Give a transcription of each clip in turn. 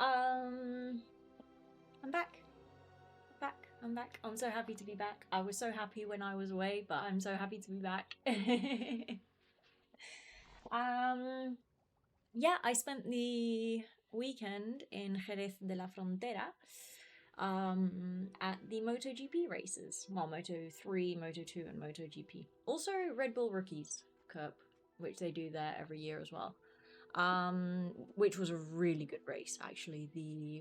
I'm back. I'm back. I'm so happy to be back. I was so happy when I was away, but I'm so happy to be back. Yeah, I spent the weekend in Jerez de la Frontera at the MotoGP races. Well, Moto3, Moto2, and MotoGP. Also, Red Bull Rookies Cup, which they do there every year as well. Which was a really good race, actually.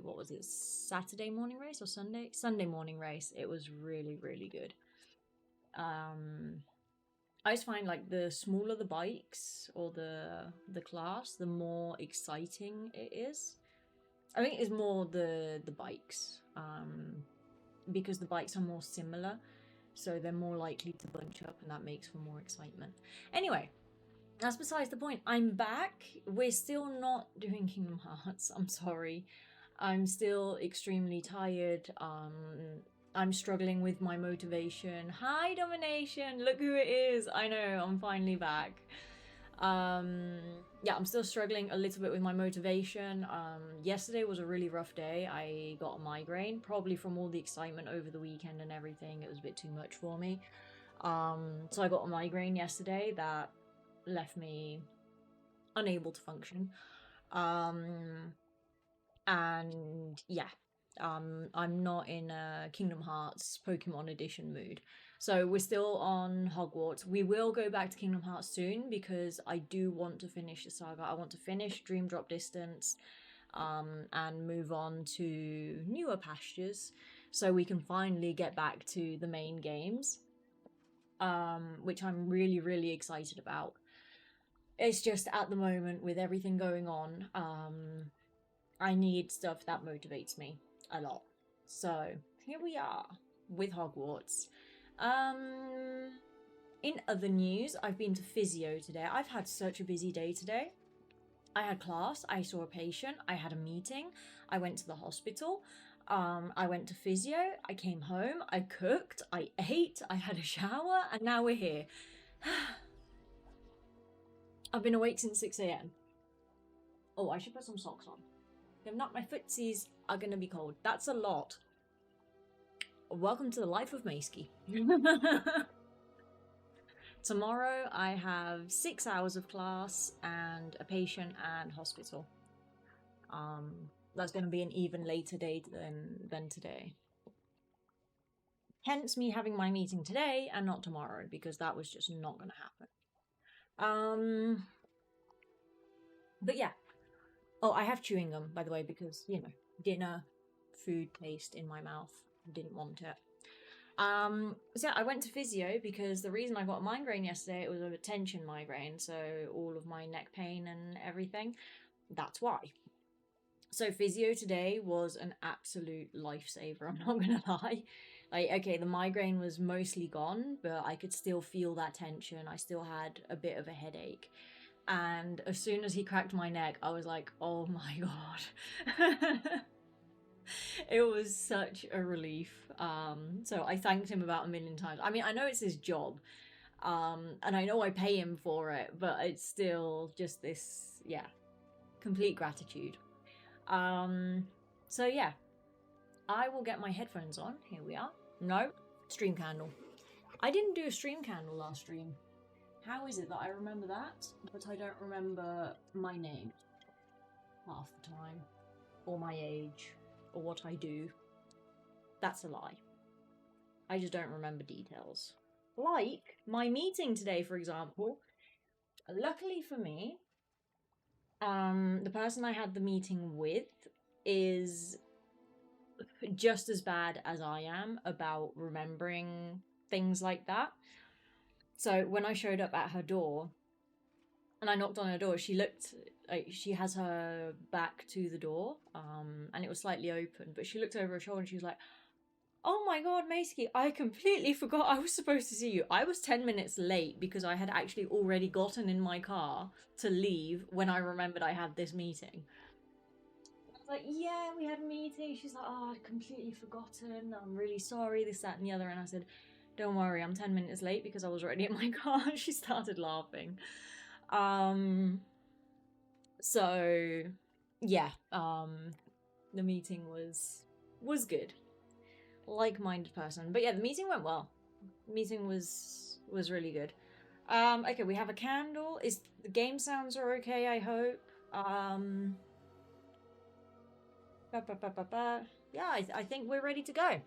What was it, Saturday morning race or Sunday morning race. It was really, really good. I just find like the smaller the bikes or the class, the more exciting it is. I think it's more the bikes, because the bikes are more similar, so they're more likely to bunch up, and that makes for more excitement. Anyway, that's besides the point. I'm back. We're still not doing Kingdom Hearts. I'm sorry. I'm still extremely tired. I'm struggling with my motivation. Hi, Domination. Look who it is. I know, I'm finally back. Yeah, I'm still struggling a little bit with my motivation. Yesterday was a really rough day. I got a migraine, probably from all the excitement over the weekend and everything. It was a bit too much for me. So I got a migraine yesterday that left me unable to function. And yeah, I'm not in a Kingdom Hearts Pokemon Edition mood. So we're still on Hogwarts. We will go back to Kingdom Hearts soon because I do want to finish the saga. I want to finish Dream Drop Distance, and move on to newer pastures so we can finally get back to the main games, which I'm really, really excited about. It's just at the moment with everything going on, I need stuff that motivates me a lot. So here we are with Hogwarts. In other news, I've been to physio today. I've had such a busy day today. I had class, I saw a patient, I had a meeting, I went to the hospital, I went to physio, I came home, I cooked, I ate, I had a shower, and now we're here. I've been awake since 6 a.m. Oh, I should put some socks on. If not, my footsies are gonna be cold. That's a lot. Welcome to the life of Meiskie. Tomorrow I have 6 hours of class and a patient and hospital. That's gonna be an even later date than today. Hence me having my meeting today and not tomorrow, because that was just not gonna happen. But yeah. Oh, I have chewing gum, by the way, because, you know, dinner, food taste in my mouth. Didn't want it. So yeah, I went to physio because the reason I got a migraine yesterday, it was a tension migraine, so all of my neck pain and everything, that's why. So physio today was an absolute lifesaver, I'm not gonna lie. Like, okay, the migraine was mostly gone, but I could still feel that tension. I still had a bit of a headache. And as soon as he cracked my neck, I was like, oh my god. It was such a relief. So I thanked him about a million times. I mean, I know it's his job, and I know I pay him for it, but it's still just this, yeah, complete gratitude. So yeah, I will get my headphones on. Here we are. No, stream candle. I didn't do a stream candle last stream. How is it that I remember that, but I don't remember my name half the time, or my age, or what I do? That's a lie. I just don't remember details. Like my meeting today, for example. Luckily for me, the person I had the meeting with is just as bad as I am about remembering things like that. So when I showed up at her door and I knocked on her door, she looked like she has her back to the door, and it was slightly open, but she looked over her shoulder and she was like, oh my god, Meiskie, I completely forgot I was supposed to see you. I was 10 minutes late because I had actually already gotten in my car to leave when I remembered I had this meeting. I was like, yeah, we had a meeting. She's like, oh, I'd completely forgotten. I'm really sorry, this, that, and the other. And I said, don't worry, I'm 10 minutes late because I was already in my car. And she started laughing. So, yeah. The meeting was good. Like-minded person. But yeah, the meeting went well. The meeting was really good. Okay, we have a candle. Is the game sounds are okay, I hope. Yeah, I think we're ready to go.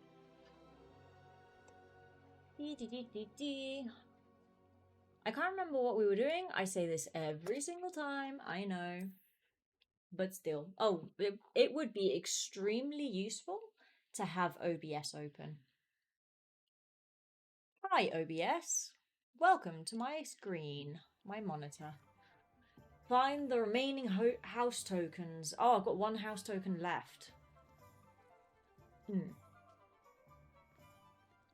I can't remember what we were doing. I say this every single time, I know. But still. Oh, it would be extremely useful to have OBS open. Hi, OBS. Welcome to my screen, my monitor. Find the remaining house tokens. Oh, I've got one house token left.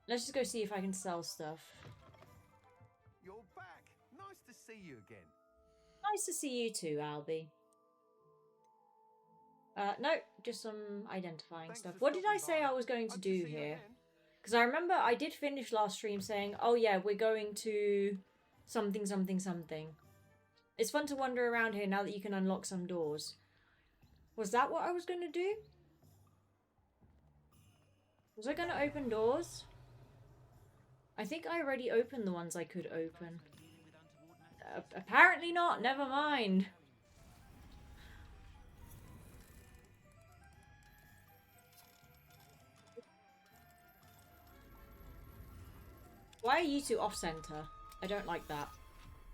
Let's just go see if I can sell stuff. You're back. Nice to see you again. Nice to see you too, Albie. No, just some identifying stuff. What did I say I was going to do here? Because I remember I did finish last stream saying, oh yeah, we're going to something, something, something. It's fun to wander around here now that you can unlock some doors. Was that what I was going to do? Was I going to open doors? I think I already opened the ones I could open. Apparently not. Never mind. Why are you two off-center? I don't like that.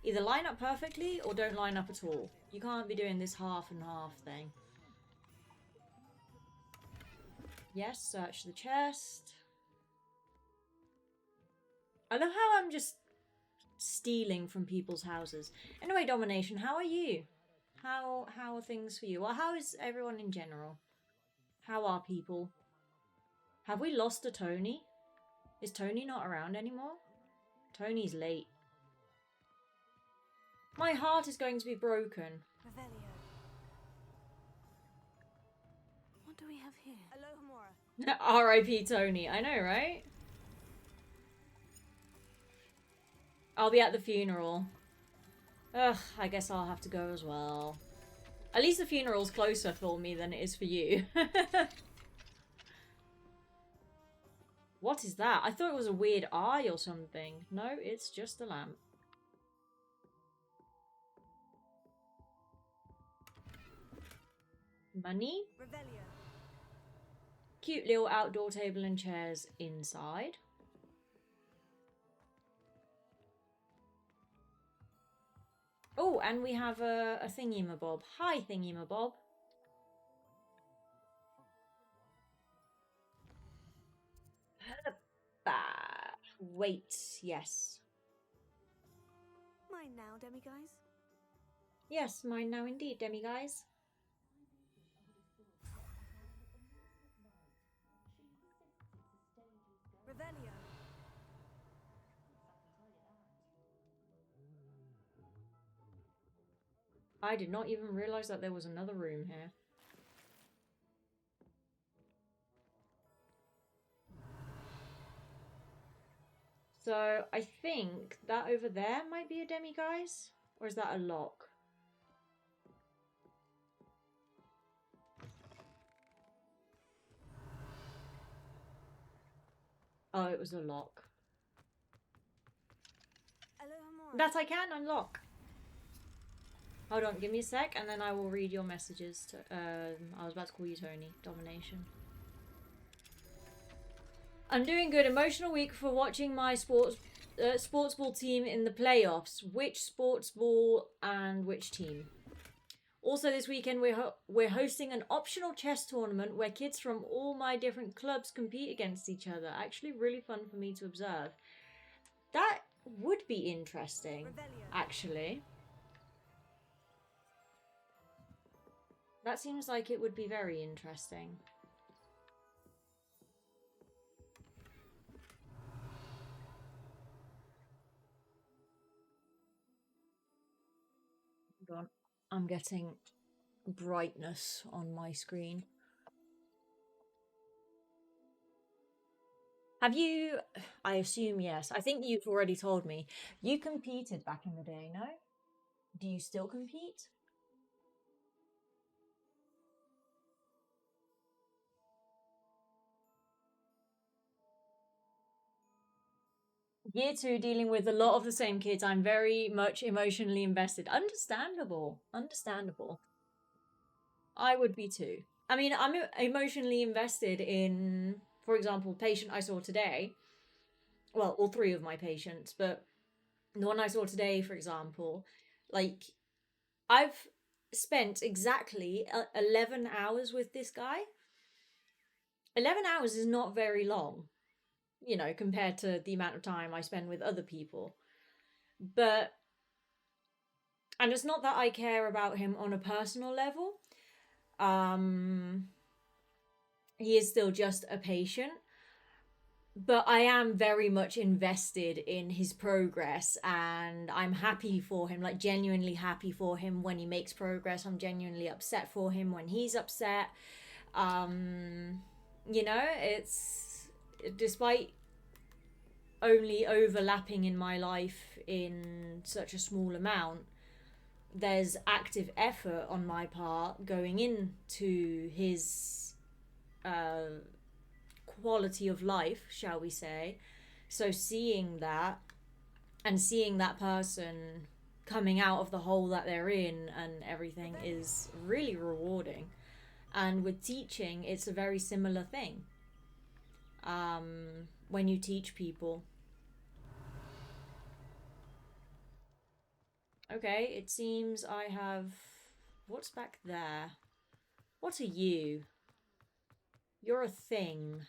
Either line up perfectly or don't line up at all. You can't be doing this half and half thing. Yes, search the chest. I love how I'm just stealing from people's houses. Anyway, Domination, how are you? How are things for you? Well, how is everyone in general? How are people? Have we lost a Tony? Is Tony not around anymore? Tony's late. My heart is going to be broken. Revelio. What do we have here? Alohomora. R.I.P. Tony. I know, right? I'll be at the funeral. Ugh, I guess I'll have to go as well. At least the funeral's closer for me than it is for you. What is that? I thought it was a weird eye or something. No, it's just a lamp. Money? Revelio. Cute little outdoor table and chairs inside. Oh, and we have a thingy-mabob. Hi, thingy-mabob. Wait, yes. Mine now, demiguise. Yes, mine now indeed, demiguise. Revelio. I did not even realise that there was another room here. So, I think that over there might be a demiguise? Or is that a lock? Oh, it was a lock. Alohomora. That I can unlock. Hold on, give me a sec, and then I will read your messages to, I was about to call you Tony. Domination. I'm doing good. Emotional week for watching my sports ball team in the playoffs. Which sports ball and which team? Also this weekend we're hosting an optional chess tournament where kids from all my different clubs compete against each other. Actually really fun for me to observe. That would be interesting, actually. That seems like it would be very interesting. Hold on. I'm getting brightness on my screen. Have you... I assume yes. I think you've already told me. You competed back in the day, no? Do you still compete? Year 2, dealing with a lot of the same kids. I'm very much emotionally invested. Understandable. Understandable. I would be too. I mean, I'm emotionally invested in, for example, patient I saw today. Well, all three of my patients, but the one I saw today, for example, like, I've spent exactly 11 hours with this guy. 11 hours is not very long, you know, compared to the amount of time I spend with other people. But, and it's not that I care about him on a personal level. He is still just a patient. But I am very much invested in his progress, and I'm happy for him, like genuinely happy for him when he makes progress. I'm genuinely upset for him when he's upset. You know, it's, despite only overlapping in my life in such a small amount, there's active effort on my part going into his quality of life, shall we say. So seeing that, and seeing that person coming out of the hole that they're in and everything, is really rewarding. And with teaching, it's a very similar thing. When you teach people. Okay, it seems I have... What's back there? What are you? You're a thing.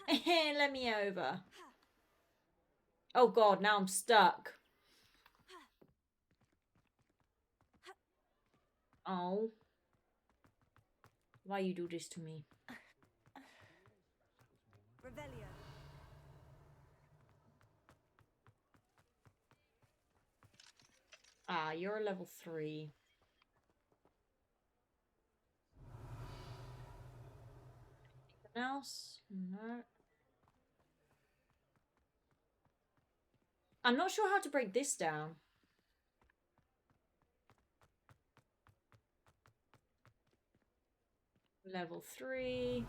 Let me over. Oh god, now I'm stuck. Oh. Why you do this to me? Revelio. Ah, you're a level 3. Anything else? No. I'm not sure how to break this down. Level 3.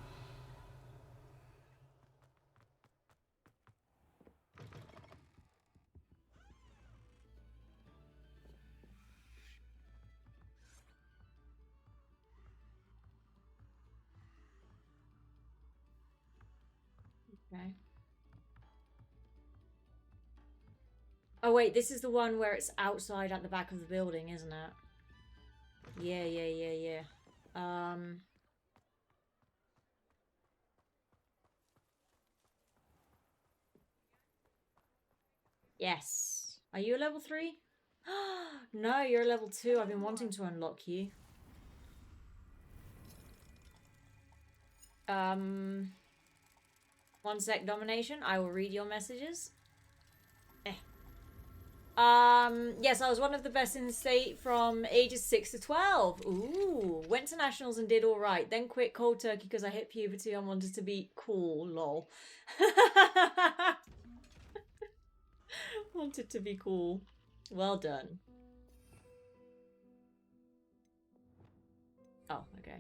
Okay. Oh wait, this is the one where it's outside at the back of the building, isn't it? Yeah. Yes. Are you a level 3? No, you're a level 2. I've been wanting to unlock you. One sec, domination. I will read your messages. Yes, I was one of the best in the state from ages 6 to 12. Ooh, went to nationals and did all right. Then quit cold turkey because I hit puberty and wanted to be cool. Lol. Wanted to be cool. Well done. Oh, okay.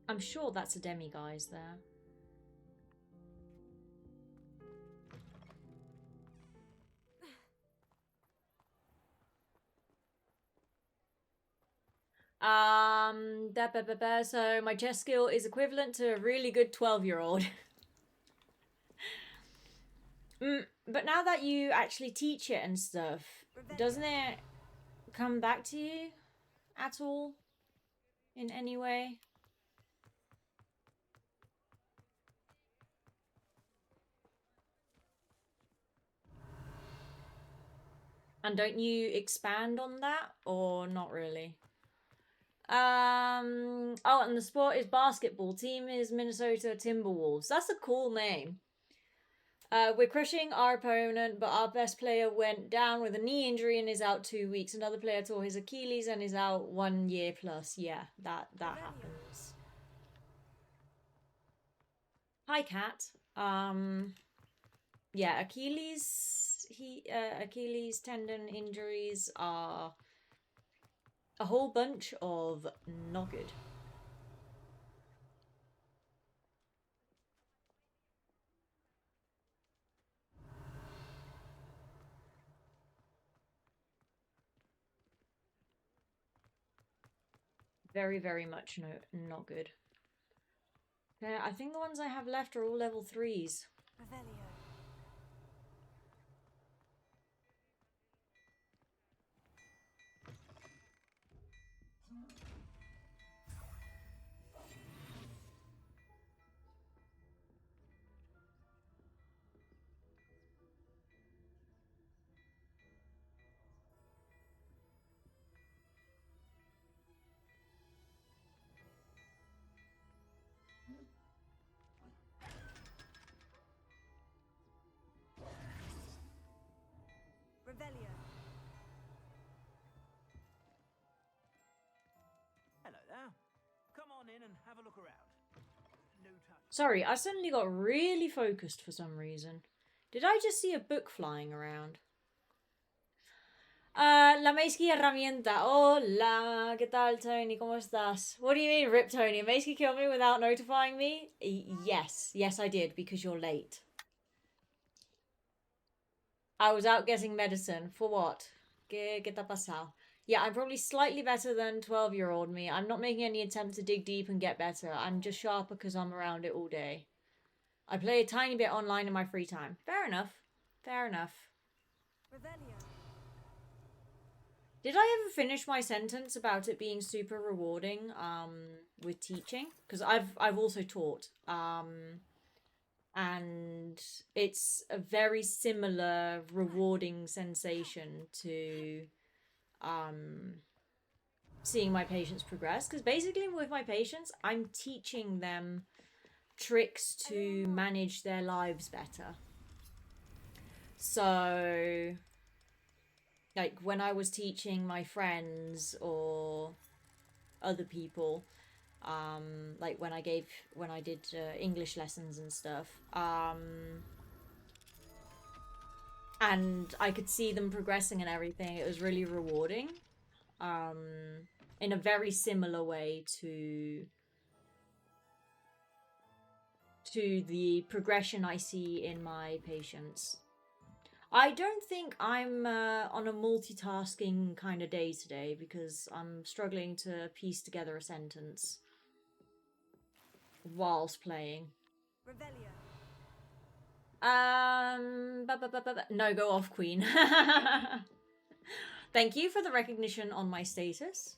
I'm sure that's a demiguise there. So my chess skill is equivalent to a really good 12-year-old. But now that you actually teach it and stuff, doesn't it come back to you at all in any way? And don't you expand on that, or not really? Oh, and the sport is basketball. Team is Minnesota Timberwolves. That's a cool name. We're crushing our opponent, but our best player went down with a knee injury and is out 2 weeks. Another player tore his Achilles and is out 1 year plus. Yeah, that happens. Hi, Cat. Yeah, Achilles tendon injuries are a whole bunch of not good. Very, very much not good. Okay, I think the ones I have left are all level 3s. Revelio. Revelio. Hello there. Come on in and have a look around. No touch. Sorry, I suddenly got really focused for some reason. Did I just see a book flying around? La Meiskie herramienta. Hola, ¿qué tal, Tony? ¿Cómo estás? What do you mean, Rip Tony? Meiskie killed me without notifying me? Yes. Yes, I did, because you're late. I was out getting medicine. For what? ¿Qué te ha pasado? Yeah, I'm probably slightly better than 12-year-old me. I'm not making any attempt to dig deep and get better. I'm just sharper because I'm around it all day. I play a tiny bit online in my free time. Fair enough. Fair enough. Revelio. Did I ever finish my sentence about it being super rewarding with teaching? Because I've also taught. And it's a very similar rewarding sensation to seeing my patients progress. Because basically with my patients, I'm teaching them tricks to manage their lives better. So, like when I was teaching my friends or other people, like when I did English lessons and stuff, and I could see them progressing and everything. It was really rewarding, in a very similar way to the progression I see in my patients. I don't think I'm on a multitasking kind of day today because I'm struggling to piece together a sentence whilst playing. Revelio. No, go off, Queen. Thank you for the recognition on my status.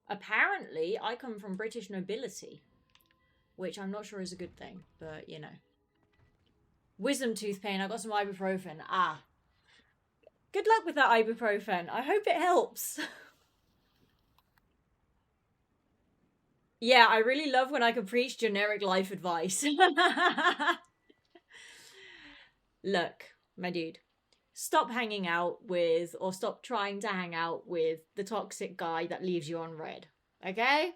Apparently, I come from British nobility, which I'm not sure is a good thing, but you know. Wisdom tooth pain. I got some ibuprofen. Ah. Good luck with that ibuprofen. I hope it helps. Yeah, I really love when I can preach generic life advice. Look, my dude. Stop hanging out with, or stop trying to hang out with the toxic guy that leaves you on red. Okay?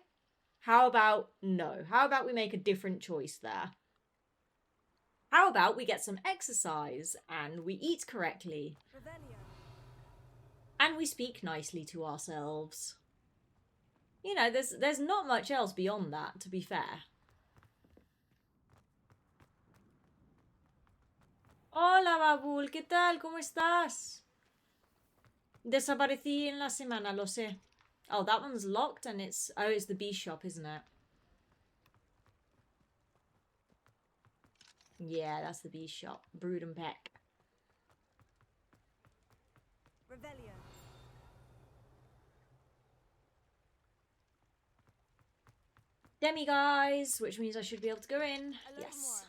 How about no? How about we make a different choice there? How about we get some exercise and we eat correctly? Revelio. And we speak nicely to ourselves. You know, there's not much else beyond that, to be fair. Hola, Babul, ¿qué tal? ¿Cómo estás? Desaparecí en la semana, lo sé. Oh, that one's locked and it's the bee shop, isn't it? Yeah, that's the bee shop. Brood and peck. Revelio. Demi guys, which means I should be able to go in. Yes.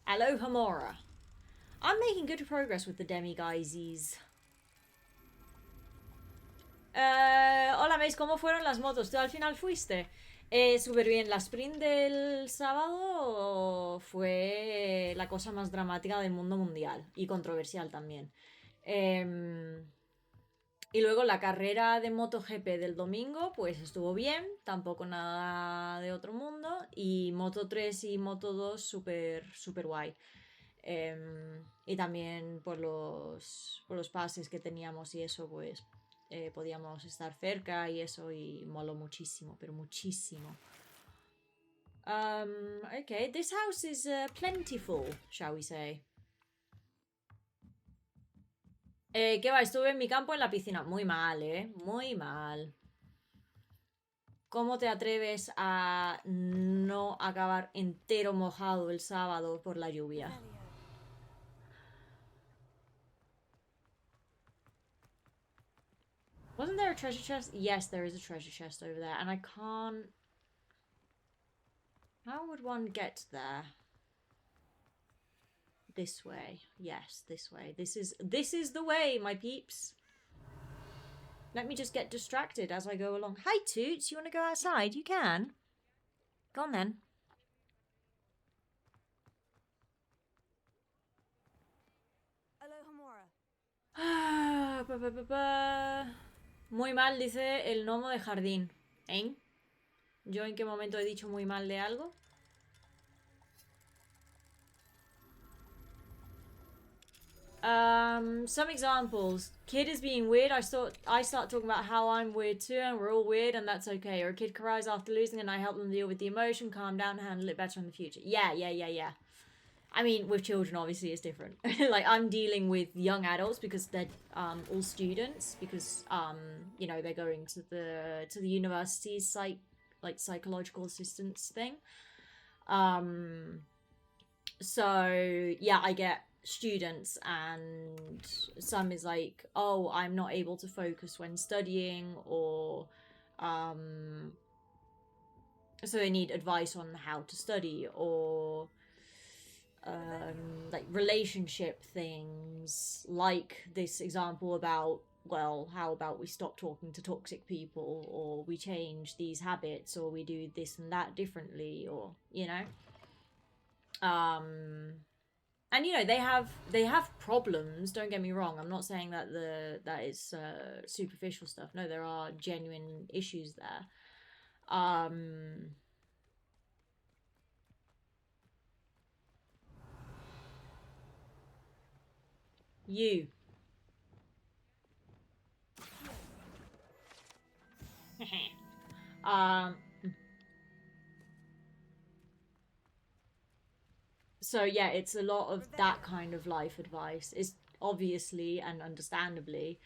Aloha Mora. I'm making good progress with the demi guysies. Hola, Mace, ¿cómo fueron las motos? ¿Tú al final fuiste? Súper bien. ¿La sprint del sábado fue la cosa más dramática del mundo mundial y controversial también. Y luego la carrera de MotoGP del domingo, pues estuvo bien, tampoco nada de otro mundo. Y Moto 3 y Moto 2 súper, súper guay. Y también por los pases que teníamos y eso, pues podíamos estar cerca y eso, y moló muchísimo, pero muchísimo. Okay, this house is plentiful, shall we say. ¿Qué va? Estuve en mi campo en la piscina. Muy mal, ¿eh? Muy mal. ¿Cómo te atreves a no acabar entero mojado el sábado por la lluvia? Wasn't there a treasure chest? Yes, there is a treasure chest over there. And I can't... How would one get there? This way. Yes, this way. This is the way, my peeps. Let me just get distracted as I go along. Hi, Toots. You want to go outside? You can. Go on, then. Muy mal, dice el gnomo de jardín. ¿Eh? ¿Yo en qué momento he dicho muy mal de algo? Some examples. Kid is being weird. I start talking about how I'm weird too, and we're all weird, and that's okay. Or a kid cries after losing, and I help them deal with the emotion, calm down, handle it better in the future. Yeah. I mean, with children, obviously, it's different. Like, I'm dealing with young adults because they're all students, because you know, they're going to the university's psychological assistance thing. So yeah, I get students, and some is like, oh, I'm not able to focus when studying, or so they need advice on how to study, or like relationship things, like this example about, well, how about we stop talking to toxic people, or we change these habits, or we do this and that differently, or, you know. And you know, they have problems, don't get me wrong. I'm not saying that that is superficial stuff. No, there are genuine issues there. You. So yeah, it's a lot of that kind of life advice. It's obviously and understandably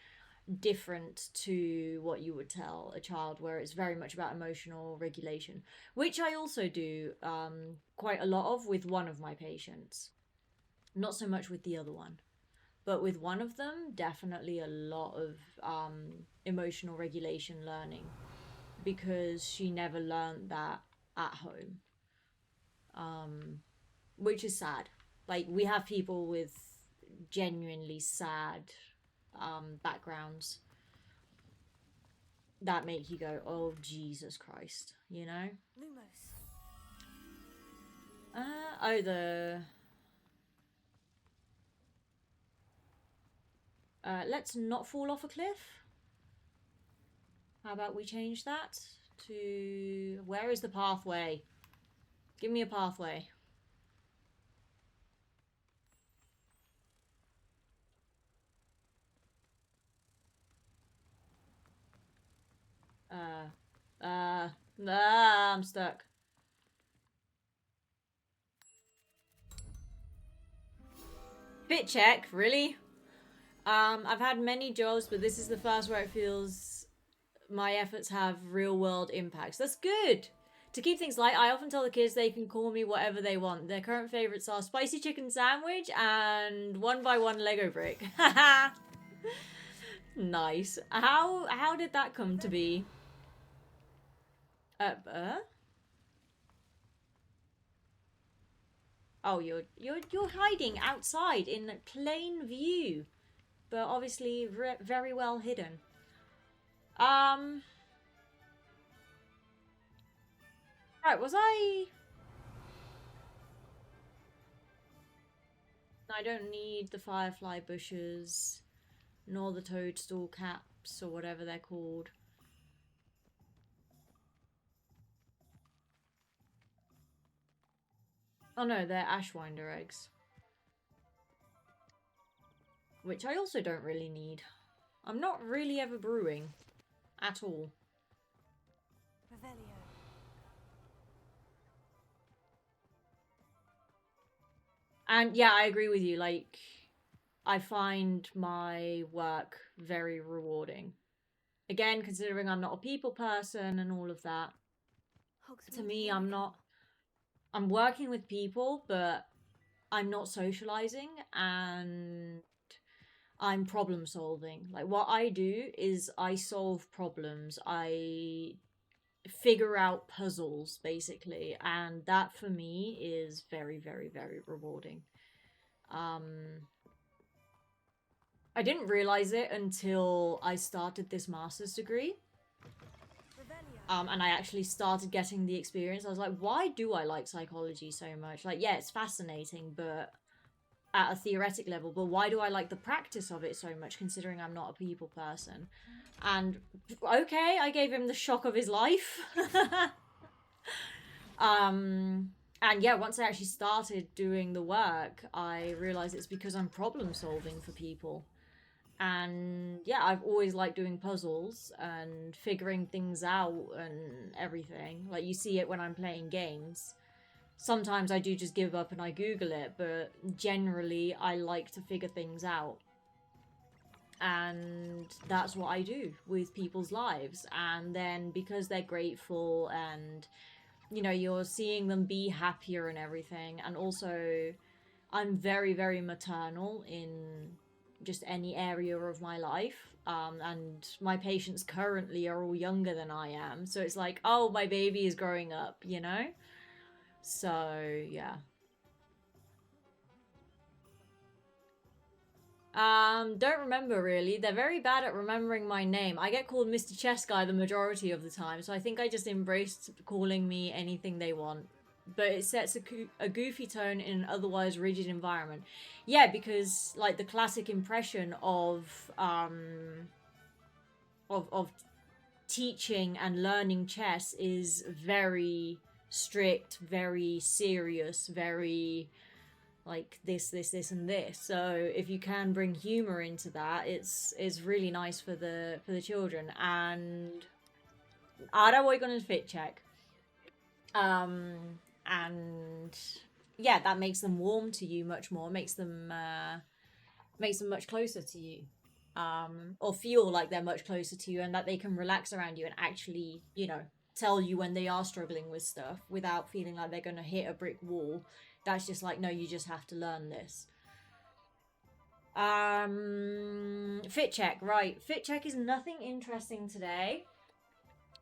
different to what you would tell a child, where it's very much about emotional regulation, which I also do quite a lot of with one of my patients. Not so much with the other one, but with one of them, definitely a lot of emotional regulation learning, because she never learned that at home. Which is sad. Like, we have people with genuinely sad backgrounds that make you go, oh, Jesus Christ, you know? Lumos. Oh, the... let's not fall off a cliff. How about we change that to... Where is the pathway? Give me a pathway. I'm stuck. Fit check, really? I've had many jobs, but this is the first where it feels my efforts have real world impacts. That's good. To keep things light, I often tell the kids they can call me whatever they want. Their current favorites are spicy chicken sandwich and 1x1 Lego brick. Nice. How did that come to be? Oh, you're hiding outside in plain view, but obviously very well hidden. Right, was I? I don't need the firefly bushes, nor the toadstool caps, or whatever they're called. Oh no, they're ashwinder eggs. Which I also don't really need. I'm not really ever brewing. At all. Revelio. And yeah, I agree with you. Like, I find my work very rewarding. Again, considering I'm not a people person and all of that. To me, I'm not... I'm working with people, but I'm not socializing and I'm problem solving. Like, what I do is I solve problems. I figure out puzzles, basically. And that, for me, is very, very, very rewarding. I didn't realize it until I started this master's degree. And I actually started getting the experience. I was like, why do I like psychology so much? Like, yeah, it's fascinating, but at a theoretic level, but why do I like the practice of it so much, considering I'm not a people person? And, okay, I gave him the shock of his life. And yeah, once I actually started doing the work, I realized it's because I'm problem solving for people. And yeah, I've always liked doing puzzles and figuring things out and everything. Like, you see it when I'm playing games. Sometimes I do just give up and I Google it, but generally I like to figure things out. And that's what I do with people's lives. And then because they're grateful and, you know, you're seeing them be happier and everything. And also, I'm very, very maternal in just any area of my life. And my patients currently are all younger than I am. So it's like, oh, my baby is growing up, you know? So, yeah. Don't remember really. They're very bad at remembering my name. I get called Mr. Chess Guy the majority of the time, so I think I just embraced calling me anything they want. But it sets a goofy tone in an otherwise rigid environment. Yeah, because like the classic impression of teaching and learning chess is very strict, very serious, very like this, and this. So if you can bring humor into that, it's really nice for the children. And ahora voy con el fit check. And yeah, that makes them warm to you much more, makes them much closer to you, or feel like they're much closer to you and that they can relax around you and actually, you know, tell you when they are struggling with stuff without feeling like they're going to hit a brick wall. That's just like, no, you just have to learn this. Fit check, right. Fit check is nothing interesting today.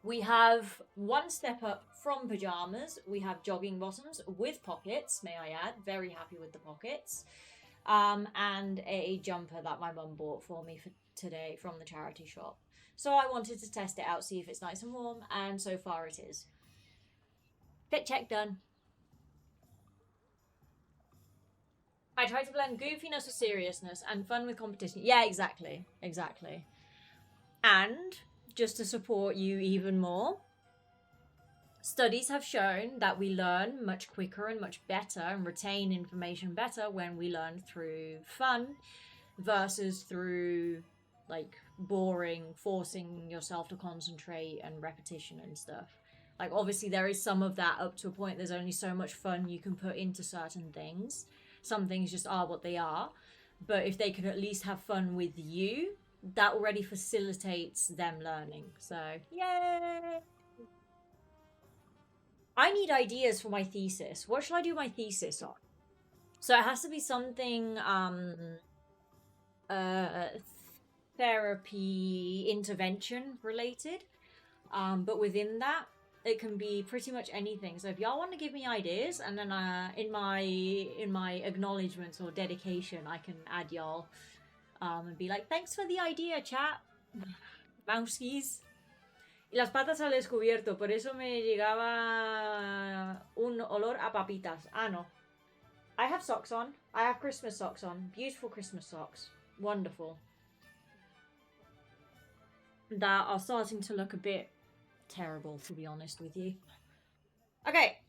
We have one step up from pajamas. We have jogging bottoms with pockets, may I add. Very happy with the pockets. And a jumper that my mum bought for me for today from the charity shop. So I wanted to test it out, see if it's nice and warm, and so far it is. Fit check done. I try to blend goofiness with seriousness and fun with competition. Yeah, exactly. Exactly. And just to support you even more, studies have shown that we learn much quicker and much better and retain information better when we learn through fun versus through like boring, forcing yourself to concentrate and repetition and stuff. Like, obviously there is some of that up to a point. There's only so much fun you can put into certain things. Some things just are what they are. But if they can at least have fun with you, that already facilitates them learning. So, yay! I need ideas for my thesis. What should I do my thesis on? So it has to be something therapy intervention related. But within that, it can be pretty much anything. So if y'all want to give me ideas, and then in my acknowledgements or dedication, I can add y'all and be like, thanks for the idea, chat. Mouskies. Y las patas al descubierto, por eso me llegaba un olor a papitas. Ah, no. I have socks on. I have Christmas socks on. Beautiful Christmas socks. Wonderful. That are starting to look a bit terrible, to be honest with you. Okay,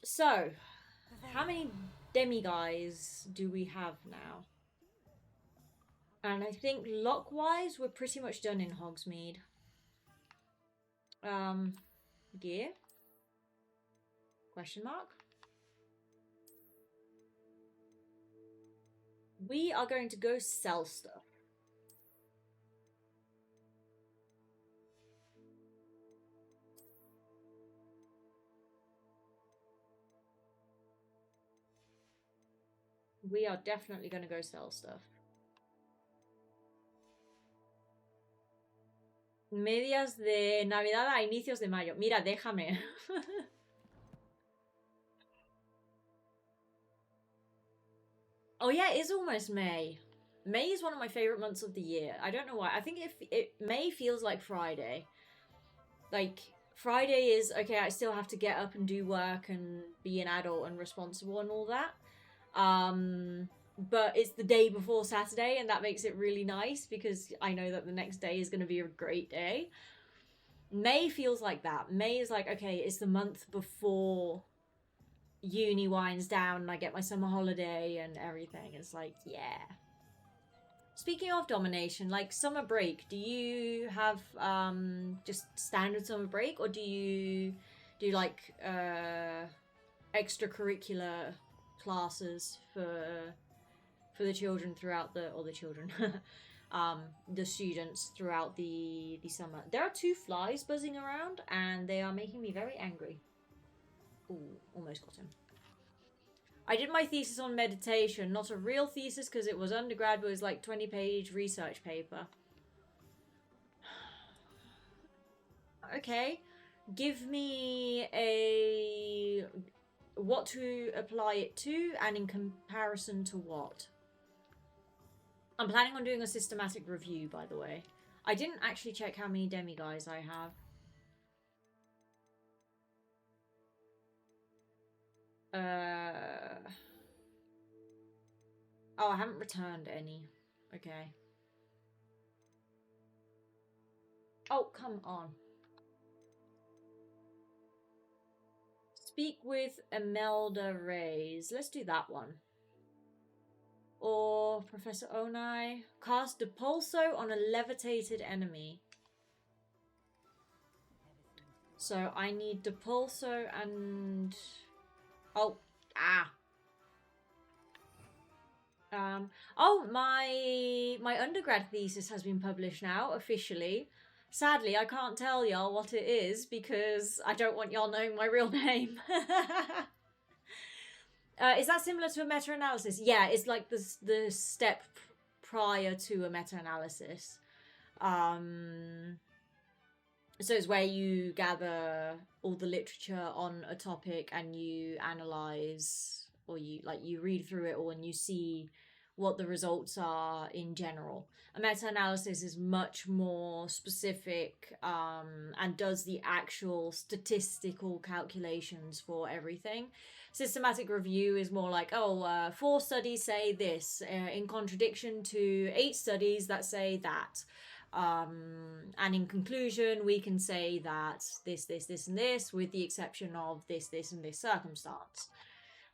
so how many demiguys do we have now? And I think lock-wise, we're pretty much done in Hogsmeade. Gear? Question mark? We are going to go sell stuff. We are definitely going to go sell stuff. Medias de Navidad a inicios de mayo. Mira, déjame. Oh yeah, it is almost May. May is one of my favorite months of the year. I don't know why. I think May feels like Friday. Like, Friday is, okay, I still have to get up and do work and be an adult and responsible and all that. But it's the day before Saturday, and that makes it really nice because I know that the next day is going to be a great day. May feels like that. May is like, okay, it's the month before uni winds down and I get my summer holiday and everything. It's like, yeah. Speaking of domination, like summer break, do you have just standard summer break, or do you do like extracurricular classes for the children throughout the the students throughout the summer? There are 2 flies buzzing around and they are making me very angry. Ooh, almost got him. I did my thesis on meditation, not a real thesis because it was undergrad, but it was like 20-page research paper. Okay, give me what to apply it to and in comparison to what. I'm planning on doing a systematic review, by the way. I didn't actually check how many demiguys I have. Oh, I haven't returned any. Okay. Oh, come on. Speak with Imelda Reyes. Let's do that one. Or Professor Onai. Cast Depulso on a levitated enemy. So I need Depulso and... Oh, oh, my undergrad thesis has been published now, officially. Sadly, I can't tell y'all what it is because I don't want y'all knowing my real name. Is that similar to a meta-analysis? Yeah, it's like the step prior to a meta-analysis. So it's where you gather all the literature on a topic and you analyze, or you read through it all and you see what the results are in general. A meta-analysis is much more specific and does the actual statistical calculations for everything. Systematic review is more like, 4 studies say this in contradiction to 8 studies that say that. And in conclusion, we can say that this, and this, with the exception of this, and this circumstance.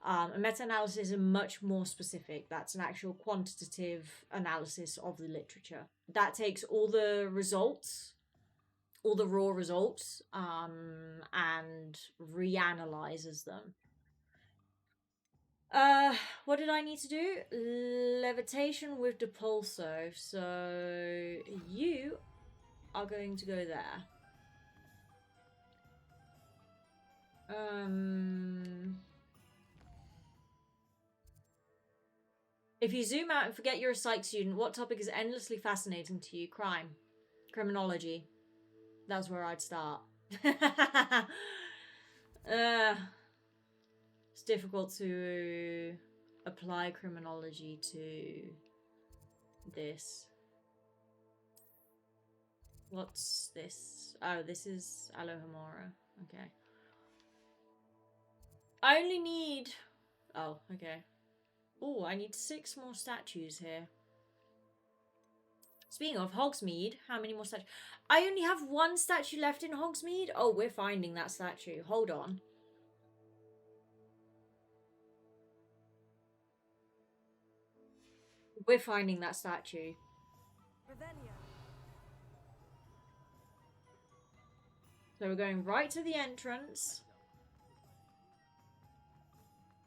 A meta-analysis is much more specific. That's an actual quantitative analysis of the literature. That takes all the results, all the raw results, and reanalyzes them. What did I need to do? Levitation with Depulso. So you are going to go there. If you zoom out and forget you're a psych student, what topic is endlessly fascinating to you? Crime. Criminology. That's where I'd start. It's difficult to apply criminology to this. What's this? Oh, this is Alohomora. Okay. I only need... Oh, okay. Oh, I need 6 more statues here. Speaking of Hogsmeade, how many more statues? I only have 1 statue left in Hogsmeade? Oh, we're finding that statue. Hold on. We're finding that statue. Revelio. So we're going right to the entrance.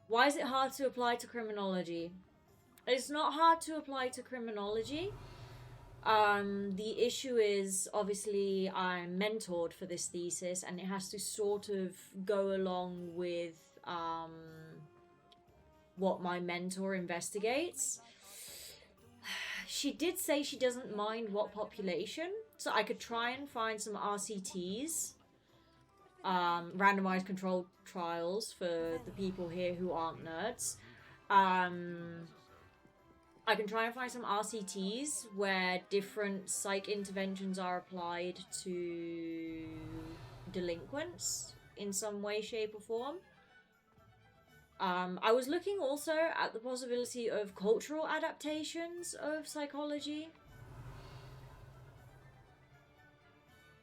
Why is it hard to apply to criminology? It's not hard to apply to criminology. The issue is, obviously, I'm mentored for this thesis, and it has to sort of go along with what my mentor investigates. She did say she doesn't mind what population, so I could try and find some RCTs, randomized controlled trials for the people here who aren't nerds. I can try and find some RCTs where different psych interventions are applied to delinquents in some way, shape, or form. I was looking also at the possibility of cultural adaptations of psychology.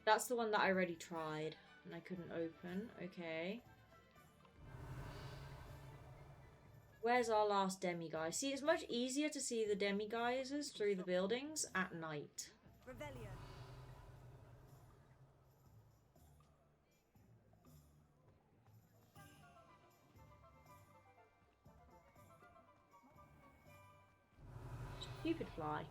That's the one that I already tried and I couldn't open. Okay. Where's our last demiguise? See, it's much easier to see the demiguises through the buildings at night. Revelio. Stupid fly.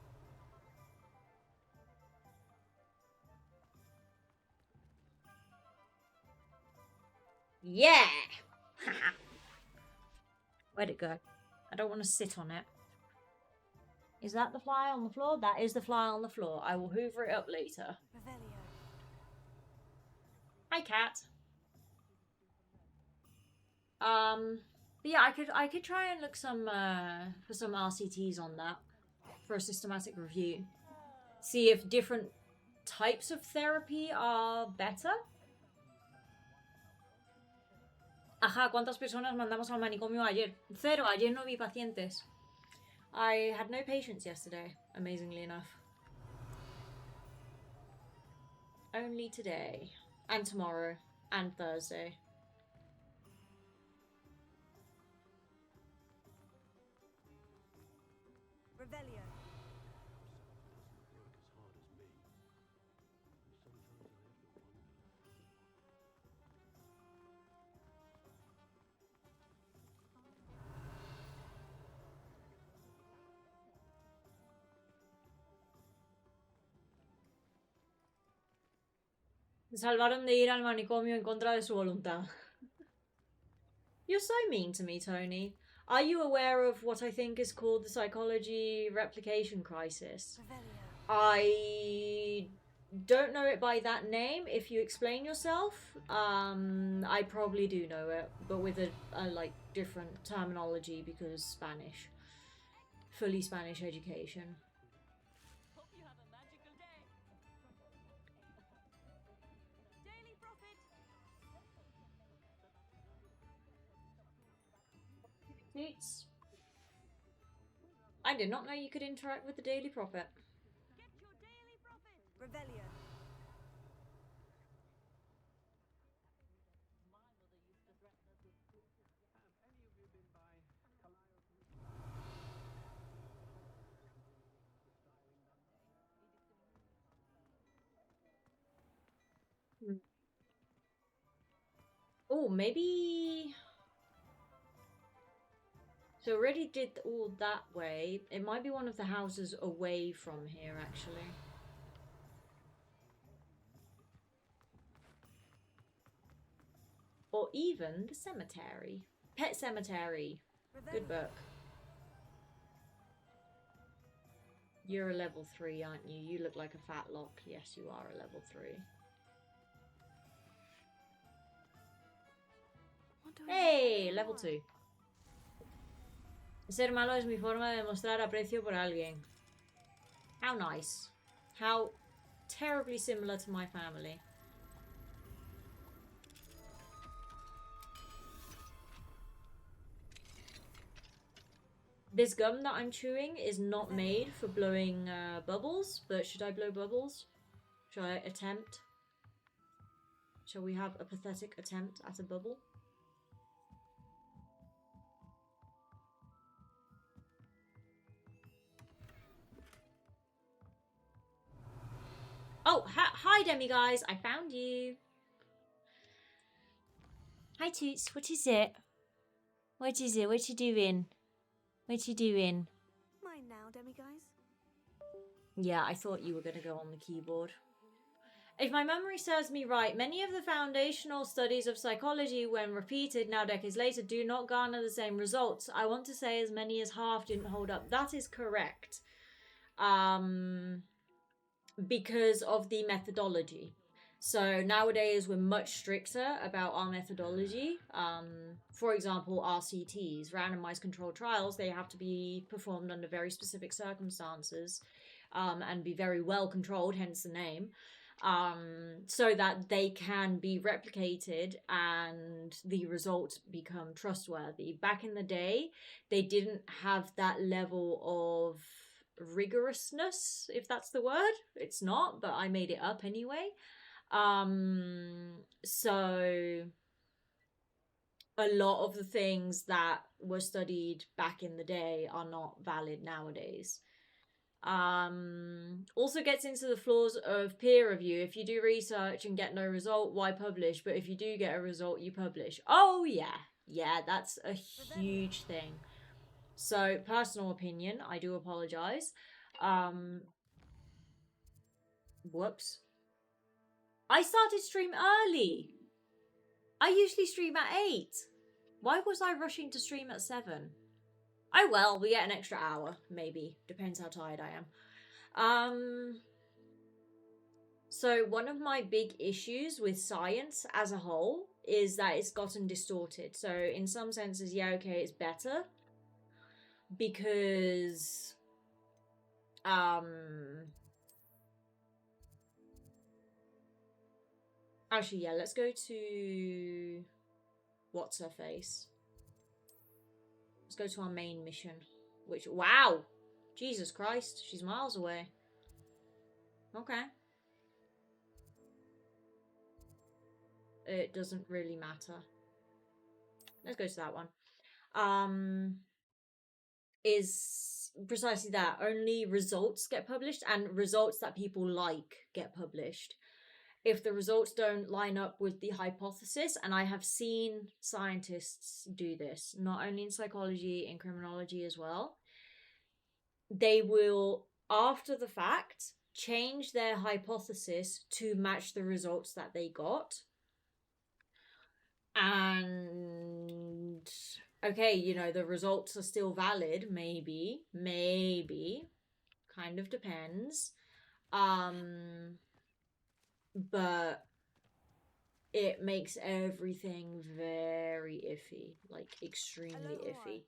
Yeah! Where'd it go? I don't want to sit on it. Is that the fly on the floor? That is the fly on the floor. I will hoover it up later. Revelio. Hi, cat. But yeah, I could try and look some for some RCTs on that for a systematic review. See if different types of therapy are better. Ajá, ¿cuántas personas mandamos al manicomio ayer? 0, ayer no vi pacientes. I had no patients yesterday, amazingly enough. Only today. And tomorrow. And Thursday. Revelio. Me salvaron de ir al manicomio en contra de su voluntad. You're so mean to me, Tony. Are you aware of what I think is called the psychology replication crisis? Revelio. I don't know it by that name. If you explain yourself, I probably do know it, but with a like different terminology because Spanish. Fully Spanish education. Hope you have a magical day. Daily Prophet. Toots. I did not know you could interact with the Daily Prophet. Get your Daily Prophet. Revelio. Oh, maybe... So already did all that way. It might be one of the houses away from here, actually. Or even the cemetery. Pet Cemetery. Good book. You're a level 3, aren't you? You look like a fat lock. Yes, you are a level 3. Hey, level 2. Ser malo es mi forma de mostrar aprecio por alguien. How nice. How terribly similar to my family. This gum that I'm chewing is not made for blowing bubbles, but should I blow bubbles? Should I attempt? Shall we have a pathetic attempt at a bubble? Oh, hi Demi guys, I found you. Hi Toots, what is it? What is it? What you doing? What you doing? Mine now, demi guys. Yeah, I thought you were going to go on the keyboard. If my memory serves me right, many of the foundational studies of psychology, when repeated now decades later, do not garner the same results. I want to say as many as half didn't hold up. That is correct. Because of the methodology. So nowadays we're much stricter about our methodology. For example, RCTs, randomized controlled trials, they have to be performed under very specific circumstances and be very well controlled, hence the name, so that they can be replicated and the results become trustworthy. Back in the day, they didn't have that level of rigorousness, if that's the word. It's not, but I made it up anyway. So a lot of the things that were studied back in the day are not valid nowadays. Also gets into the flaws of peer review. If you do research and get no result, why publish? But if you do get a result, you publish. Oh yeah, that's a huge thing. So, personal opinion, I do apologize. Whoops. I started stream early. I usually stream at 8. Why was I rushing to stream at 7? Oh well, we get an extra hour, maybe. Depends how tired I am. So one of my big issues with science as a whole is that it's gotten distorted. So in some senses, yeah, okay, it's better. Because actually, yeah, let's go to what's her face. Let's go to our main mission, which, wow, Jesus Christ, she's miles away. Okay. It doesn't really matter. Let's go to that one. Is precisely that. Only results get published, and results that people like get published. If the results don't line up with the hypothesis, and I have seen scientists do this, not only in psychology, in criminology as well, they will, after the fact, change their hypothesis to match the results that they got. And okay, you know, the results are still valid, maybe, kind of depends. But it makes everything very iffy, like extremely iffy.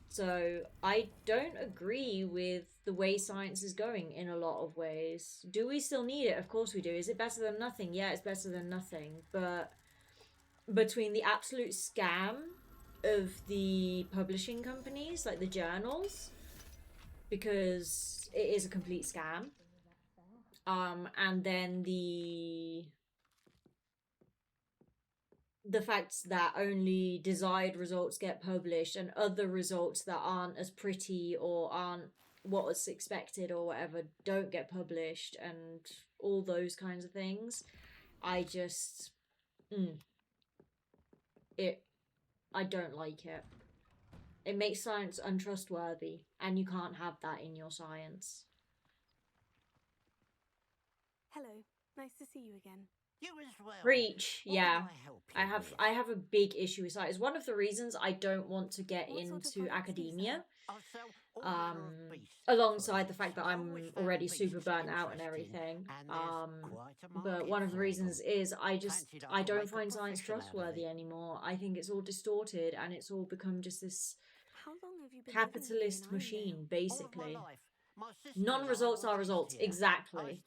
So I don't agree with the way science is going in a lot of ways. Do we still need it? Of course we do. Is it better than nothing? Yeah, it's better than nothing. But between the absolute scam of the publishing companies, like the journals, because it is a complete scam, and then the fact that only desired results get published and other results that aren't as pretty or aren't what was expected or whatever don't get published, and all those kinds of things, I just I don't like it. It makes science untrustworthy, and you can't have that in your science. Hello, nice to see you again. You as well. Preach, yeah. I have a big issue with science. It's one of the reasons I don't want to get into academia. Alongside the fact that I'm already super burnt out and everything. But one of the reasons is I don't find science trustworthy anymore. I think it's all distorted and it's all become just this capitalist machine, basically. Non-results are results. Exactly.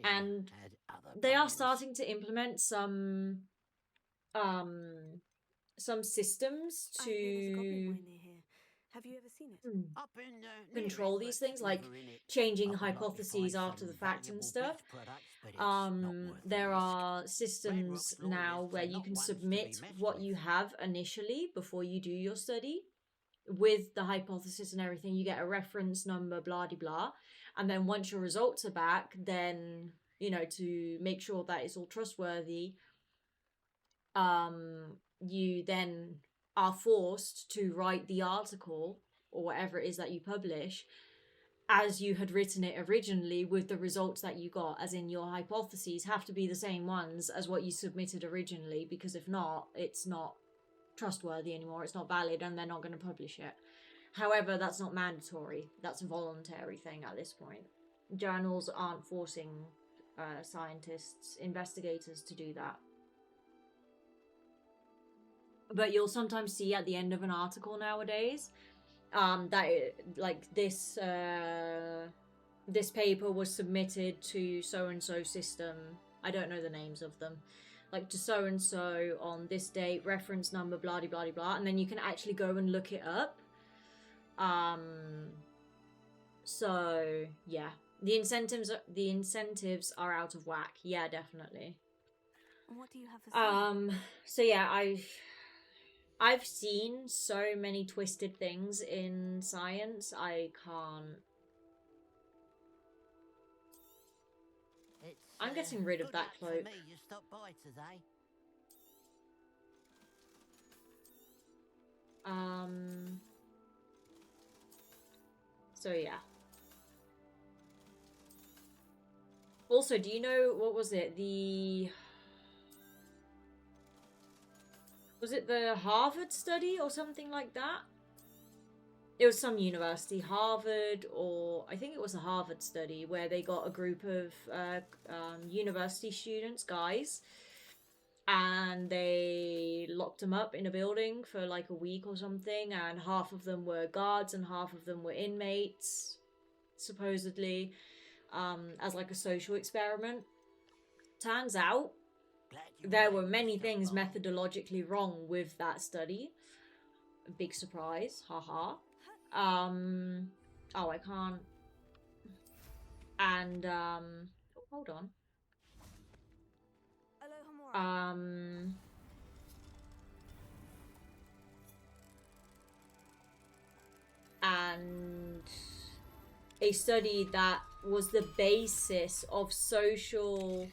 And they are starting to implement some some systems I hear there's a goblin to boy near here. Have you ever seen it? Up in near control it, these but things, like never in it. changing I would like to hypotheses find after some the fact and valuable stuff. bridge products, but it's not worth the There risk. are systems Bedrock's law now lists where are you not can ones to be submit messed what with. you have initially before you do your study with the hypothesis and everything. You get a reference number, blah de blah, and then once your results are back, then you know, to make sure that it's all trustworthy, you then are forced to write the article or whatever it is that you publish as you had written it originally, with the results that you got, as in your hypotheses have to be the same ones as what you submitted originally, because if not, it's not trustworthy anymore, it's not valid, and they're not going to publish it. However, that's not mandatory, that's a voluntary thing at this point. Journals aren't forcing scientists, investigators to do that. But you'll sometimes see at the end of an article nowadays that like this paper was submitted to so and so system. I don't know the names of them. Like to so and so on this date, reference number, blah de blah de blah, and then you can actually go and look it up. So yeah, the incentives are out of whack. Yeah, definitely. And what do you have for sale? So yeah, I've seen so many twisted things in science, I can't. It's, I'm getting rid of good that luck cloak. for me you stopped by today. So yeah. Also, do you know, what was it? Was it the Harvard study or something like that? It was some university, Harvard, or I think it was a Harvard study, where they got a group of university students, guys, and they locked them up in a building for like a week or something, and half of them were guards and half of them were inmates, supposedly, as like a social experiment. Turns out there were many things methodologically wrong with that study. Big surprise, haha. Oh, I can't. And oh, hold on. And a study that was the basis of social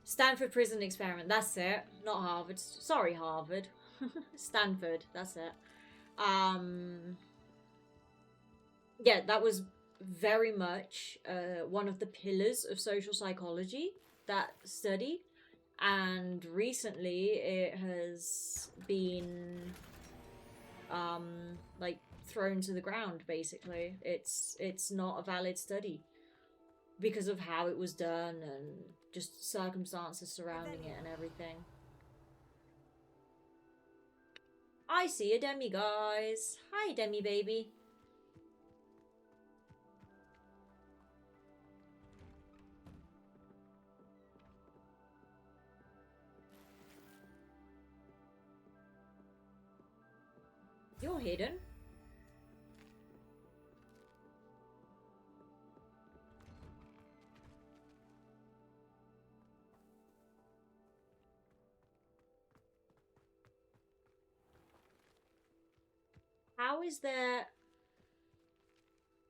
Stanford prison experiment. That's it. Not Harvard. Sorry, Harvard. Stanford. That's it. Yeah, that was very much one of the pillars of social psychology, that study. And recently it has been like thrown to the ground, basically. It's not a valid study because of how it was done and just circumstances surrounding it and everything. I see a Demi, guys. Hi, Demi baby. You're hidden. How is there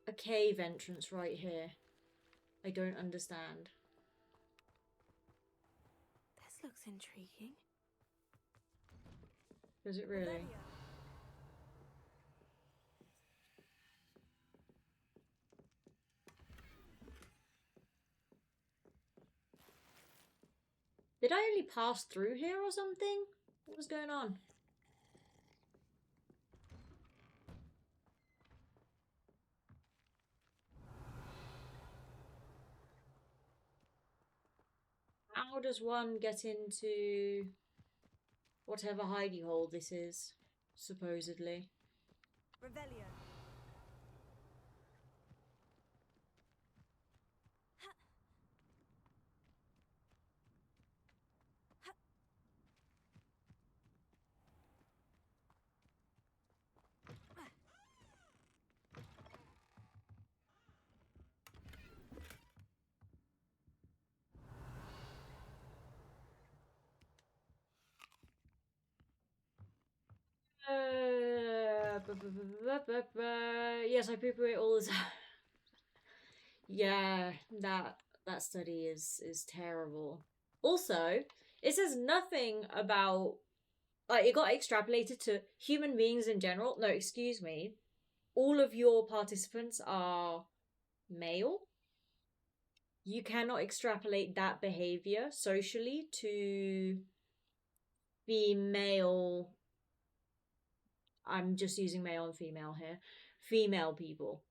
a cave entrance right here? I don't understand. This looks intriguing. Does it really? Did I only pass through here or something? What was going on? How does one get into whatever hidey hole this is, supposedly? Revelio. Yes, I poo-poo it all the time. Yeah, that study is terrible. Also, it says nothing about, like, it got extrapolated to human beings in general. No, excuse me. All of your participants are male. You cannot extrapolate that behavior socially to female. I'm just using male and female here. Female people.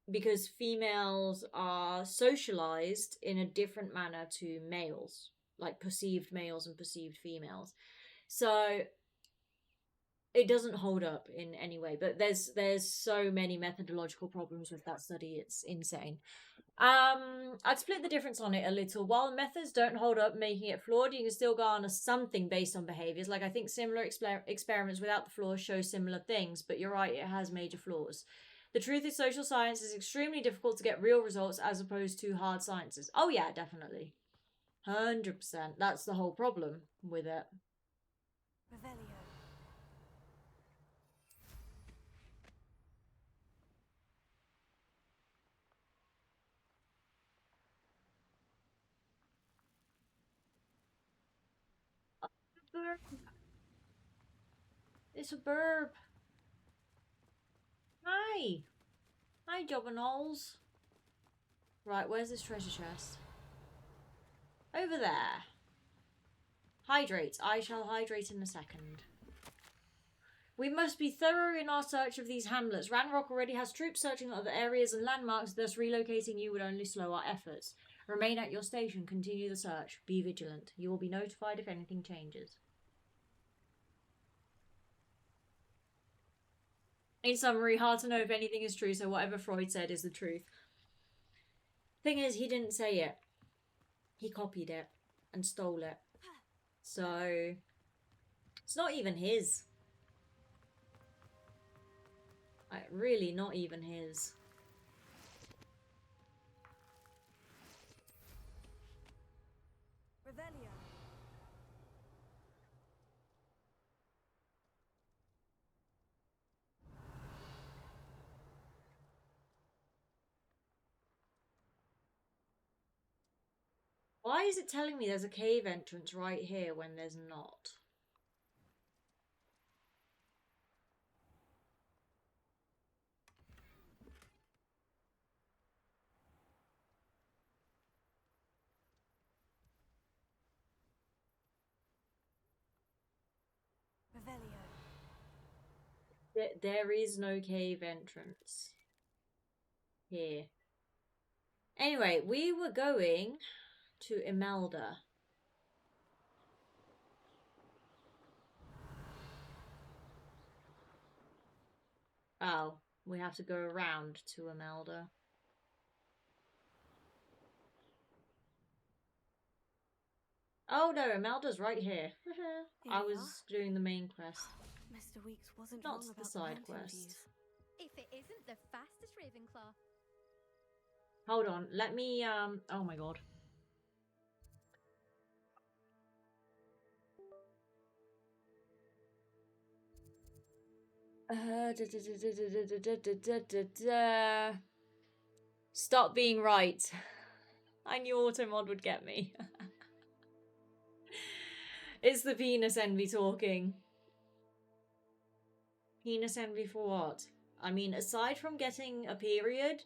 Because females are socialized in a different manner to males, like perceived males and perceived females. So it doesn't hold up in any way, but there's so many methodological problems with that study. It's insane. I'd split the difference on it a little. While the methods don't hold up, making it flawed, you can still garner something based on behaviors. Like, I think similar experiments without the flaws show similar things, but you're right, it has major flaws. The truth is, social science is extremely difficult to get real results as opposed to hard sciences. Oh yeah, definitely. 100%. That's the whole problem with it. Revelio. It's a burb. Hi. Hi, Jobberknolls. Right, where's this treasure chest? Over there. Hydrate. I shall hydrate in a second. We must be thorough in our search of these hamlets. Ranrock already has troops searching other areas and landmarks, thus relocating you would only slow our efforts. Remain at your station. Continue the search. Be vigilant. You will be notified if anything changes. In summary, hard to know if anything is true, so whatever Freud said is the truth. Thing is, he didn't say it. He copied it and stole it. So, it's not even his. Like, really not even his. Revelio. Why is it telling me there's a cave entrance right here when there's not? Revelio. There is no cave entrance here. Anyway, we were going to Imelda. Oh, we have to go around to Imelda. Oh no, Imelda's right here. I was doing the main quest. Mr. Weeks wasn't Not wrong the about side the quest. views. If it isn't the fastest Ravenclaw. Hold on, let me, oh my god. Stop being right. I knew Automod would get me. It's the penis envy talking. Penis envy for what? I mean, aside from getting a period,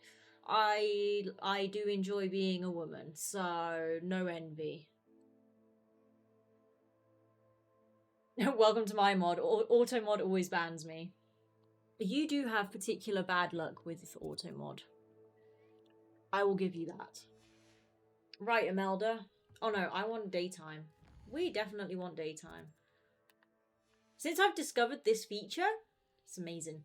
I do enjoy being a woman, so no envy. Welcome to my mod. Automod always bans me. You do have particular bad luck with Automod. I will give you that. Right, Imelda. Oh no, I want daytime. We definitely want daytime. Since I've discovered this feature, it's amazing.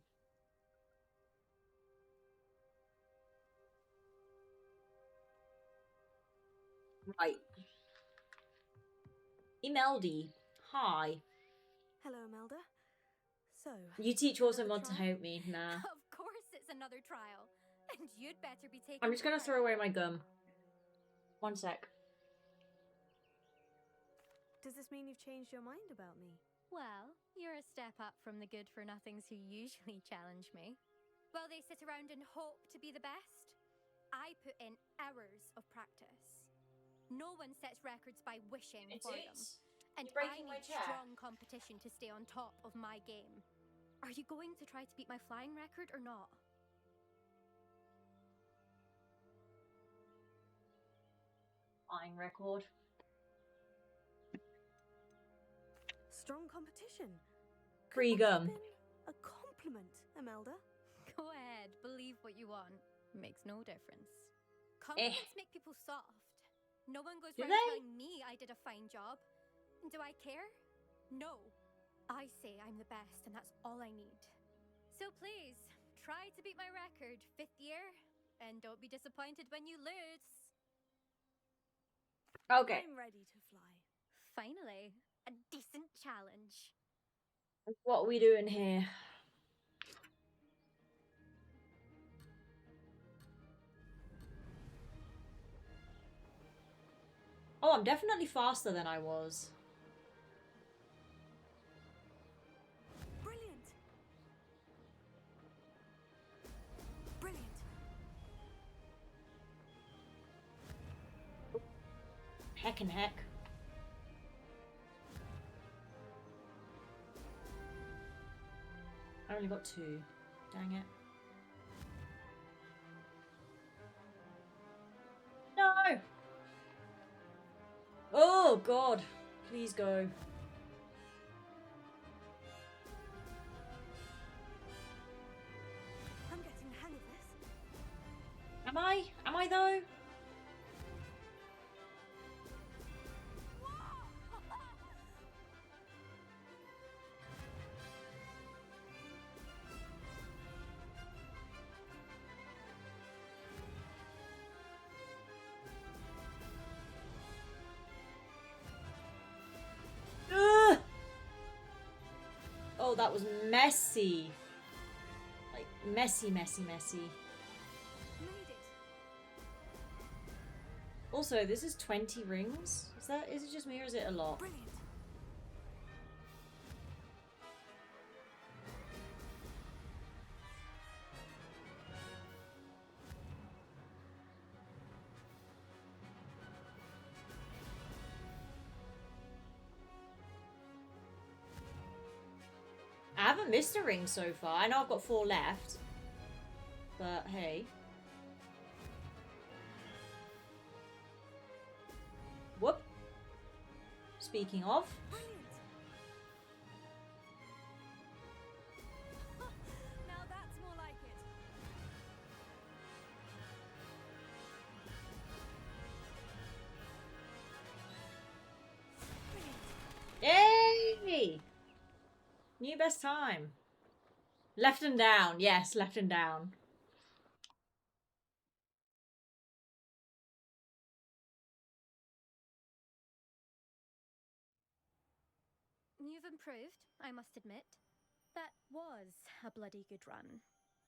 Right. Imeldi. Hi. Hello, Imelda. So, You teach another Automod to trial? help me. Nah. Of course it's another trial. And you'd better be taking I'm just gonna part. throw away my gum. One sec. Does this mean you've changed your mind about me? Well, you're a step up from the good-for-nothings who usually challenge me. While they sit around and hope to be the best, I put in hours of practice. No one sets records by wishing for them. And You're breaking I my need chair. strong competition to stay on top of my game. Are you going to try to beat my flying record or not? Flying record. Strong competition. Free Could that gum. have been a compliment, Imelda? Go ahead, believe what you want. Makes no difference. Compliments make people soft. No one goes Do around they? telling me I did a fine job. Do I care? No. I say I'm the best and that's all I need. So please, try to beat my record 5th year and don't be disappointed when you lose. Okay. I'm ready to fly. Finally, a decent challenge. What are we doing here? Oh, I'm definitely faster than I was. Brilliant. Brilliant. Heck and heck. I only got 2. Dang it. No! Oh, God. Please go. I'm getting the hang of this. Am I? Am I, though? Ugh! Oh, that was messy. Like, messy, messy, messy. Made it. Also, this is 20 rings. Is it just me or is it a lot? Brilliant. I haven't missed a ring so far. I know I've got 4 left. But hey. Whoop. Speaking of. Brilliant. Now that's more like it. Brilliant. Yay! New best time. Left and down. Yes, left and down. You've improved, I must admit. That was a bloody good run.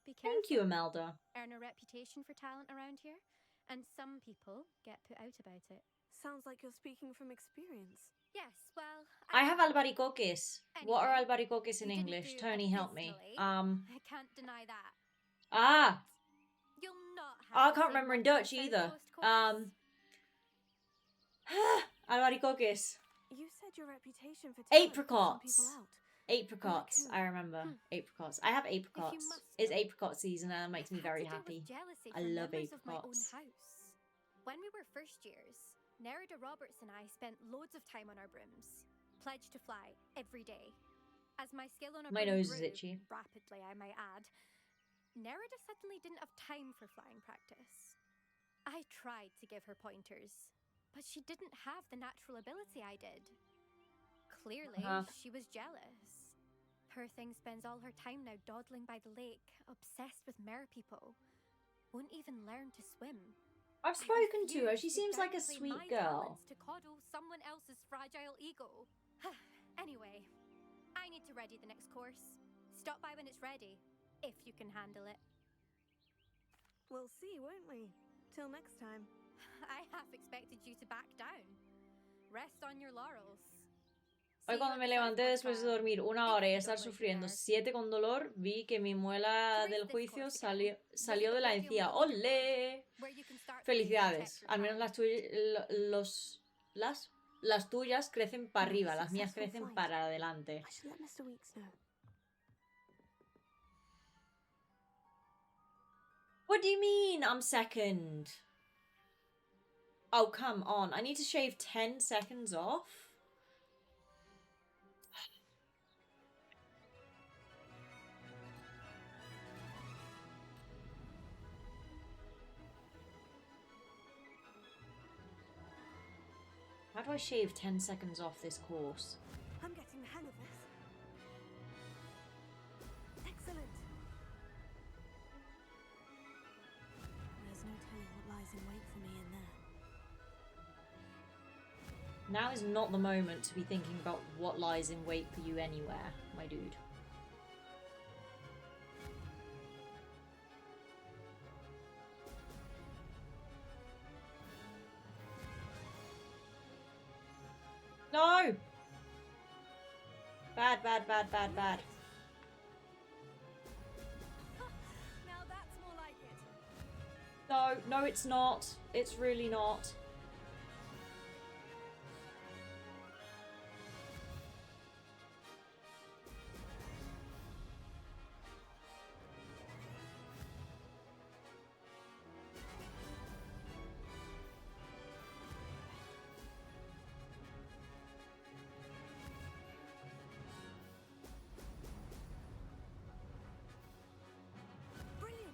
Be careful. Thank you, Imelda. Earn a reputation for talent around here, and some people get put out about it. Sounds like you're speaking from experience. Yes, well, I have albaricoques. What are Anyway, albaricoques in you didn't English? do Tony, help me. abysmally. I can't deny that. Ah, You'll not I have the can't same remember in luck on Dutch the South either. Coast course. Albaricoques. You said your reputation for talent put some Apricots. people out. Apricots. Like I who? remember. Apricots. I have apricots. must It's know. apricot season and it makes me I've had very to deal happy. with jealousy I from love members of my own apricots. house. When we were first years, Nerida Roberts and I spent loads of time on our brooms, pledged to fly every day. As my skill on a My broom nose is grew, itchy. rapidly I might add, Nerida suddenly didn't have time for flying practice. I tried to give her pointers, but she didn't have the natural ability I did. Clearly, she was jealous. Poor thing spends all her time now dawdling by the lake, obsessed with mer people. Won't even learn to swim. I've I spoken to her. refuse She seems like a downplay sweet my girl. talents to coddle someone else's fragile ego. Anyway, I need to ready the next course. Stop by when it's ready, if you can handle it. We'll see, won't we? Till next time. I half expected you to back down. Rest on your laurels. Hoy cuando me levanté después de dormir 1 hora y estar sufriendo 7 con dolor, vi que mi muela del juicio salió de la encía. ¡Olé! Felicidades. Al menos las tuyas crecen para arriba, las mías crecen para adelante. I should let Mr. Weeks know. What do you mean I'm second? Oh, come on. I need to shave 10 seconds off? How do I shave 10 seconds off this course? I'm getting the hang of this. Excellent. There's no telling what lies in wait for me in there. Now is not the moment to be thinking about what lies in wait for you anywhere, my dude. No! Bad, bad, bad, bad, bad. Now that's more like it. No, no it's not. It's really not. Brilliant.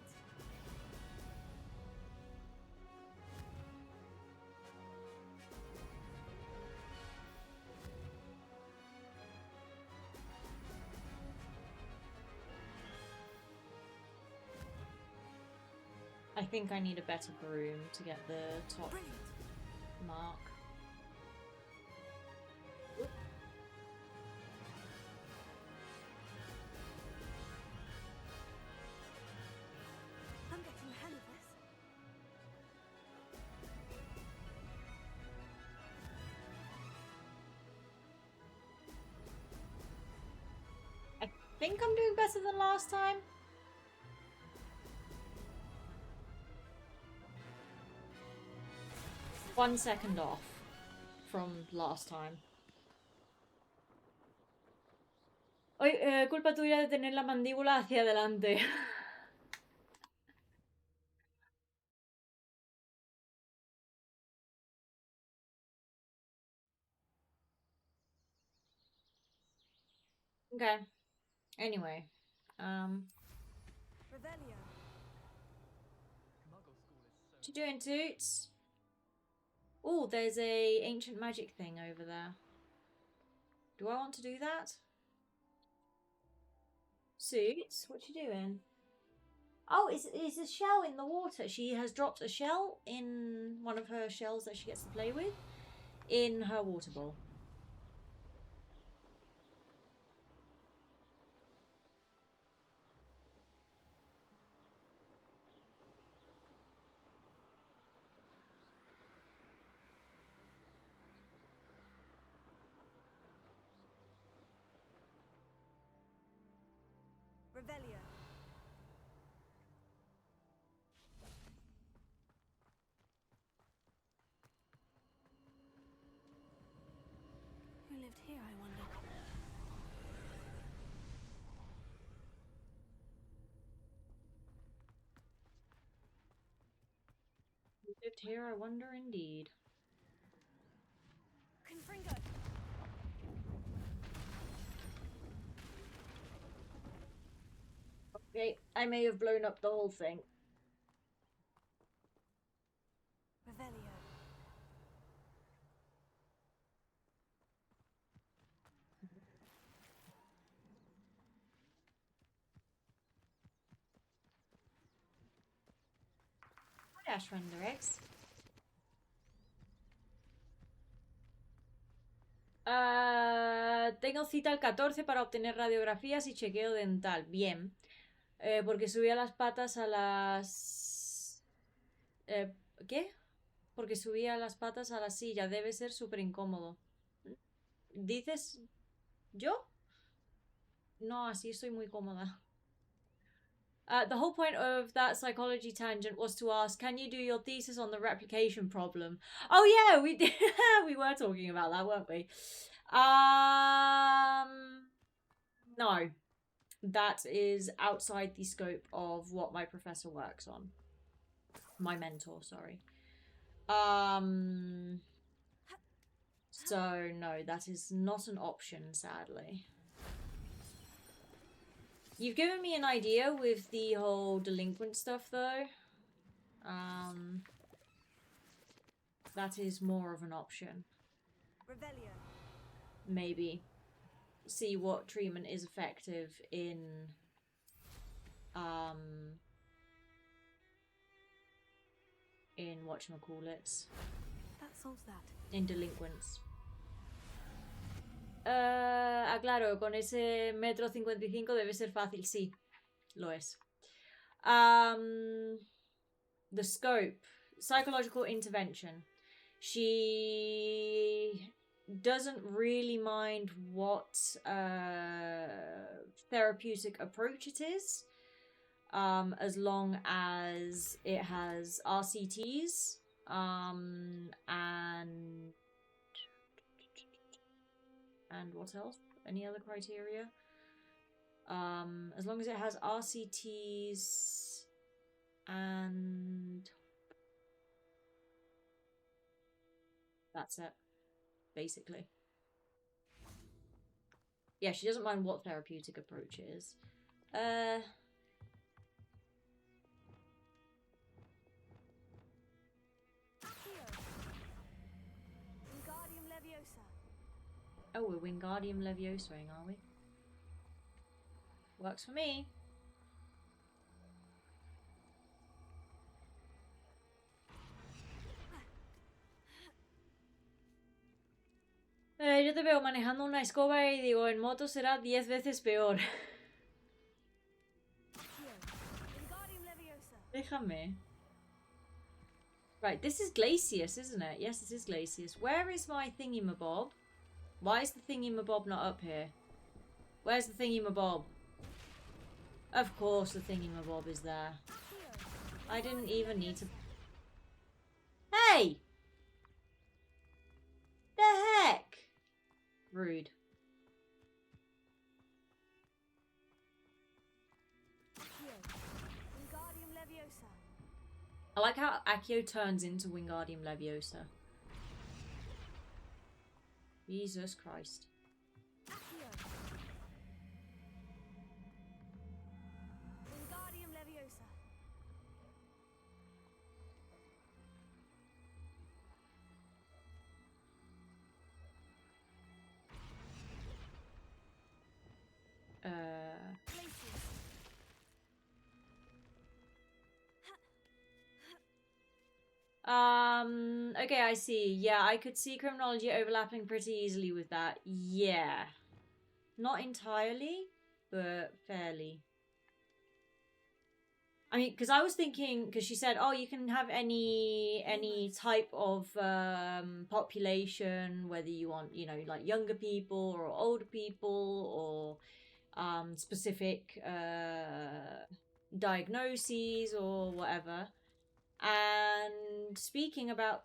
I think I need a better broom to get the top Brilliant. mark. I'm getting the hang of this. I think I'm doing better than last time. One second off from last time. Hoy, culpa tuya de tener la mandíbula hacia adelante. Okay. Anyway. Revelio. What you doing, Toots? Oh, there's a ancient magic thing over there. Do I want to do that? Suits, what you doing? Oh, it's a shell in the water. She has dropped a shell in one of her shells that she gets to play with in her water bowl. Revelio. Who lived here, I wonder? Who lived here, I wonder indeed. Confringo. Okay, I may have blown up the whole thing. Revelio. Dash render X. Tengo cita el 14 para obtener radiografías y chequeo dental. Bien. Porque subía las patas a las... ¿Qué? Porque subía las patas a la silla. Debe ser súper incómodo. ¿Dices ¿Yo? No, así estoy muy cómoda. The whole point of that psychology tangent was to ask, can you do your thesis on the replication problem? Oh yeah, we did. We were talking about that, weren't we? No. That is outside the scope of what my professor works on. My mentor, sorry. So no, that is not an option, sadly. You've given me an idea with the whole delinquent stuff, though. That is more of an option. Revelio. Maybe. See what treatment is effective in... in whatchamacallits. That solves that. In delinquents. Claro, con ese 1,55 m debe ser fácil. Sí, lo es. The scope. Psychological intervention. She doesn't really mind what therapeutic approach it is, as long as it has RCTs, and what else? Any other criteria? As long as it has RCTs and that's it, basically. Yeah, she doesn't mind what therapeutic approach it is. Wingardium Leviosa. Oh, we're Wingardium Leviosaing, are we? Works for me. Yo te veo manejando una escoba y digo, en moto será 10 veces peor. Wingardium Leviosa. Déjame. Right, this is Glacius, isn't it? Yes, it is Glacius. Where is my thingy-mabob? Why is the thingy-mabob not up here? Where's the thingy-mabob? Of course the thingy-mabob is there. I didn't even need to... Hey! The heck? Rude. Wingardium Leviosa. I like how Accio turns into Wingardium Leviosa. Jesus Christ. Wingardium Leviosa. Okay, I see. Yeah, I could see criminology overlapping pretty easily with that. Yeah. Not entirely, but fairly. I mean, because I was thinking, because she said, oh, you can have any type of population, whether you want, you know, like younger people or older people or specific diagnoses or whatever. And speaking about,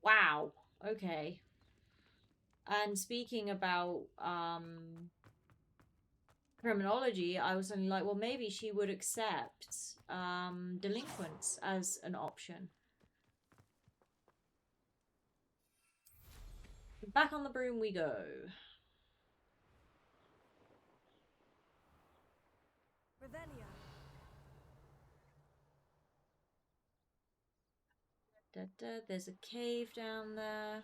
wow, okay. And speaking about criminology, I was only like, well, maybe she would accept delinquents as an option. Back on the broom we go. Revelio. There's a cave down there.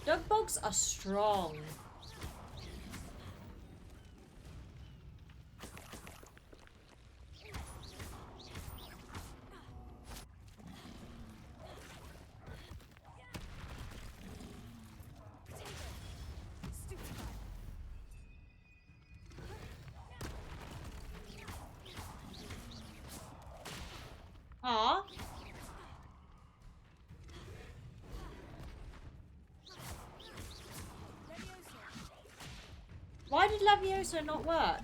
Dug bugs are strong. Ah. Why did Levioso not work?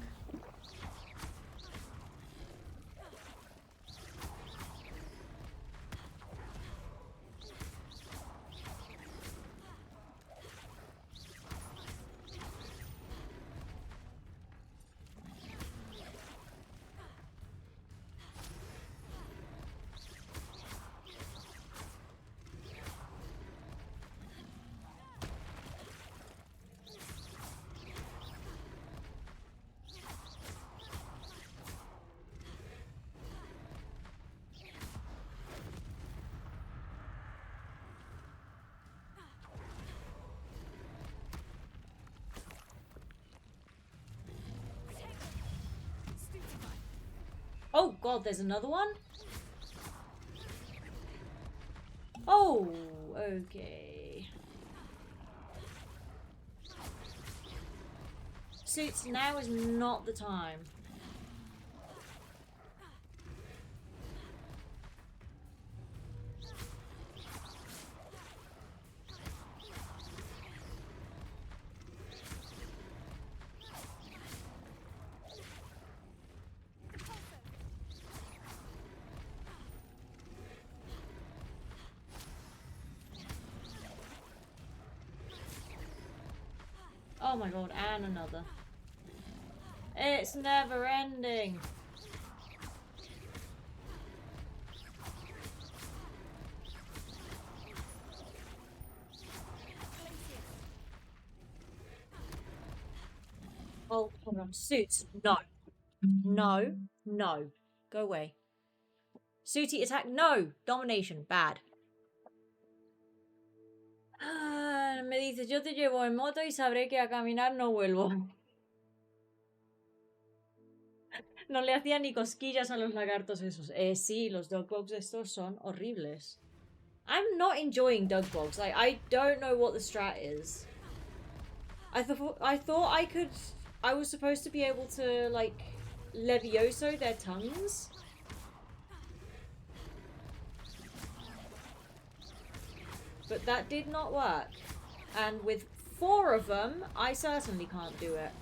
Oh god, there's another one? Oh, okay. Suits, now is not the time. Oh my god, and another. It's never ending. Oh, hold on. Suits, no. No, no. Go away. Sooty attack, no. Domination, bad. Ah, me dices, yo te llevo en moto y sabré que a caminar no vuelvo. No le hacía ni cosquillas a los lagartos esos. Sí, los dog bugs estos son horribles. I'm not enjoying dog bugs. Like, I don't know what the strat is. I thought I was supposed to be able to, like, Levioso their tongues. But that did not work. And with 4 of them, I certainly can't do it.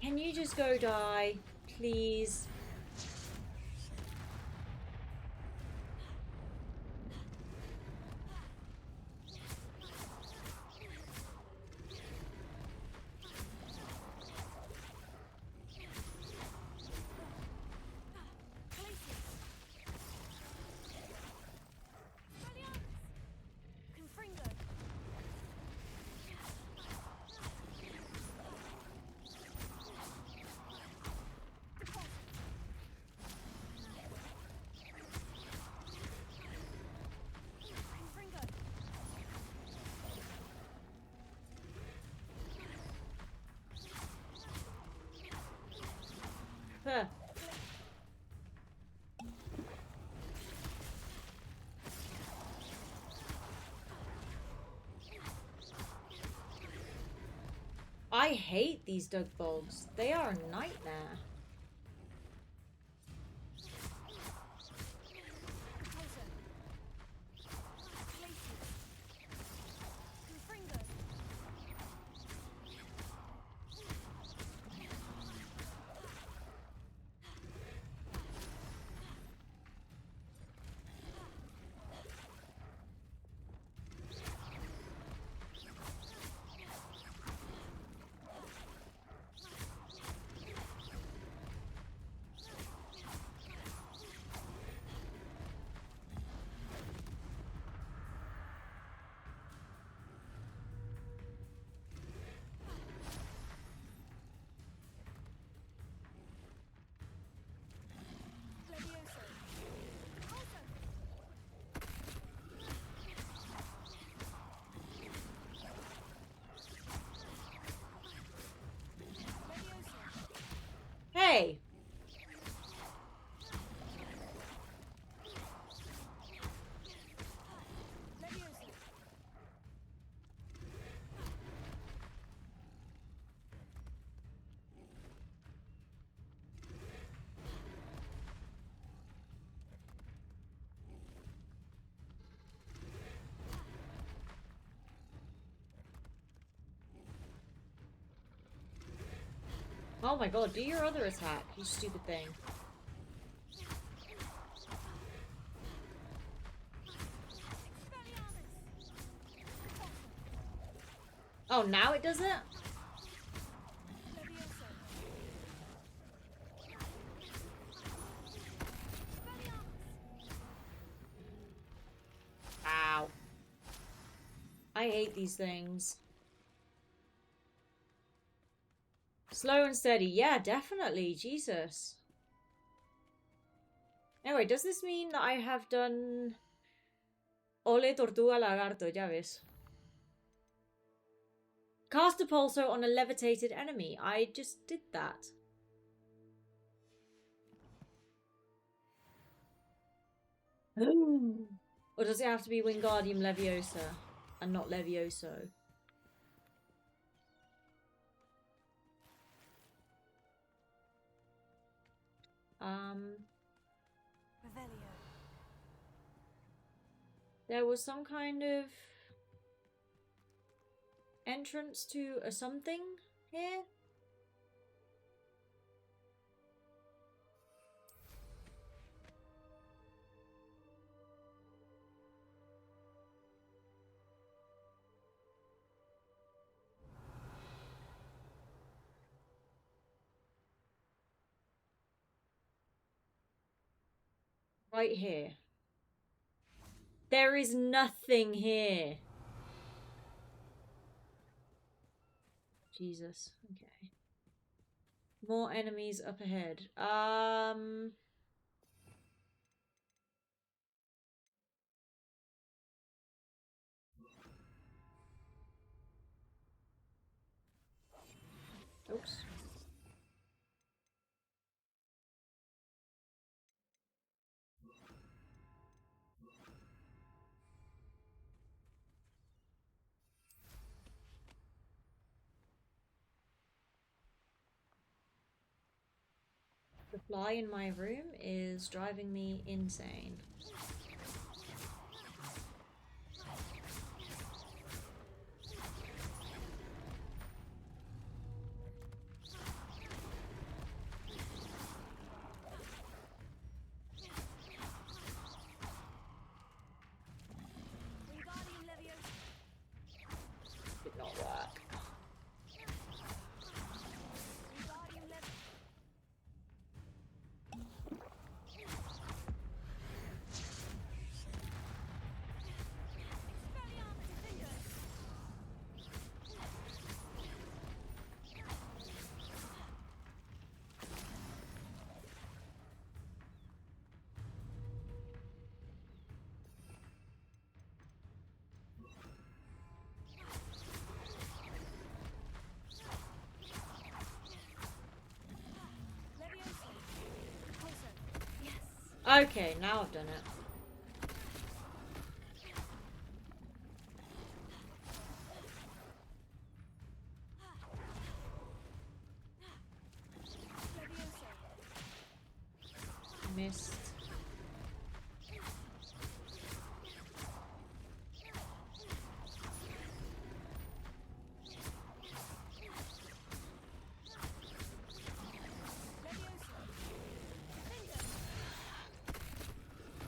Can you just go die, please? Huh. I hate these dug bugs. They are a nightmare. Oh my god, do your other attack, you stupid thing. Oh, now it does it? Ow. I hate these things. Slow and steady. Yeah, definitely. Jesus. Anyway, does this mean that I have done Ole Tortuga Lagarto? Ya ves. Cast a pulsar on a levitated enemy. I just did that. Or does it have to be Wingardium Leviosa and not Levioso? Revelio. There was some kind of entrance to a something here. Right here. There is nothing here. Jesus. Okay. More enemies up ahead. Oops. The fly in my room is driving me insane. Wingardium Leviosa. Did not work. Wingardium Leviosa. Expelliarmus Defender. Leviosa. Pulsar. Yes. Okay, now I've done it. Leviosa. Missed. Leviosa. Defender.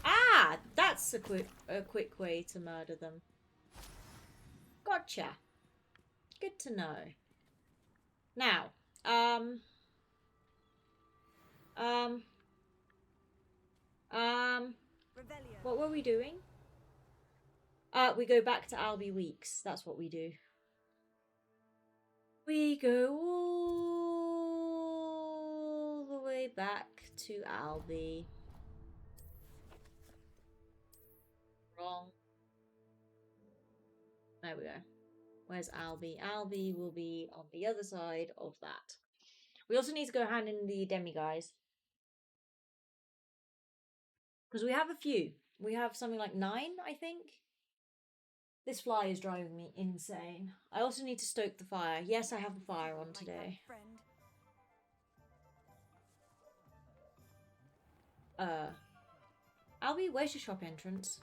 Ah! That's a quick way to murder them. Gotcha. Good to know. Now, Revelio. what were we doing? We go back to Albie Weeks. That's what we do. We go all the way back to Albie. Wrong. There we go. Where's Albie? Albie will be on the other side of that. We also need to go hand in the demi guys. Because we have a few. We have something like 9, I think. This fly is driving me insane. I also need to stoke the fire. Yes, I have the fire on today. Friend. Albie, where's your shop entrance?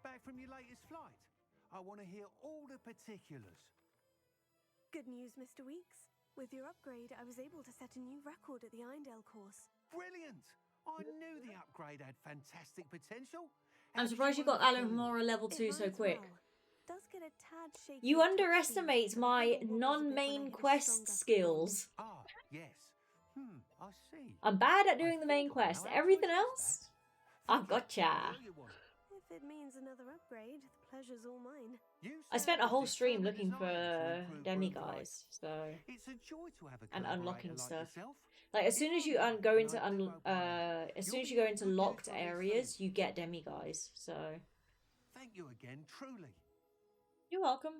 Back from your latest flight? I want to hear all the particulars. Good news, Mr. Weeks. With your upgrade, I was able to set a new record at the Irondale course. Brilliant! I knew the upgrade had fantastic potential. I'm How did surprised you work got it out? Alohomora level 2 It so rides quick. well. Does get a tad shaky You at top underestimate speed, and my the handle wobbles a bit when I non-main hit a quest strong gust of skills. Ah, yes. I see. I'm bad at I doing the think main I quest. know how to Everything address else, that. I've gotcha. What do you want? wind. If it means another upgrade, the pleasure's all mine. You I spent a sound whole as stream determined looking as for I am to improve demiguise, so It's a joy to have a and collaborator unlocking like stuff. yourself. Like as soon as you If go I'm into right, and I do obey, as soon you'll as be you go in into good use locked for this areas, soon. you get demiguise. So Thank you again, truly. you're welcome.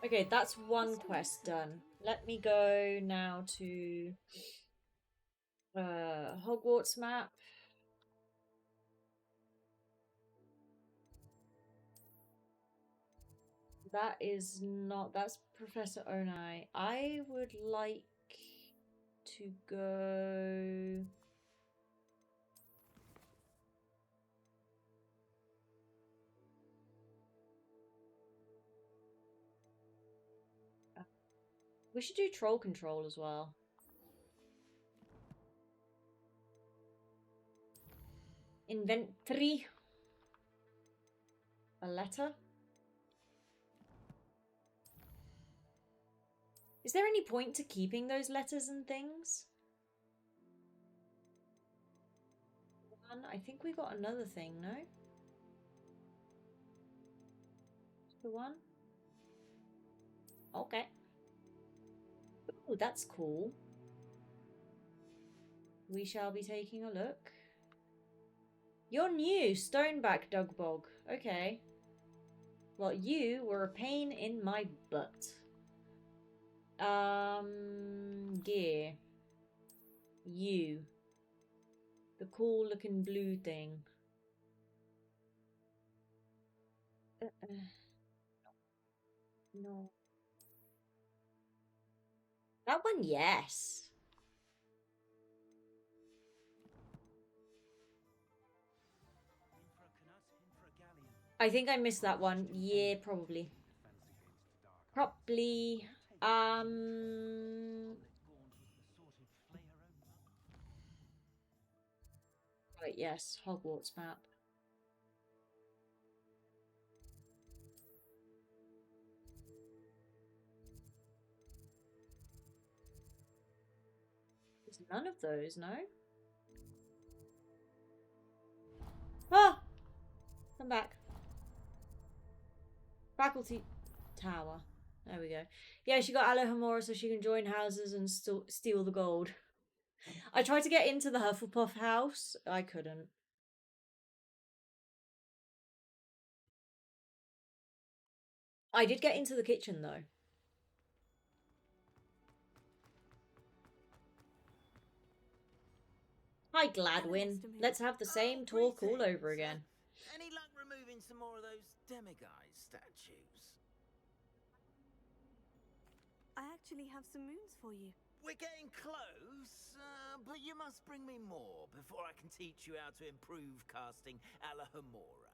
Okay, that's one quest done. Let me go now to Hogwarts map. That is not, that's Professor Onai. I would like to go. We should do troll control as well. Inventory. A letter. Is there any point to keeping those letters and things? I think we got another thing, no? The one? Okay. Ooh, that's cool. We shall be taking a look. You're new, Stoneback Dugbog. Okay. Well, you were a pain in my butt. Gear. You. The cool looking blue thing. No. That one, yes. I think I missed that one. Yeah, probably. Probably. Right, yes, Hogwarts map. There's none of those, no? Ah! Come back. Faculty Tower. There we go. Yeah, she got Alohomora so she can join houses and steal the gold. I tried to get into the Hufflepuff house. I couldn't. I did get into the kitchen though. Hi Gladwin. Let's have the same talk all over again. Any luck removing some more of those demiguise statues? I actually have some moons for you. We're getting close, but you must bring me more before I can teach you how to improve casting Alohomora.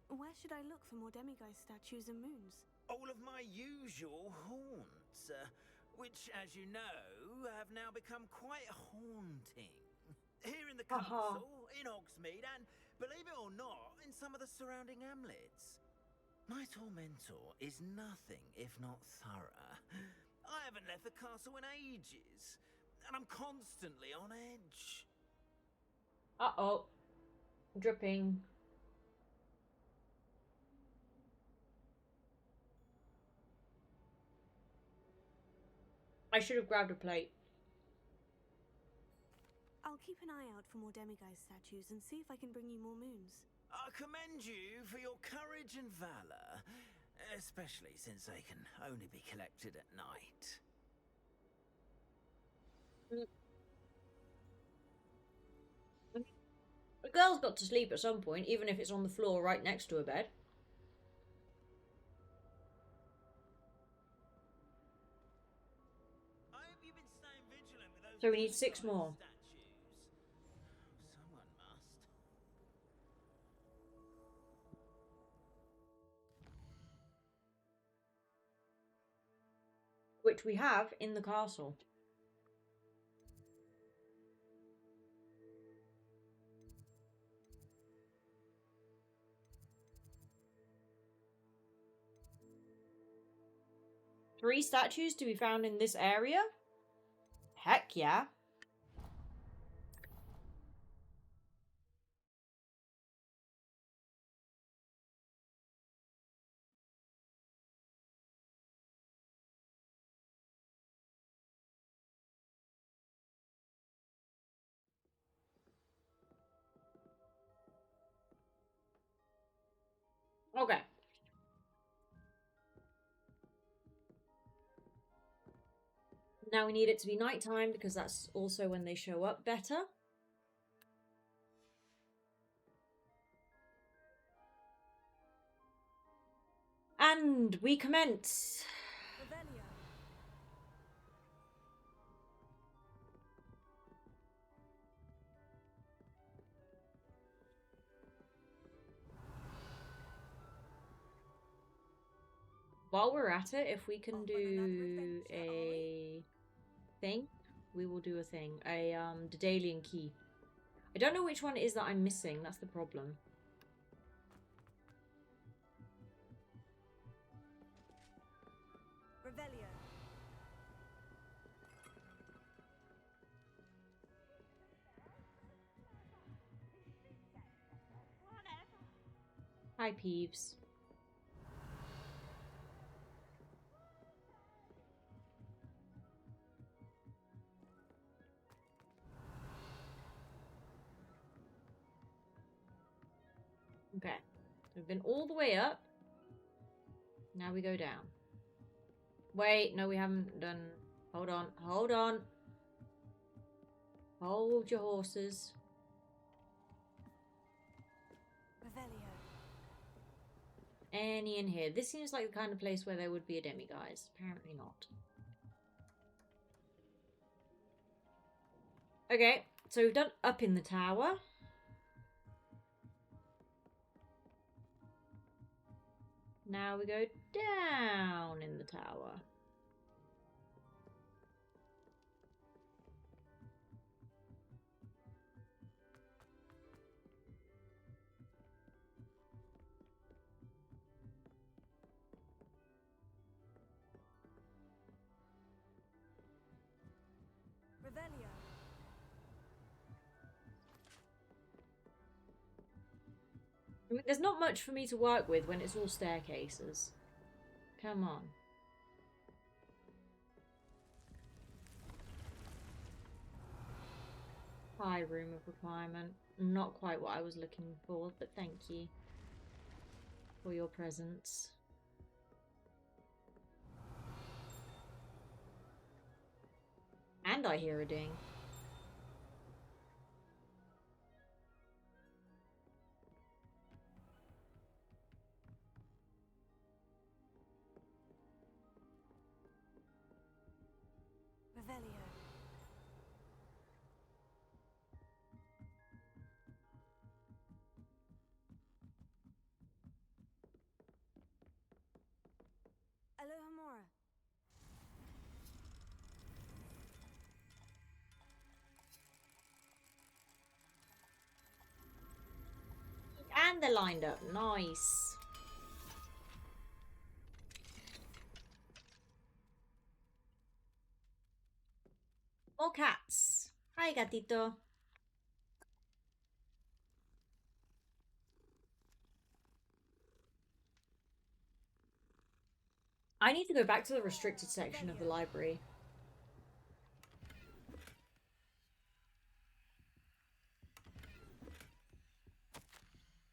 Where should I look for more demiguise statues and moons? All of my usual haunts, which, as you know, have now become quite haunting. Here in the castle, in Hogsmeade, and, believe it or not, in some of the surrounding hamlets. My tormentor is nothing if not thorough. I haven't left the castle in ages, and I'm constantly on edge. Uh-oh. Dripping. I should have grabbed a plate. I'll keep an eye out for more demiguise statues and see if I can bring you more moons. I commend you for your courage and valor, especially since they can only be collected at night. The girl's got to sleep at some point, even if it's on the floor right next to her bed. I hope you've been staying vigilant with those So we need 6 more. Someone must. Which we have in the castle. Three statues to be found in this area? Heck yeah. Okay. Now we need it to be nighttime because that's also when they show up better. And we commence. Revelio. While we're at it, if we can Off on do another adventure, a thing, we will do a thing. A Daedalian key. I don't know which one it is that I'm missing, that's the problem. Revelio. Hi Peeves. Okay, we've been all the way up. Now we go down. Wait, no, we haven't done. Hold on, hold on. Hold your horses. Revelio. Any in here? This seems like the kind of place where there would be a demiguise. Apparently not. Okay, so we've done up in the tower. Now we go down in the tower. Revelio. I mean, there's not much for me to work with when it's all staircases. Come on. High room of requirement. Not quite what I was looking for, but thank you for your presence. And I hear a ding. Revelio. Alohomora. And they're lined up. Nice. More cats. Hi, gatito. I need to go back to the restricted section of the library.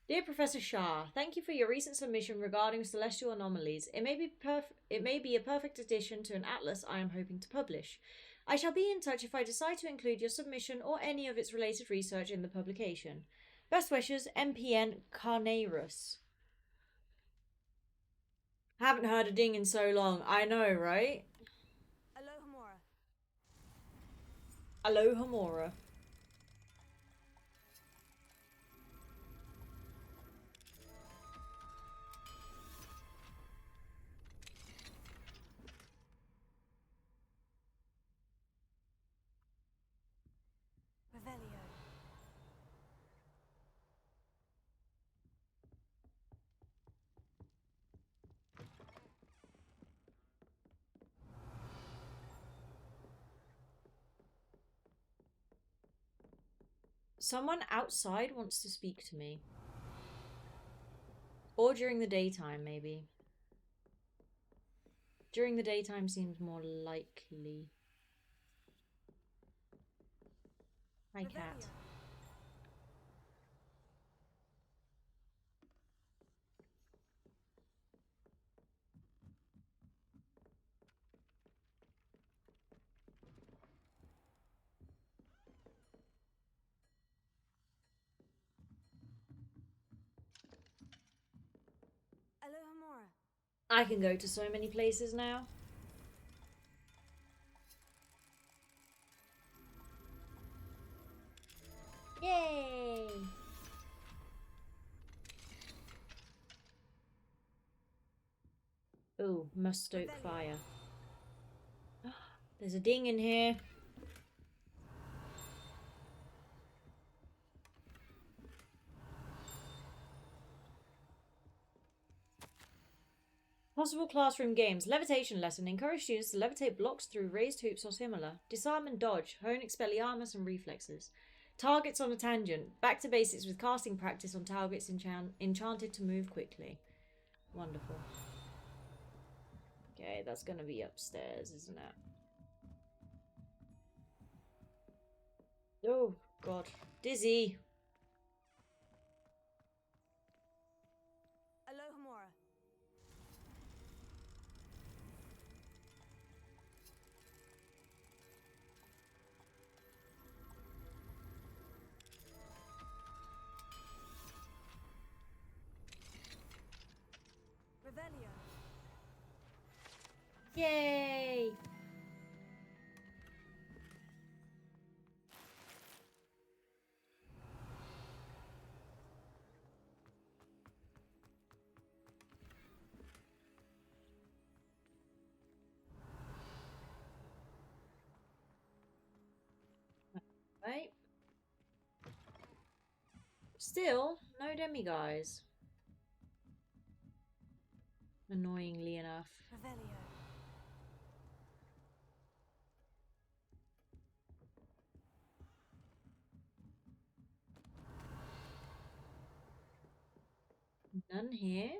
Dear Professor Shah, thank you for your recent submission regarding celestial anomalies. It may be a perfect addition to an atlas I am hoping to publish. I shall be in touch if I decide to include your submission or any of its related research in the publication. Best wishes, MPN Carnarus. Haven't heard a ding in so long. I know, right? Alohomora. Alohomora. Revelio. Someone outside wants to speak to me. Or during the daytime, maybe. During the daytime seems more likely. Hi, cat. Alohomora. I can go to so many places now. Yay! Ooh, must stoke fire. There's a ding in here. Possible classroom games. Levitation lesson. Encourage students to levitate blocks through raised hoops or similar. Disarm and dodge. Hone Expelliarmus and reflexes. Targets on a tangent. Back to basics with casting practice on targets enchanted to move quickly. Wonderful. Okay, that's going to be upstairs, isn't it? Oh, God. Dizzy. Alohomora. Revelio. Yay! Right. Still, no demi-guys. Annoyingly enough. Revelio. None here.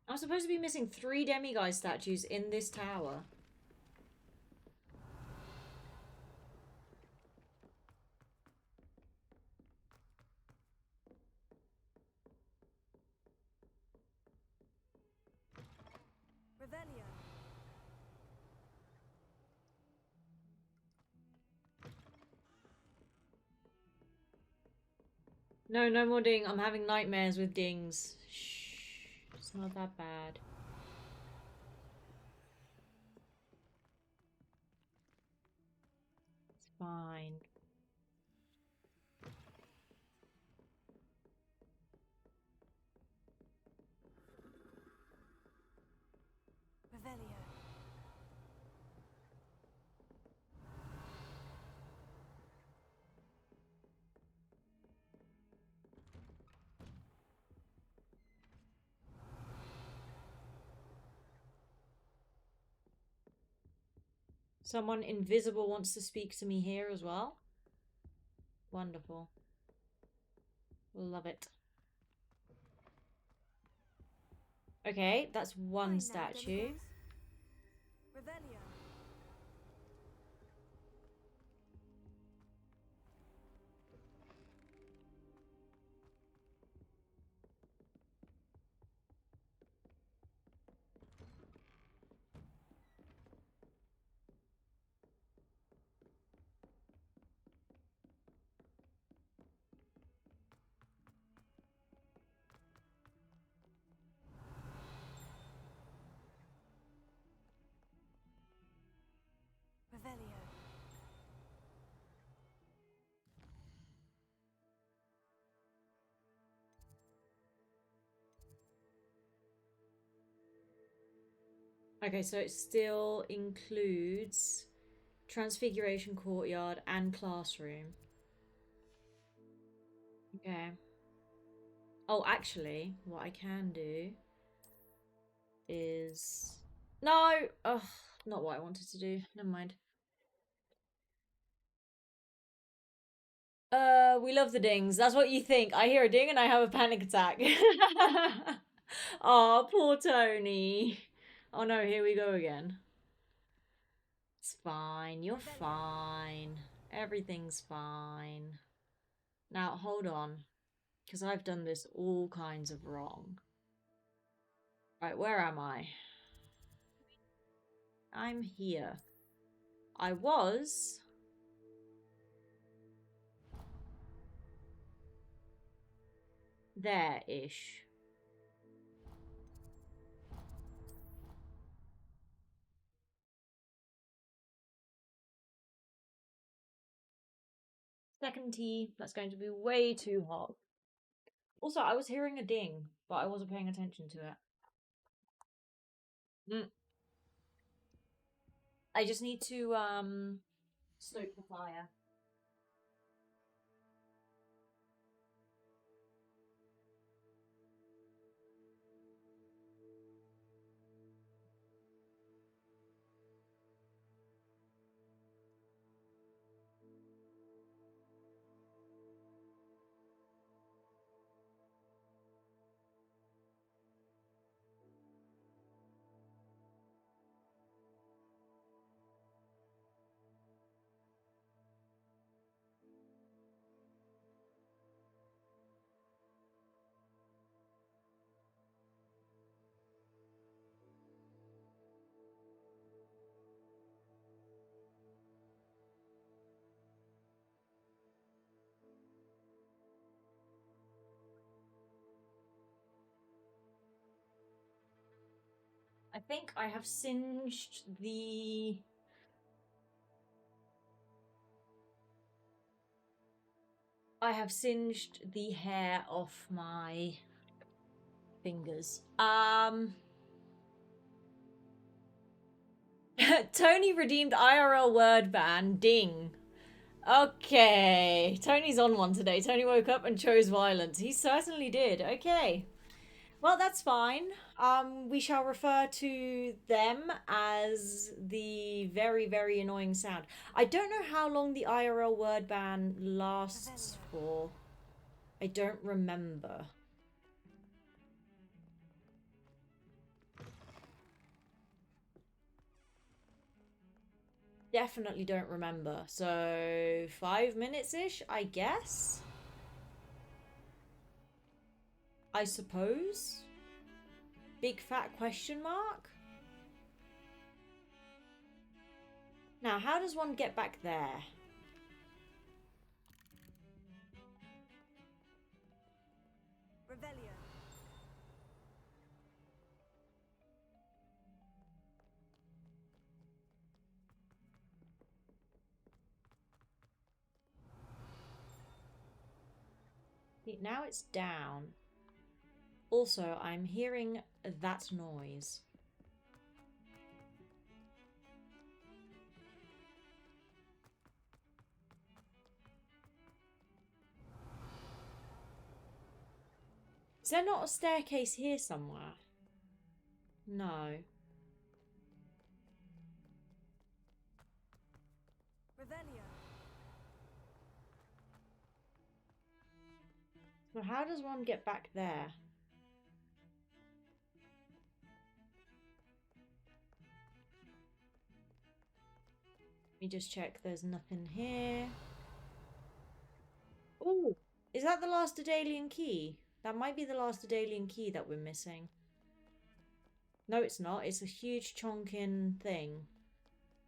I'm supposed to be missing 3 demiguise statues in this tower. Revelio. No, no more ding. I'm having nightmares with dings. Shh. It's not that bad. It's fine. Revelio. Someone invisible wants to speak to me here as well. Wonderful. Love it. Okay, that's one Fine, statue. Revelio. Okay, so it still includes Transfiguration Courtyard and Classroom. Okay. Oh, actually, what I can do is... No! Ugh, not what I wanted to do. Never mind. We love the dings. That's what you think. I hear a ding and I have a panic attack. Oh, poor Tony. Oh no, here we go again. It's fine. You're fine. Everything's fine. Now, hold on. Because I've done this all kinds of wrong. Right, where am I? I'm here. I was... there-ish. Second tea. That's going to be way too hot. Also, I was hearing a ding, but I wasn't paying attention to it. I just need to stoke the fire. I think I have singed the... I have singed the hair off my fingers. Tony redeemed IRL word ban. Ding. Okay. Tony's on one today. Tony woke up and chose violence. He certainly did. Okay. Well, that's fine. We shall refer to them as the very, very annoying sound. I don't know how long the IRL word ban lasts for. I don't remember. Definitely don't remember. So 5 minutes-ish, I guess? I suppose? Big fat question mark? Now, how does one get back there? Revelio. Now it's down. Also, I'm hearing that noise. Is there not a staircase here somewhere? No. Revelio. So how does one get back there? Let me just check there's nothing here. Oh, is that the last Daedalian key? That might be the last Daedalian key that we're missing. No, it's not. It's a huge chonkin thing.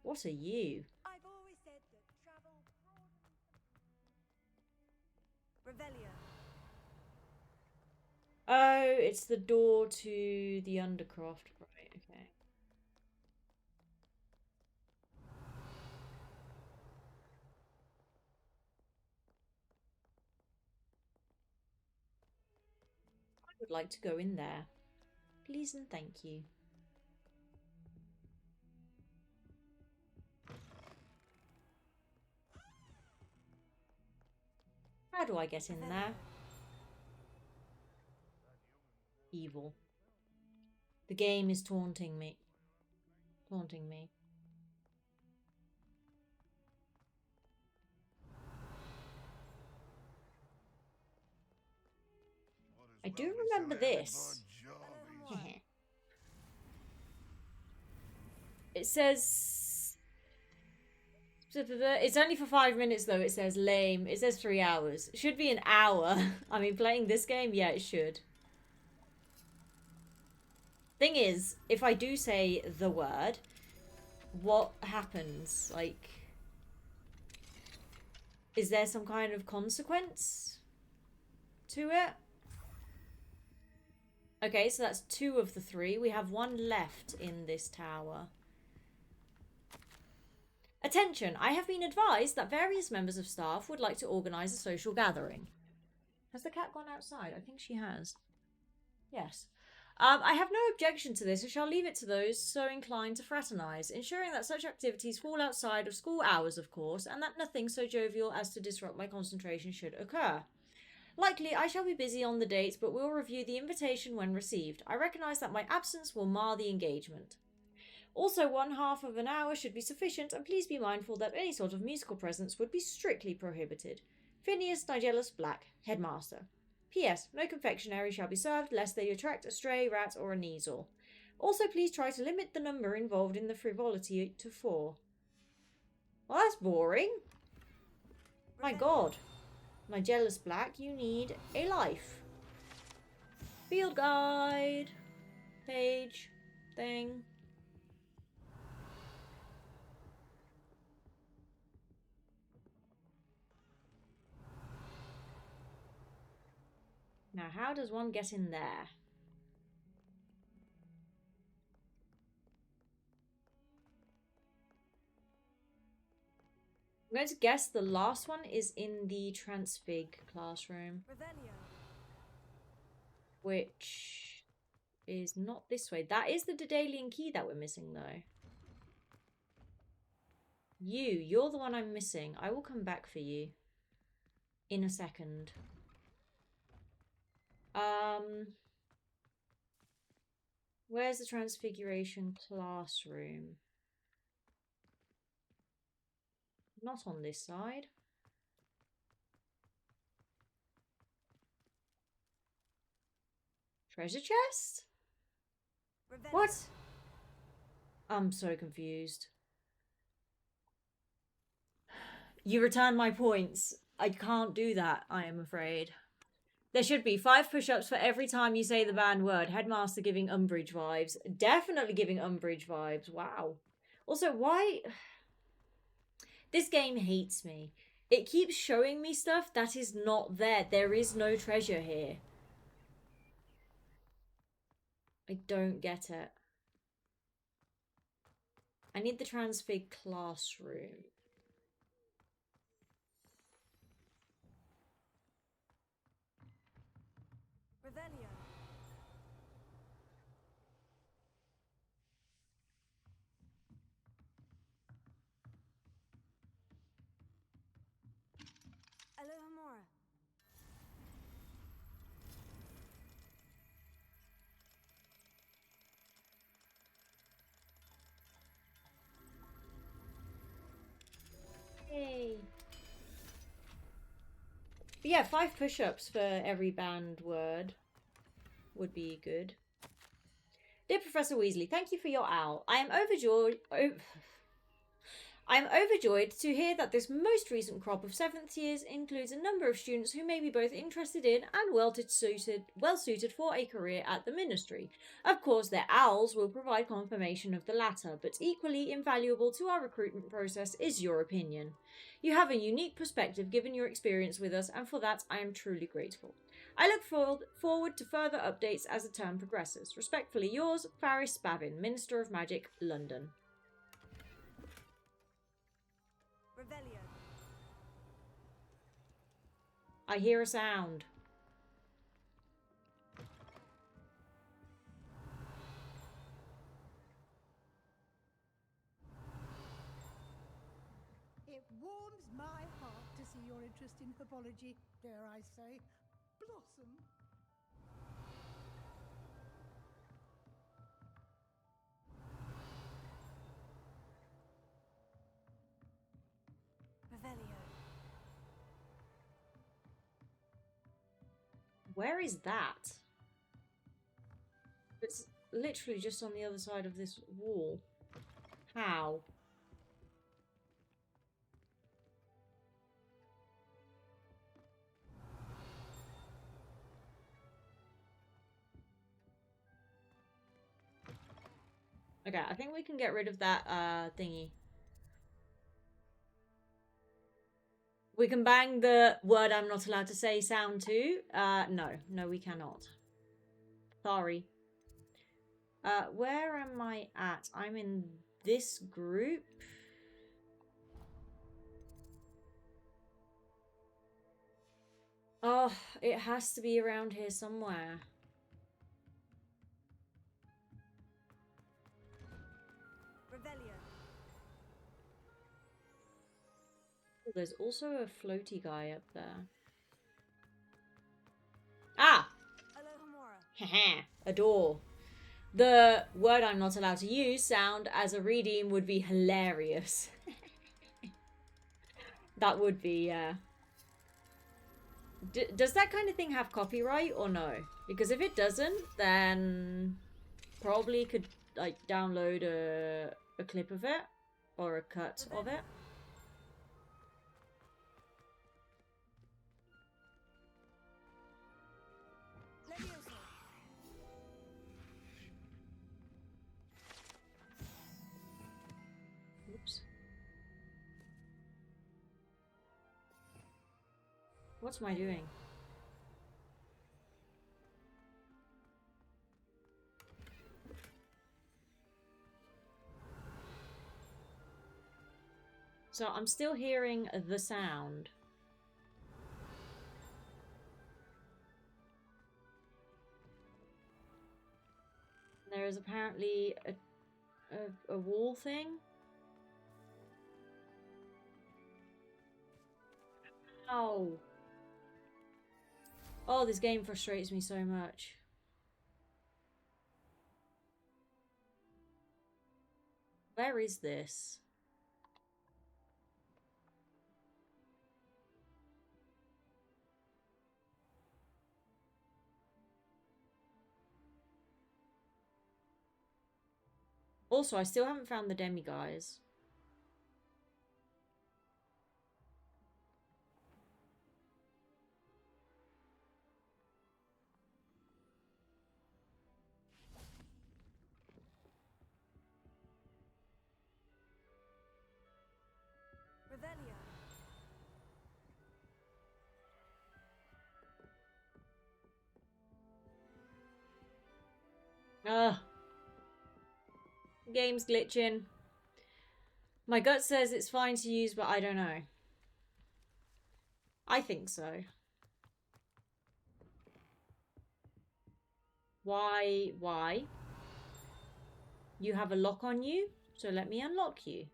What are you? I've always said that travel Revelio. Oh, it's the door to the Undercroft. Right, okay. I would like to go in there. Please and thank you. How do I get in there? Evil. The game is taunting me. Taunting me. I do remember this. It says... It's only for 5 minutes though, it says lame. It says 3 hours. It should be an hour. I mean, playing this game, yeah, it should. Thing is, if I do say the word, what happens? Like, is there some kind of consequence to it? Okay, so that's 2 of the 3. We have 1 left in this tower. Attention, I have been advised that various members of staff would like to organise a social gathering. Has the cat gone outside? I think she has. Yes. I have no objection to this and shall leave it to those so inclined to fraternise, ensuring that such activities fall outside of school hours, of course, and that nothing so jovial as to disrupt my concentration should occur. Likely, I shall be busy on the date, but will review the invitation when received. I recognise that my absence will mar the engagement. Also, 1/2 of an hour should be sufficient, and please be mindful that any sort of musical presence would be strictly prohibited. Phineas Nigellus Black, Headmaster. P.S. No confectionery shall be served, lest they attract a stray rat or a neasel. Also, please try to limit the number involved in the frivolity to 4. Well, that's boring. My god. Nigellus Black, you need a life. Field guide. Page. Thing. Now, how does one get in there? I'm going to guess the last one is in the Transfig classroom. Which is not this way. That is the Daedalian key that we're missing, though. You're the one I'm missing. I will come back for you in a second. Where's the Transfiguration classroom? Not on this side. Treasure chest? What? I'm so confused. You returned my points. I can't do that, I am afraid. There should be 5 push-ups for every time you say the banned word. Headmaster giving Umbridge vibes. Definitely giving Umbridge vibes. Wow. Also, why... This game hates me. It keeps showing me stuff that is not there. There is no treasure here. I don't get it. I need the Transfig classroom. Yay. But yeah, 5 push-ups for every banned word would be good. Dear Professor Weasley, thank you for your owl. I am overjoyed to hear that this most recent crop of 7th years includes a number of students who may be both interested in and well suited for a career at the Ministry. Of course, their owls will provide confirmation of the latter, but equally invaluable to our recruitment process is your opinion. You have a unique perspective given your experience with us, and for that I am truly grateful. I look forward to further updates as the term progresses. Respectfully yours, Faris Spavin, Minister of Magic, London. I hear a sound. It warms my heart to see your interest in herbology, dare I say, blossom. Revelio. Where is that? It's literally just on the other side of this wall. How? Okay, I think we can get rid of that thingy. We can bang the word I'm not allowed to say sound too. No, we cannot. Sorry. Where am I at? I'm in this group. Oh, it has to be around here somewhere. Revelio. Oh, there's also a floaty guy up there. Ah! Alohomora. Haha, a door. The word I'm not allowed to use sound as a redeem would be hilarious. That would be, yeah. Does that kind of thing have copyright or no? Because if it doesn't, then probably could like download a clip of it or a cut of it. Levioso. Oops. What's my doing? So I'm still hearing the sound. There is apparently a wall thing. Ow. Oh, this game frustrates me so much. Where is this? Also, I still haven't found the demi-guys. Revelio. Ugh. Game's glitching. My gut says it's fine to use, but I don't know. I think so. Why? Why? You have a lock on you, so let me unlock you.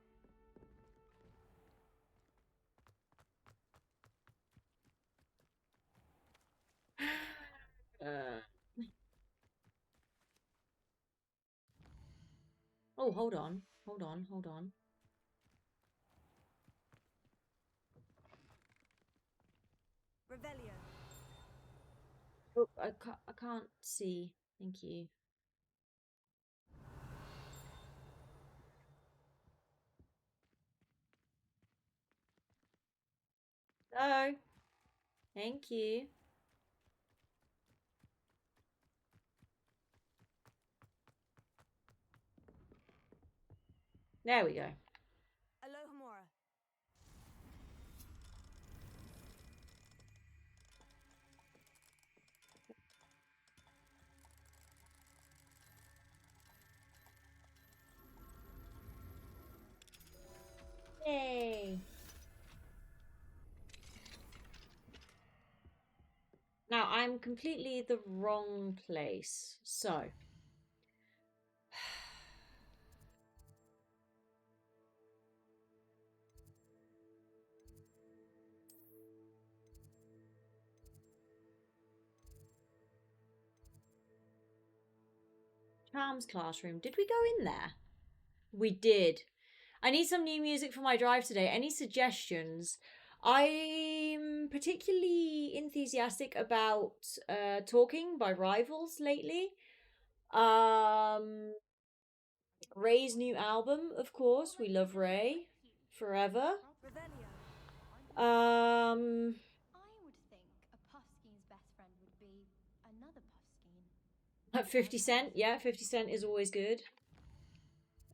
Oh, hold on. Hold on. Hold on. Revelio. Oh, I can't see. Thank you. Hello. Thank you. There we go. Alohomora. Yay. Now, I'm completely the wrong place. So. Charms classroom. Did we go in there? We did. I need some new music for my drive today. Any suggestions? I'm particularly enthusiastic about Talking by Rivals lately. Ray's new album, of course. We love Ray. Forever. Revelio. I would think a Puffskene's best friend would be another Puffskene. 50 Cent. Yeah, 50 Cent is always good.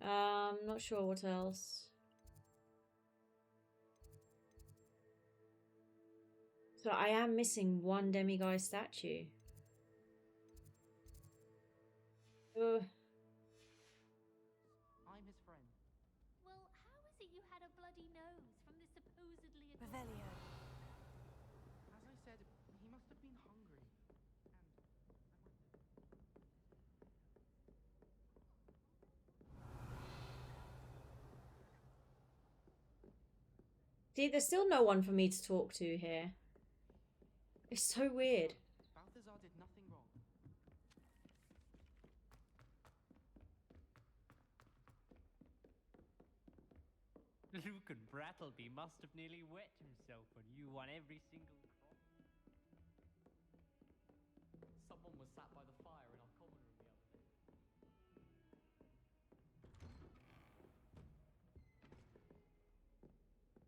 Not sure what else. So I am missing one demiguise statue. I'm his friend. Well, how is it you had a bloody nose from the supposedly Revelio. As I said, he must have been hungry. See, there's still no one for me to talk to here. It's so weird. Balthazar did nothing wrong. Luke and Brattleby must have nearly wet himself when you won every single crop. Someone was sat by the fire in our common room the other day.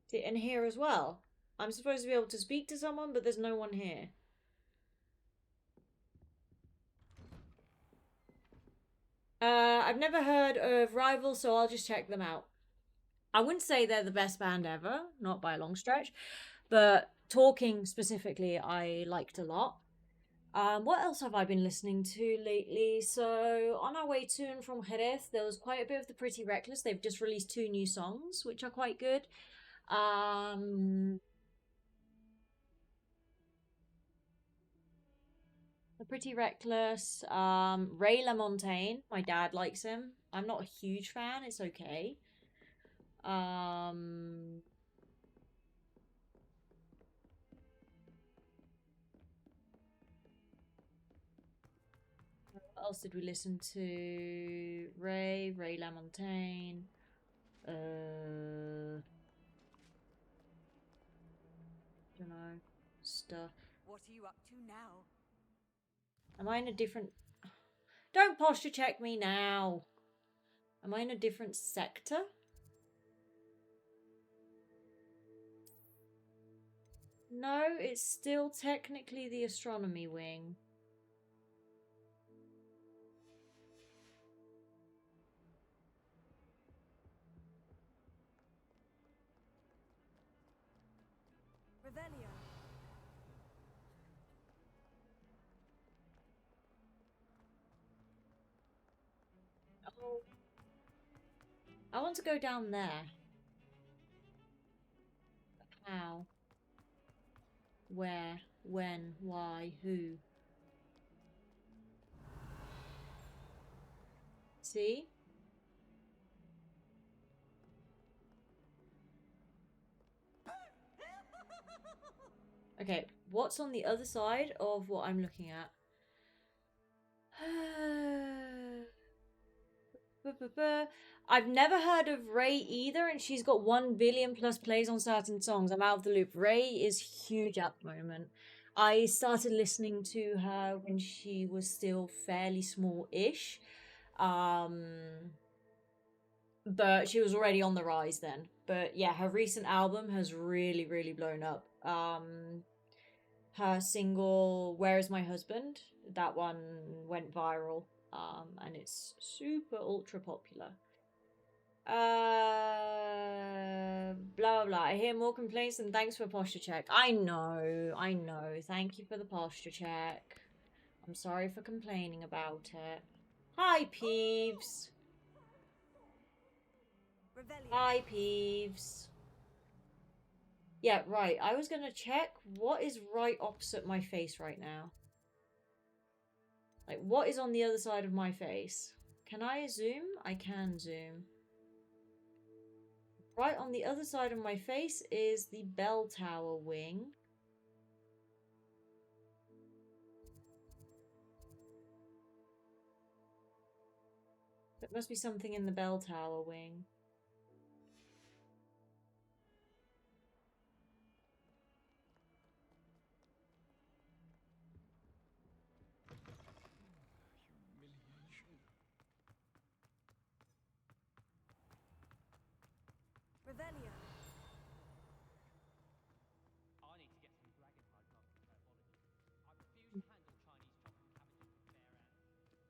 See, and here as well. I'm supposed to be able to speak to someone, but there's no one here. I've never heard of Rival, so I'll just check them out. I wouldn't say they're the best band ever, not by a long stretch, but Talking specifically I liked a lot. What else have I been listening to lately? So on our way to and from Jerez, there was quite a bit of the Pretty Reckless. They've just released 2 new songs, which are quite good. The Pretty Reckless, Ray LaMontagne. My dad likes him. I'm not a huge fan. It's okay. What else did we listen to? Ray LaMontagne. Don't know. Stuff. What are you up to now? Am I in a different... Don't posture check me now. Am I in a different sector? No, it's still technically the astronomy wing. Revelio. Oh. I want to go down there. How? Where? When? Why? Who? See? Okay, what's on the other side of what I'm looking at? I've never heard of Ray either, and she's got 1 billion plus plays on certain songs. I'm out of the loop. Ray is huge at the moment. I started listening to her when she was still fairly small-ish. But she was already on the rise then. But yeah, her recent album has really, really blown up. Her single, Where Is My Husband? That one went viral. And it's super ultra popular. Blah blah. I hear more complaints than thanks for posture check. I know. Thank you for the posture check. I'm sorry for complaining about it. Hi, Peeves. Revelio. Hi, Peeves. Yeah, right. I was gonna check what is right opposite my face right now. Like, what is on the other side of my face? Can I zoom? I can zoom. Right on the other side of my face is the bell tower wing. There must be something in the bell tower wing. Revelio. I need to get some dragonhide after herbology. I refuse to handle Chinese chopping cabbages with bare hands.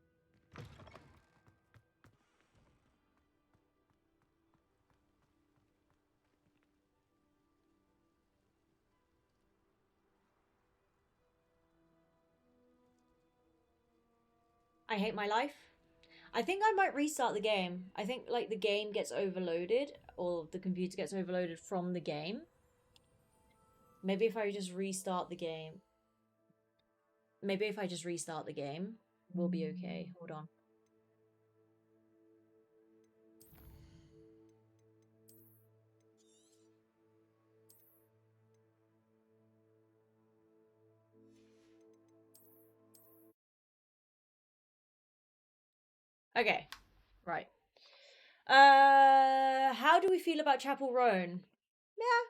I hate my life. I think I might restart the game. I think like the game gets overloaded, or the computer gets overloaded from the game. Maybe if I just restart the game. Maybe if I just restart the game, we'll be okay. Hold on. Okay, right. How do we feel about Chapel Roan? Yeah,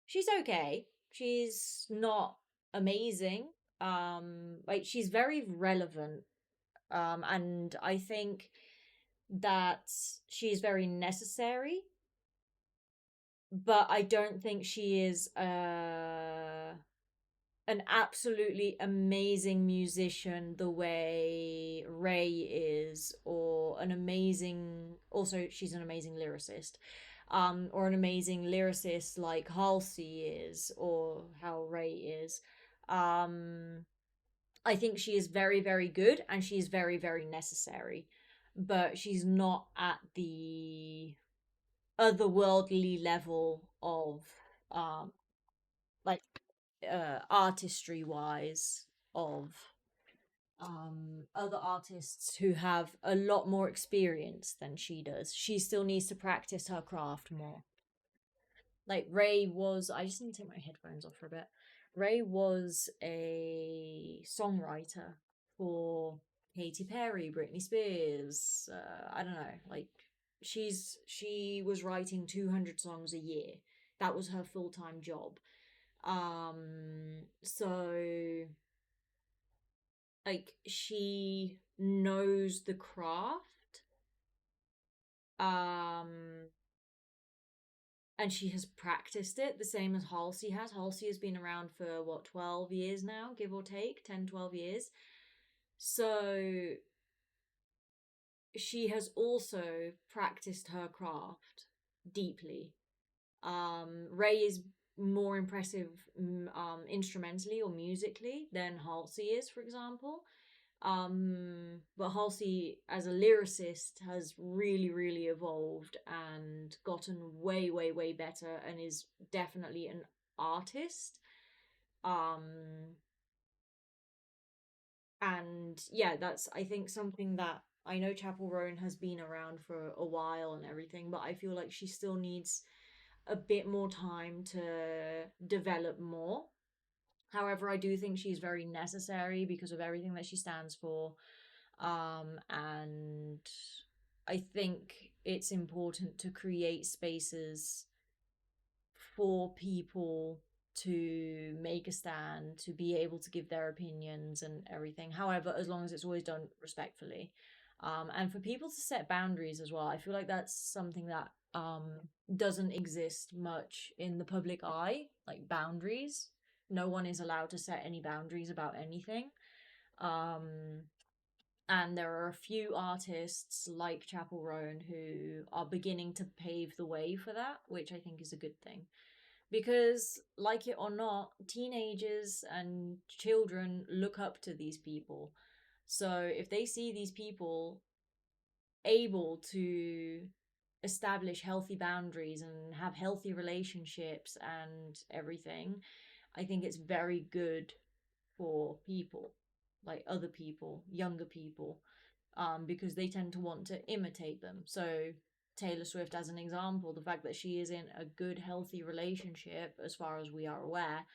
she's okay. She's not amazing. Like she's very relevant. And I think that she's very necessary. But I don't think she is an absolutely amazing musician the way Ray is, or an amazing, also she's an amazing lyricist, or an amazing lyricist like Halsey is, or how Ray is. I think she is very, very good, and she's very, very necessary, but she's not at the otherworldly level of like artistry wise of other artists who have a lot more experience than she does. She still needs to practice her craft more. Like Ray was, I just need to take my headphones off for a bit. Ray was a songwriter for Katy Perry, Britney Spears, I don't know, like she was writing 200 songs a year. That was her full-time job. So like she knows the craft. And she has practiced it the same as Halsey has. Halsey has been around for what, 12 years now, give or take, 10, 12 years. So she has also practiced her craft deeply. Ray is more impressive instrumentally or musically than Halsey is, for example. But Halsey as a lyricist has really, really evolved and gotten way, way, way better, and is definitely an artist. And yeah, that's, I think, something that I know Chapel Roan has been around for a while and everything, but I feel like she still needs a bit more time to develop more. However, I do think she's very necessary because of everything that she stands for. And I think it's important to create spaces for people to make a stand, to be able to give their opinions and everything. However, as long as it's always done respectfully. And for people to set boundaries as well. I feel like that's something that doesn't exist much in the public eye, like boundaries. No one is allowed to set any boundaries about anything. And there are a few artists like Chapel Roan who are beginning to pave the way for that, which I think is a good thing. Because, like it or not, teenagers and children look up to these people. So if they see these people able to establish healthy boundaries and have healthy relationships and everything, I think it's very good for people, like other people, younger people, because they tend to want to imitate them. So Taylor Swift, as an example, the fact that she is in a good, healthy relationship, as far as we are aware,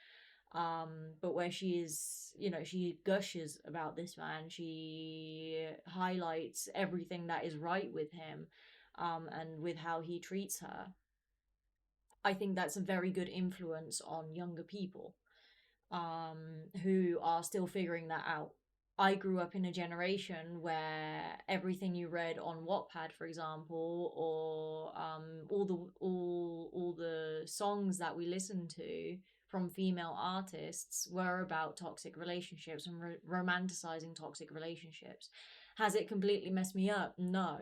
But where she is, you know, she gushes about this man, she highlights everything that is right with him, and with how he treats her. I think that's a very good influence on younger people, who are still figuring that out. I grew up in a generation where everything you read on Wattpad, for example, or all the songs that we listened to from female artists were about toxic relationships and romanticizing toxic relationships. Has it completely messed me up? No,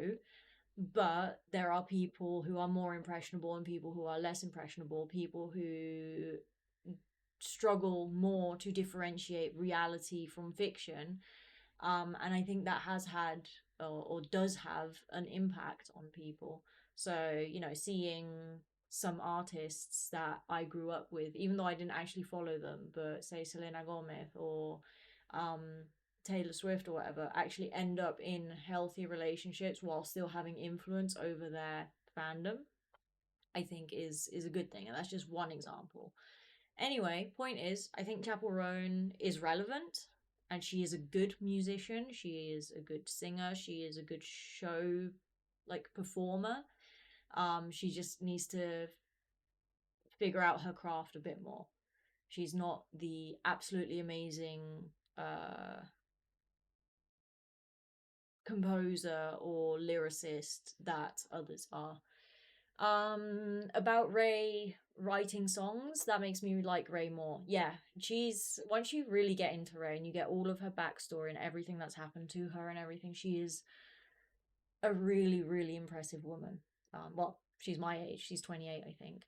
but there are people who are more impressionable and people who are less impressionable, people who struggle more to differentiate reality from fiction. And I think that has had or does have an impact on people. So, you know, seeing some artists that I grew up with, even though I didn't actually follow them, but say Selena Gomez or um, Taylor Swift or whatever, actually end up in healthy relationships while still having influence over their fandom, I think is a good thing. And that's just one example. Anyway, point is, I think Chapel Roan is relevant, and she is a good musician. She is a good singer. She is a good show, like, performer. She just needs to figure out her craft a bit more. She's not the absolutely amazing composer or lyricist that others are. About Ray writing songs, that makes me like Ray more. Yeah, she's, once you really get into Ray and you get all of her backstory and everything that's happened to her and everything, she is a really, really impressive woman. Well, she's my age. She's 28, I think.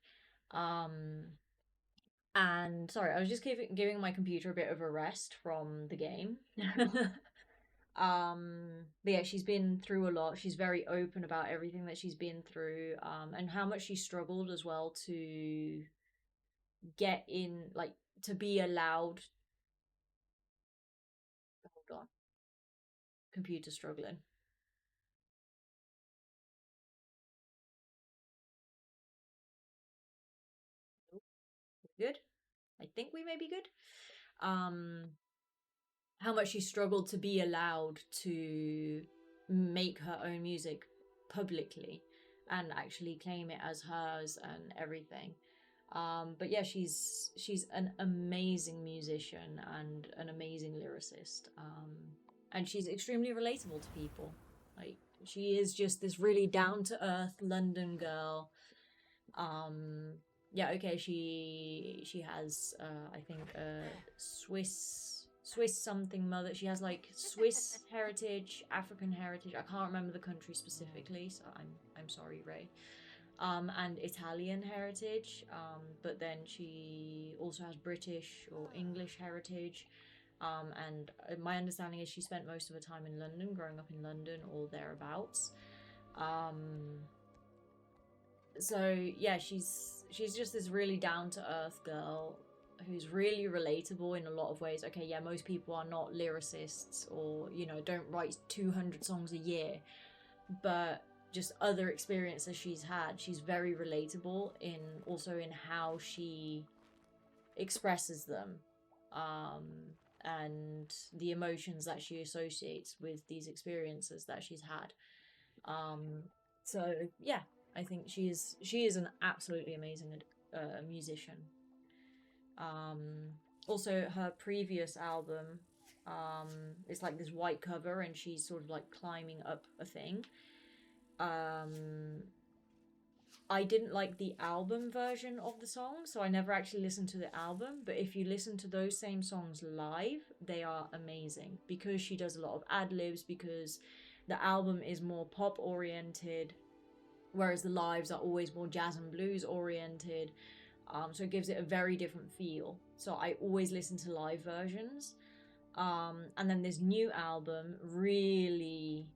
And sorry, I was just giving my computer a bit of a rest from the game. But yeah, she's been through a lot. She's very open about everything that she's been through, and how much she struggled as well to get in, like, to be allowed. Hold on, computer struggling. Good. I think we may be good. How much she struggled to be allowed to make her own music publicly and actually claim it as hers and everything. But yeah, she's an amazing musician and an amazing lyricist. And she's extremely relatable to people. Like, she is just this really down to earth London girl. Yeah, okay, she has I think a Swiss something mother. She has like Swiss heritage, African heritage. I can't remember the country specifically, so I'm sorry, Ray. And Italian heritage. But then she also has British or English heritage. And my understanding is she spent most of her time in London, growing up in London or thereabouts. So yeah, she's just this really down to earth girl who's really relatable in a lot of ways. Okay, yeah, most people are not lyricists or, you know, don't write 200 songs a year, but just other experiences she's had, she's very relatable in also in how she expresses them, and the emotions that she associates with these experiences that she's had. So yeah, I think she is an absolutely amazing musician. Also, her previous album is like this white cover, and she's sort of like climbing up a thing. I didn't like the album version of the song, so I never actually listened to the album. But if you listen to those same songs live, they are amazing because she does a lot of ad libs. Because the album is more pop oriented, whereas the lives are always more jazz and blues oriented. So it gives it a very different feel. So I always listen to live versions. And then this new album really,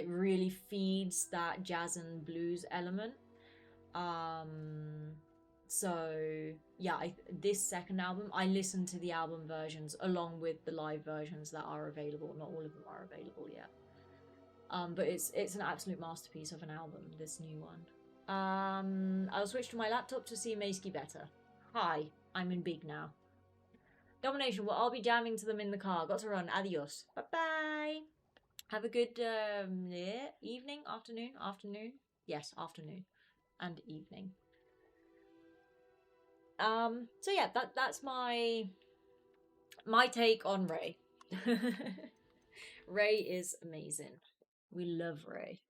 really feeds that jazz and blues element. So yeah, this second album, I listened to the album versions along with the live versions that are available. Not all of them are available yet. But it's an absolute masterpiece of an album, this new one. I'll switch to my laptop to see Meiskie better. Hi, I'm in big now. Domination, well, I'll be jamming to them in the car. Got to run. Adios. Bye-bye. Have a good evening, afternoon. Yes, afternoon and evening. So yeah, that's my take on Ray. Ray is amazing. We love Ray.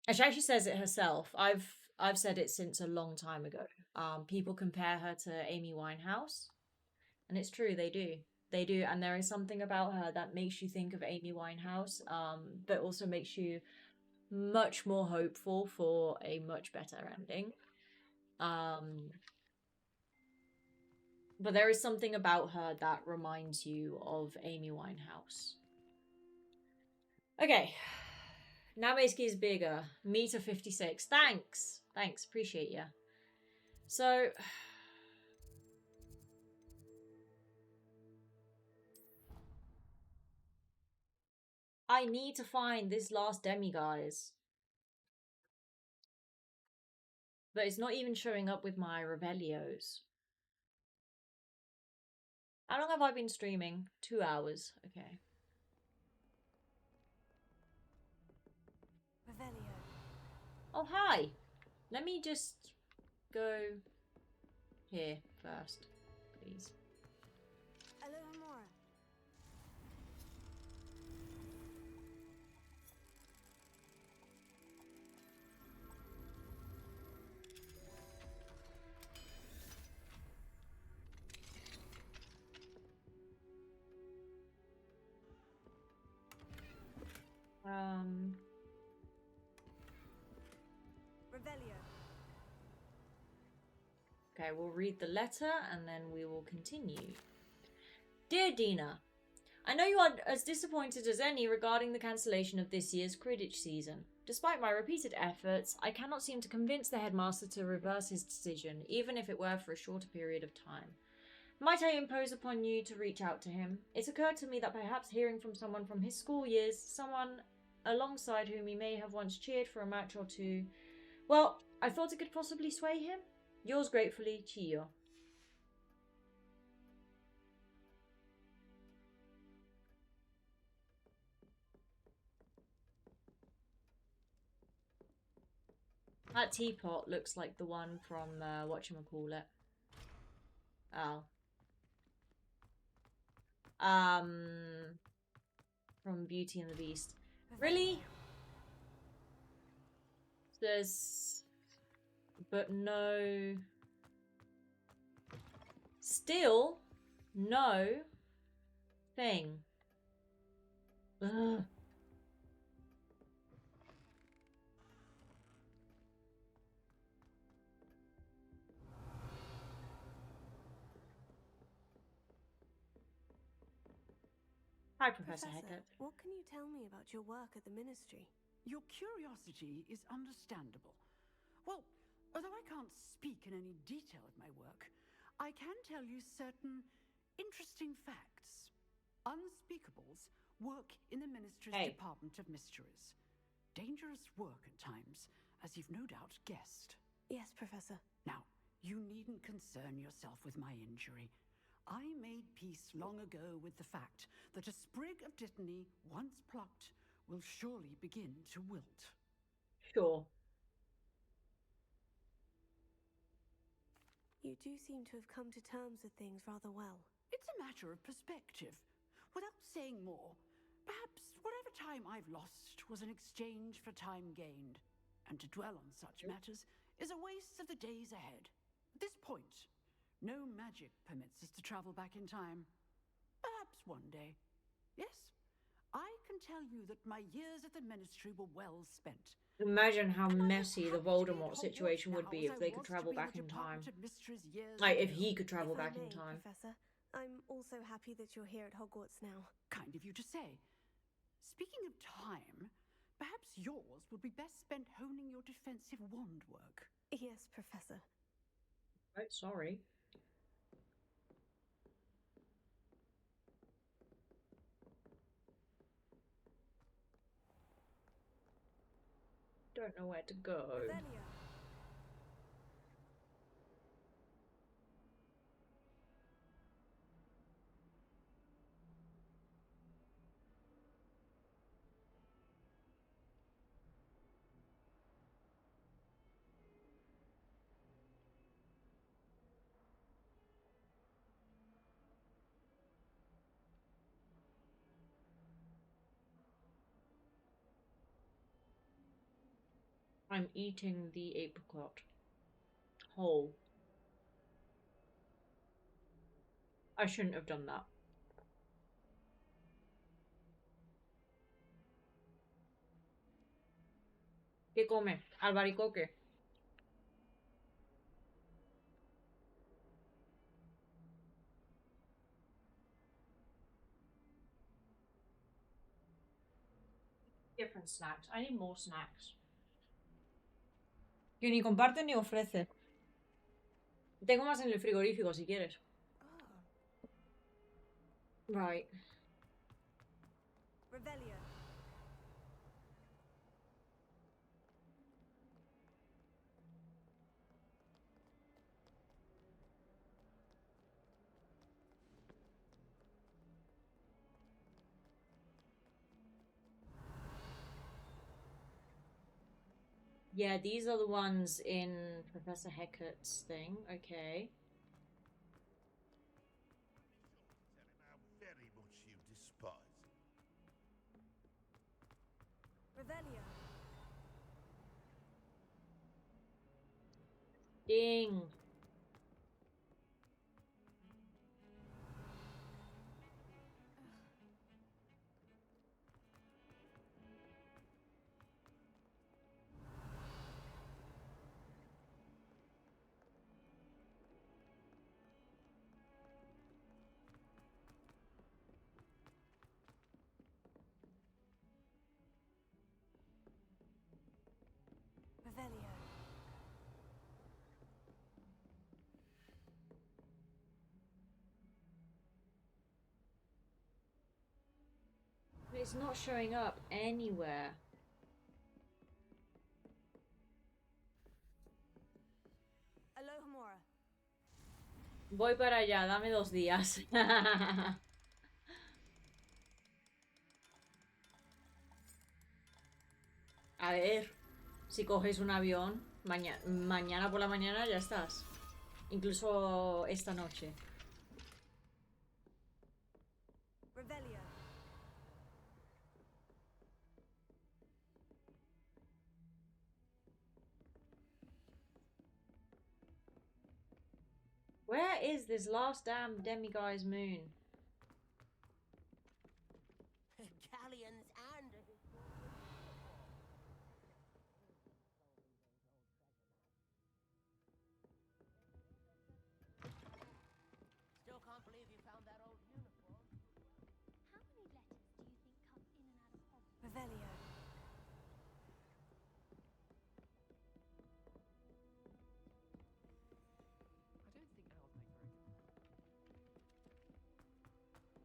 And she actually says it herself. I've said it since a long time ago. People compare her to Amy Winehouse, and it's true, they do. They do, and there is something about her that makes you think of Amy Winehouse, but also makes you much more hopeful for a much better ending. But there is something about her that reminds you of Amy Winehouse. Okay. Now Meiskie is bigger. Meter 56. Thanks. Thanks. Appreciate ya. So... I need to find this last demi, guys. But it's not even showing up with my Revelios. How long have I been streaming? 2 hours. Okay. Revelio. Oh, hi. Let me just go here first, please. Alohomora. Revelio. Okay, we'll read the letter and then we will continue. Dear Dina, I know you are as disappointed as any regarding the cancellation of this year's Quidditch season. Despite my repeated efforts, I cannot seem to convince the headmaster to reverse his decision, even if it were for a shorter period of time. Might I impose upon you to reach out to him? It occurred to me that perhaps hearing from someone from his school years, someone alongside whom he may have once cheered for a match or two, well, I thought it could possibly sway him. Yours gratefully, Chiyo. That teapot looks like the one from whatchamacallit. Oh. From Beauty and the Beast. Really? There's... But no... Still, no thing. Ugh. Hi, Professor Heckert. What can you tell me about your work at the Ministry? Your curiosity is understandable. Well, although I can't speak in any detail of my work, I can tell you certain interesting facts. Unspeakables work in the Ministry's Department of Mysteries. Dangerous work at times, as you've no doubt guessed. Yes, Professor. Now, you needn't concern yourself with my injury. I made peace long ago with the fact that a sprig of dittany, once plucked, will surely begin to wilt. Sure. You do seem to have come to terms with things rather well. It's a matter of perspective. Without saying more, perhaps whatever time I've lost was an exchange for time gained. And to dwell on such matters is a waste of the days ahead. At this point, no magic permits us to travel back in time. Perhaps one day. Yes, I can tell you that my years at the Ministry were well spent. Imagine how messy the Voldemort situation would be if they could travel back in time. Like, if he could travel back in time. Professor, I'm also happy that you're here at Hogwarts now. Kind of you to say. Speaking of time, perhaps yours would be best spent honing your defensive wand work. Yes, Professor. Right, sorry. Don't know where to go. Revelio. I'm eating the apricot whole. I shouldn't have done that. ¿Qué come? Albaricoque. Different snacks. I need more snacks. Que ni comparte ni ofrece. Tengo más en el frigorífico si quieres. Right. Revelio. Yeah, these are the ones in Professor Heckert's thing. Okay. Tell him how very much you despise him. Revelio. Ding. Revelio. But it's not showing up anywhere. Alohomora. Voy para allá, dame 2 días. A ver, si coges un avión, mañana por la mañana ya estás. Incluso esta noche. Revelio. Where is this last damn demiguy's moon? Galleons and still can't believe you found that old uniform. How many letters do you think come in and out of Hogwarts? Revelio.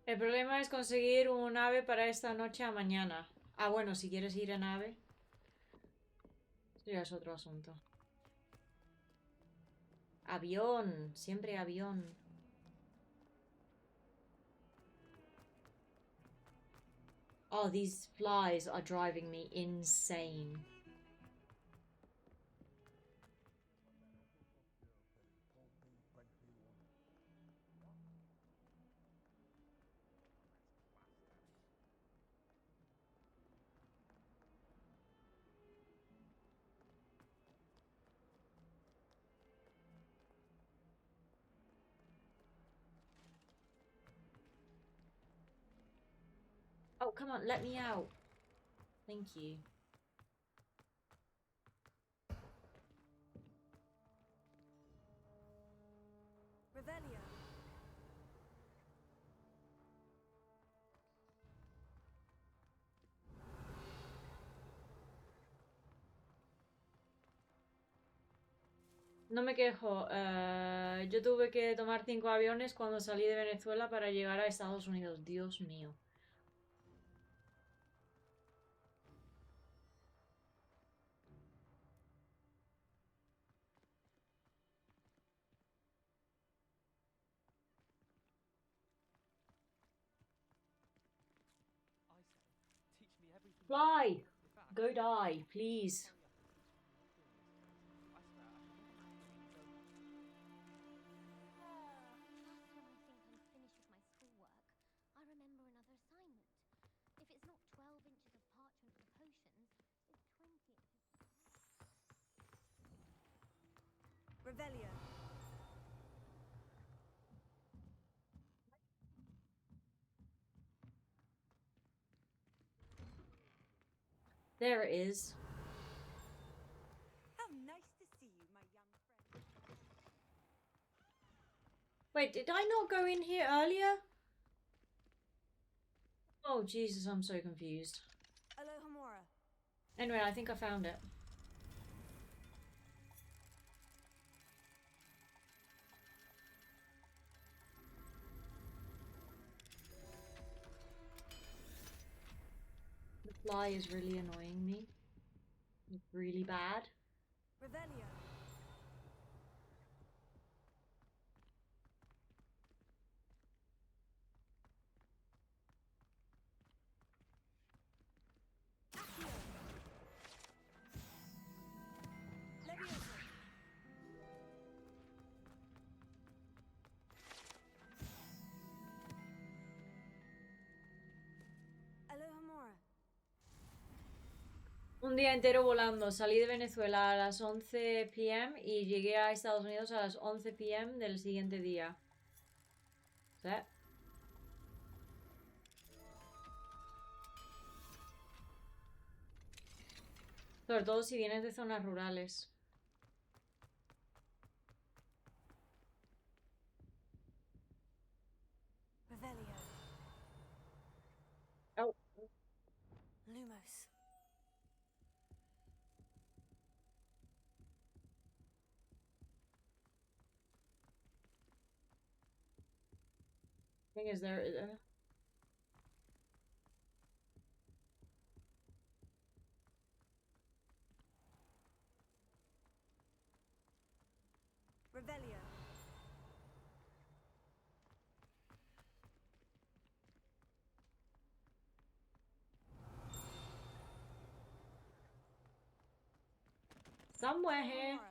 El problema es conseguir un ave para esta noche a mañana. Ah, bueno, si quieres ir en ave. Eso ya es otro asunto. Avión, siempre avión. Oh, these flies are driving me insane. Oh, come on, let me out. Thank you. Revelio. No me quejo. Yo tuve que tomar 5 aviones cuando salí de Venezuela para llegar a Estados Unidos. Dios mío. Fly! Go die, please. Just when I think I'm finished with my schoolwork, I remember another assignment. If it's not 12 inches of parchment for potions, it's 20 inches. Revelio. There it is. How nice to see you, my young friend. Wait, did I not go in here earlier? Oh, Jesus, I'm so confused. Alohomora. Anyway, I think I found it. The fly is really annoying me. It's really bad. Revelio. Accio. Leviosa. Alohomora. Un día entero volando. Salí de Venezuela a las 11 p.m. y llegué a Estados Unidos a las 11 p.m. del siguiente día. ¿Sí? Sobre todo si vienes de zonas rurales. Revelio. Oh. Lumos. Thing is, there. Revelio. Somewhere here. Alohomora.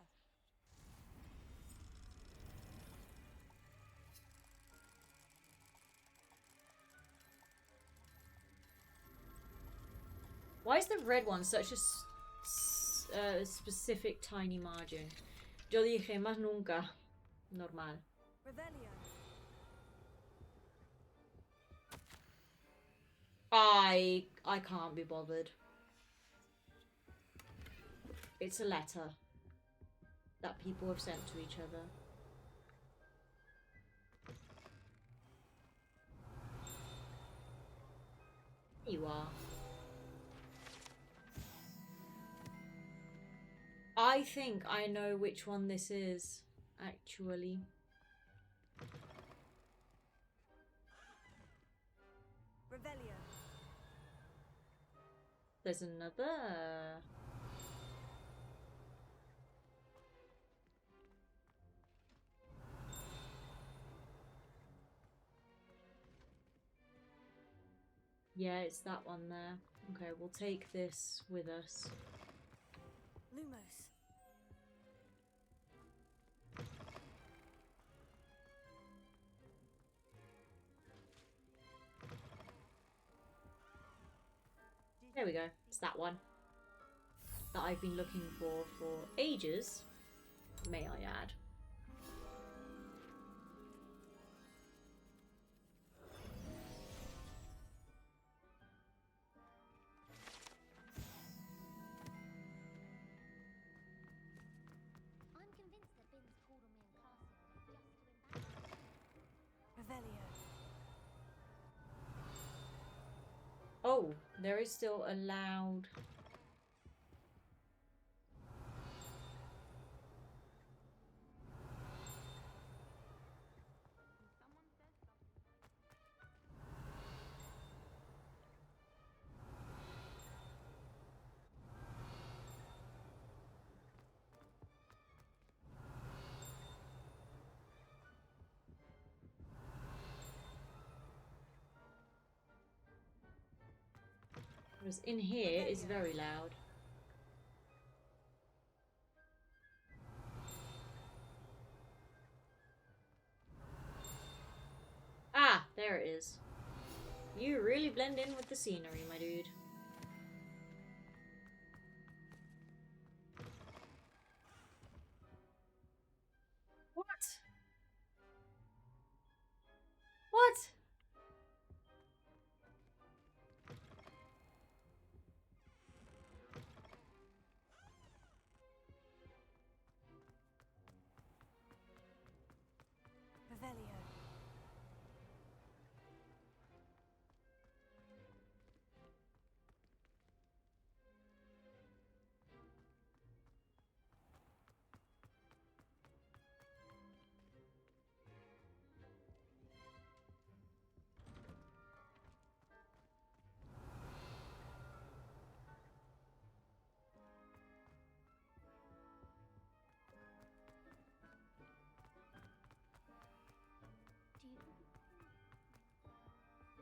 Why is the red one such a specific tiny margin? Yo dije más nunca. Normal. Revelio. I can't be bothered. It's a letter that people have sent to each other. Here you are. I think I know which one this is, actually. Revelio. There's another. Yeah, it's that one there. Okay, we'll take this with us. Lumos. There we go. It's that one that I've been looking for ages, may I add. I'm convinced that Bin's called on me in class the other day just to embarrass me. Revelio. Oh, there is still a loud. Because in here is very loud. Ah, there it is. You really blend in with the scenery, my dude. Revelio.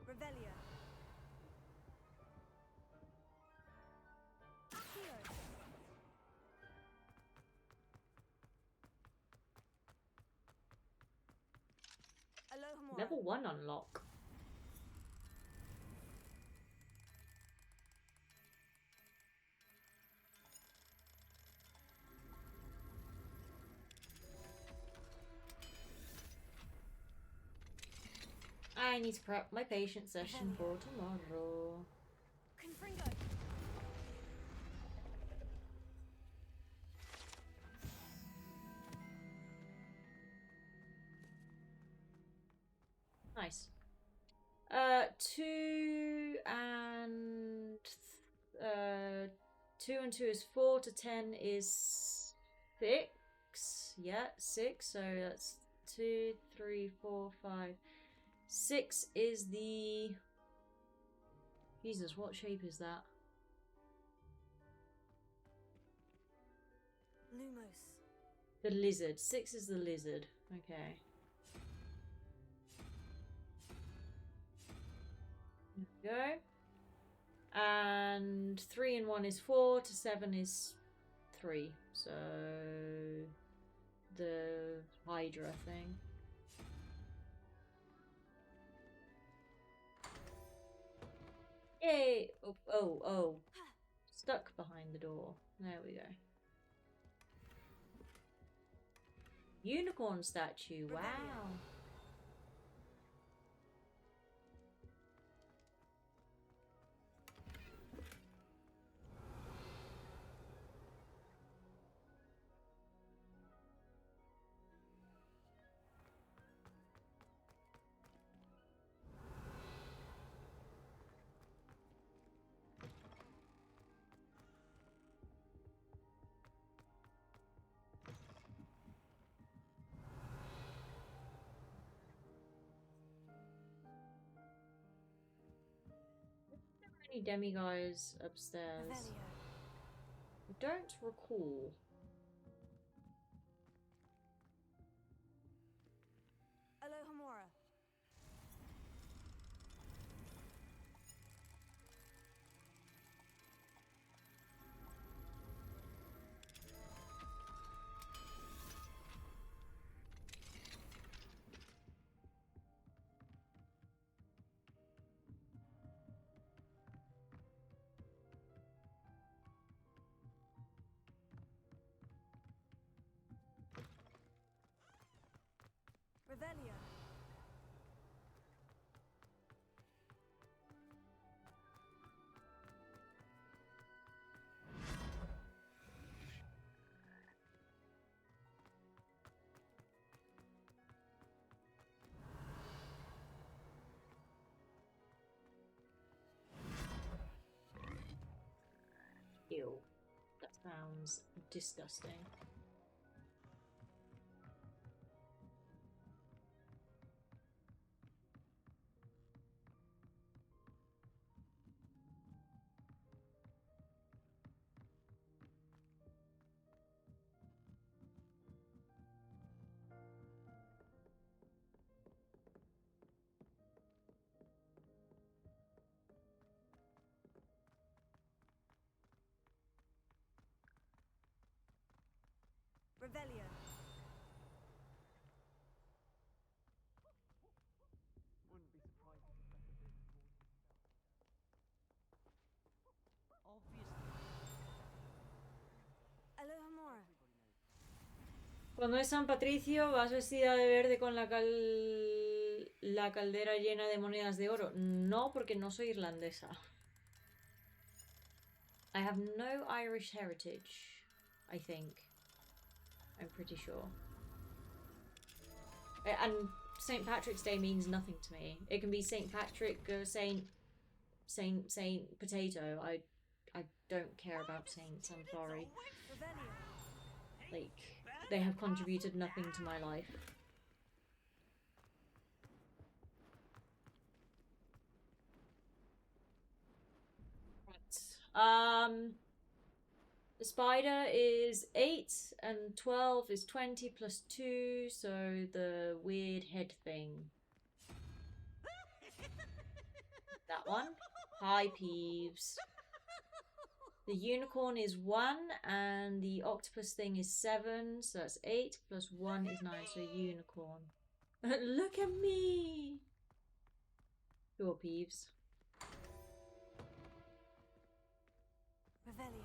Revelio. Accio. Alohomora. Level 1 unlock. I need to prep my patient session for tomorrow. Confringo. Nice. 2 and 2 and 2 is 4 to 10 is 6. Yeah, 6. So that's 2, 3, 4, 5. 6 is the... Jesus, what shape is that? Lumos. The lizard. 6 is the lizard. Okay. There we go. And 3 and 1 is 4 to 7 is 3. So the Hydra thing. Yay! Oh, oh, oh. Stuck behind the door. There we go. Unicorn statue. Wow. Any demi-guys upstairs? Revelio. I don't recall. Alohomora. Revelio. Ew. That sounds disgusting. Revelio. Wouldn't be surprised if it's like a bit more obviously. Alohomora. Cuando es San Patricio, vas vestida de verde con la caldera llena de monedas de oro. No, porque no soy irlandesa. I have no Irish heritage, I think. I'm pretty sure. And St. Patrick's Day means nothing to me. It can be St. Patrick, Saint Potato. I don't care about saints. I'm sorry. Like, they have contributed nothing to my life. Right. The spider is 8 and 12 is 20 plus 2, so the weird head thing. That one. Hi, Peeves. The unicorn is 1 and the octopus thing is 7, so that's 8 plus 1 is 9, so unicorn. Look at me! Sure, Peeves. Revelio.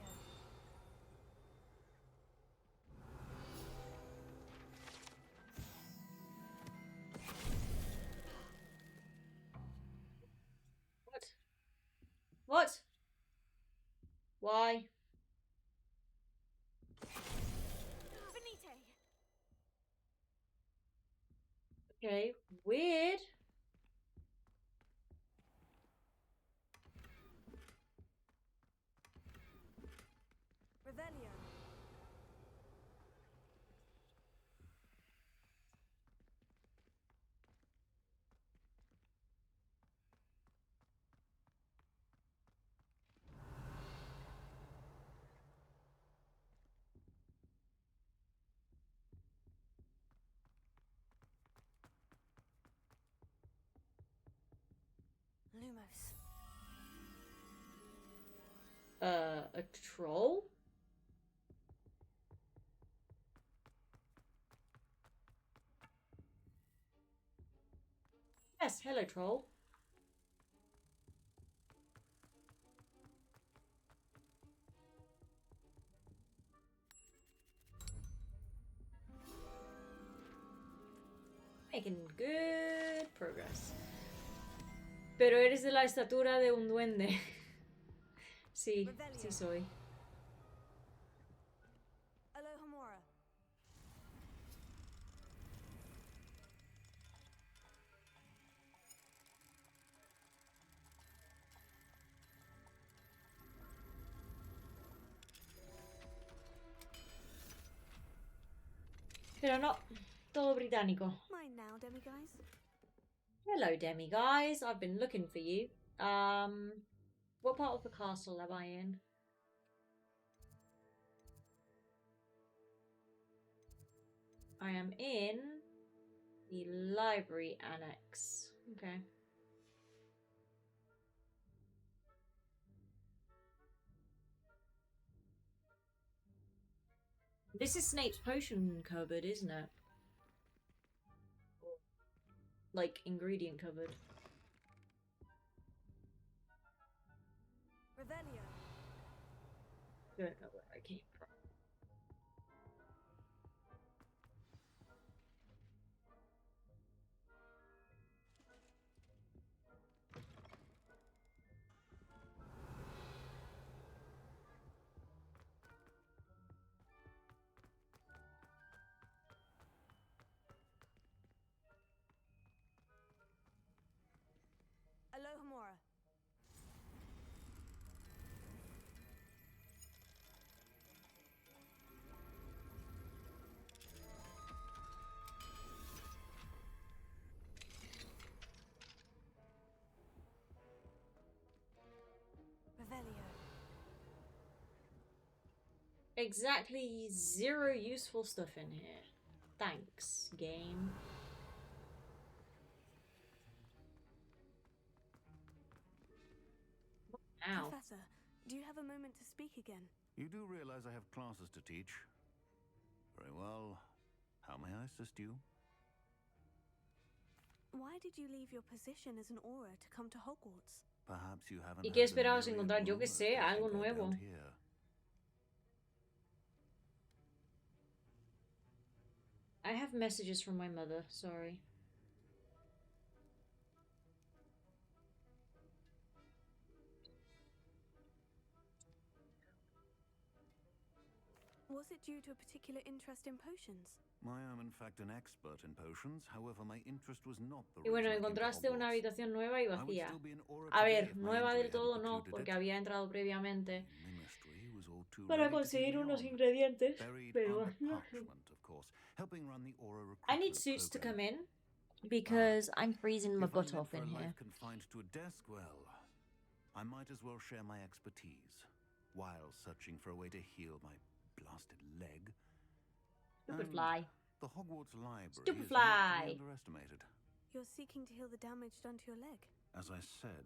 What? Why? Finite. Okay, weird. Revelio. Lumos. A troll? Yes, hello, troll. Making good progress. Pero eres de la estatura de un duende. Sí, sí soy. Alohomora. Pero no, todo británico. Mine now, demiguys. Hello, Demi guys. I've been looking for you. What part of the castle am I in? I am in the library annex. Okay. This is Snape's potion cupboard, isn't it? Like, ingredient cupboard. Revelio. Don't know where I came from. Alohomora. Revelio. Exactly 0 useful stuff in here. Thanks, game. Ow. Professor, do you have a moment to speak again? You do realize I have classes to teach. Very well. How may I assist you? Why did you leave your position as an aura to come to Hogwarts? Perhaps you haven't ¿Y heard qué the esperabas myriad encontrar? Yo qué rumors sé, they algo think I nuevo. don't hear. I have messages from my mother, sorry. Was it due to a particular interest in potions? I am in fact an expert in potions, however my interest was not the Y bueno, reason I came to encontraste una Hogwarts. habitación nueva y I would vacía. still be an aura A today ver, if my nueva entry del hadn't todo no, precluded porque it. había entrado previamente The ministry was all too para ready to take conseguir me unos on. ingredientes, Buried pero under parchment, of course, helping run the aura I need recruitment suits to program. come in because I'm freezing my If I'm butt meant off for in a here. life confined to a desk, well, I might as well share my expertise while searching for a way to heal my blasted leg. Stupid And fly. the Hogwarts Library Stupid is not to fly. be underestimated. You're seeking to heal the damage done to your leg. As I said,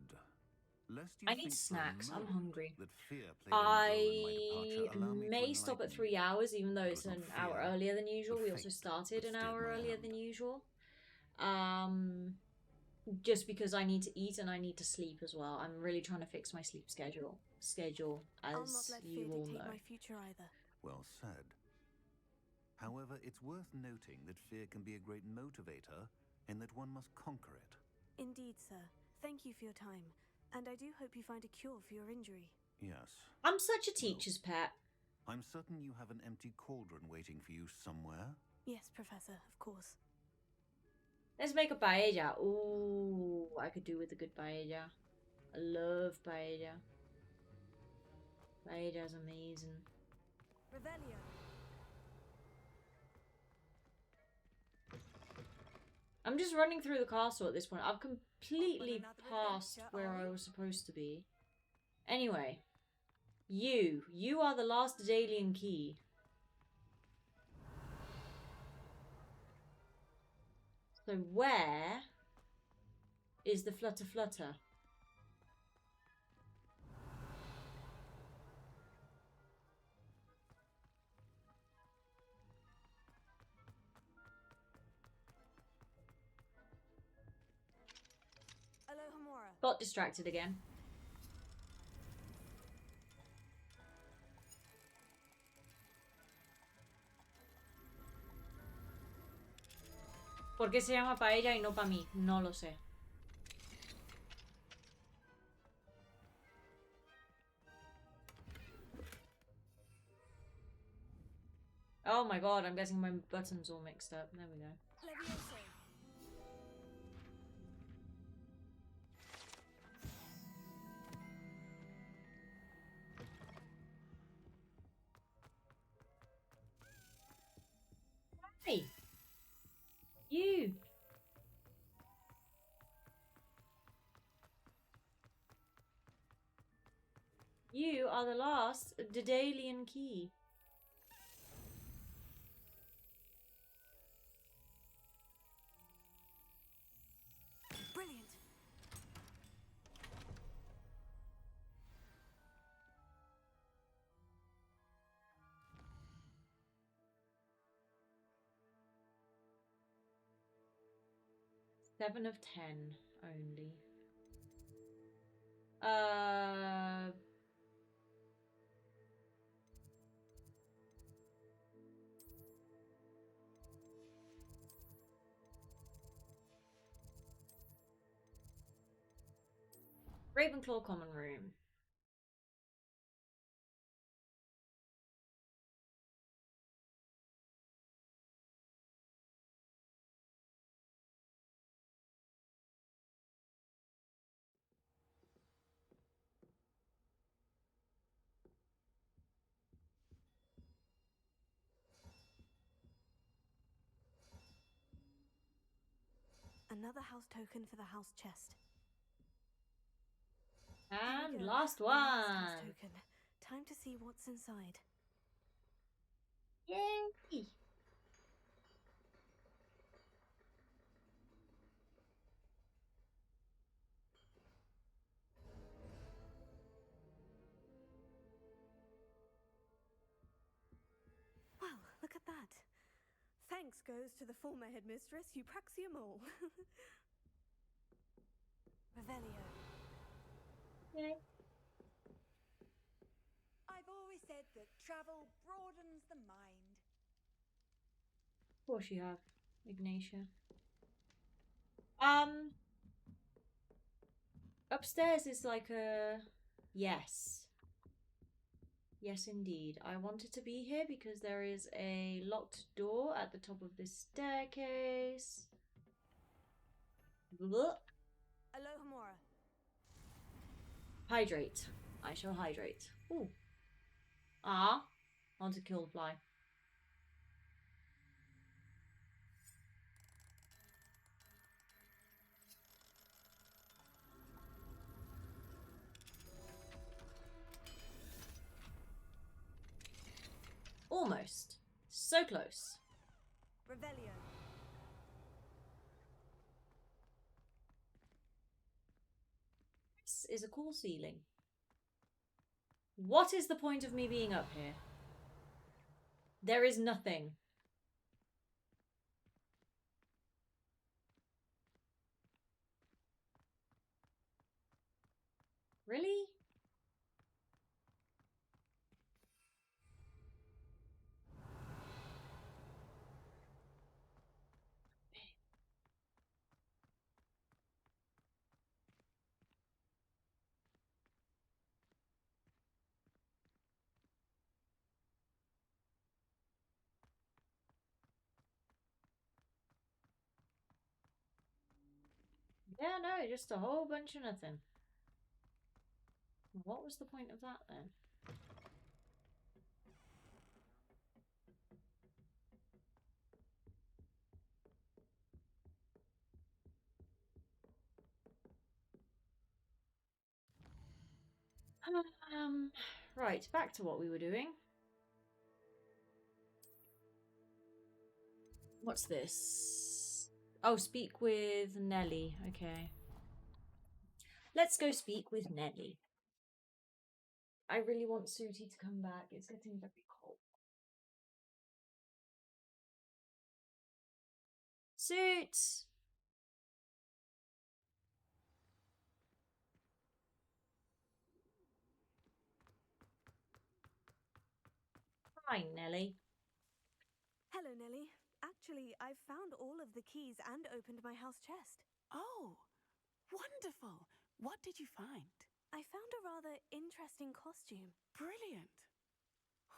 lest you I need think snacks. for a I'm moment hungry. that fear played any role in my I departure, allow me to may stop at enlighten 3 you. hours, even though It it's was not an hour fear, earlier than usual. but We also fate started that an steered hour my earlier hand. than usual. Just because I need to eat and I need to sleep as well. I'm really trying to fix my sleep schedule, I'll not as let you fear all dictate know. my future either. Well said. However, it's worth noting that fear can be a great motivator and that one must conquer it. Indeed, sir. Thank you for your time, and I do hope you find a cure for your injury. Yes. I'm such a teacher's pet. I'm certain you have an empty cauldron waiting for you somewhere. Yes, Professor, of course. Let's make a paella. Ooh, I could do with a good paella. I love paella. Paella's amazing. Revelio. I'm just running through the castle at this point. I've completely passed where I was supposed to be. Anyway, you are the last Dalian key. So where is the Flutter Flutter? Alohomora. Got distracted again. ¿Por qué se llama paella y no para mí? No lo sé. Oh my god, I'm getting my buttons all mixed up. There we go. Levioso. Hey! You! You are the last Daedalian key. Brilliant. Seven of 10 only. Ravenclaw common room. Another house token for the house chest. And Here we go. last The last house one. token. Time to see what's inside. Yay! Well, look at that. Thanks goes to the former headmistress, Eupraxia Mole. Revelio. Yay. I've always said that travel broadens the mind. Of course you have, Ignatia. Upstairs is like a... Yes. Yes, indeed. I wanted to be here because there is a locked door at the top of this staircase. Look. Alohomora. Hydrate. I shall hydrate. Ooh. Ah. I want to kill the fly. Almost. So close. Revelio. This is a cool ceiling. What is the point of me being up here? There is nothing. Really? Yeah, no, just a whole bunch of nothing. What was the point of that then? Right, back to what we were doing. What's this? Oh, speak with Nelly. Okay. Let's go speak with Nelly. I really want Sooty to come back. It's getting very cold. Suits! Hi, Nelly. Hello, Nelly. Actually, I've found all of the keys and opened my house chest. Oh, wonderful. What did you find? I found a rather interesting costume. Brilliant.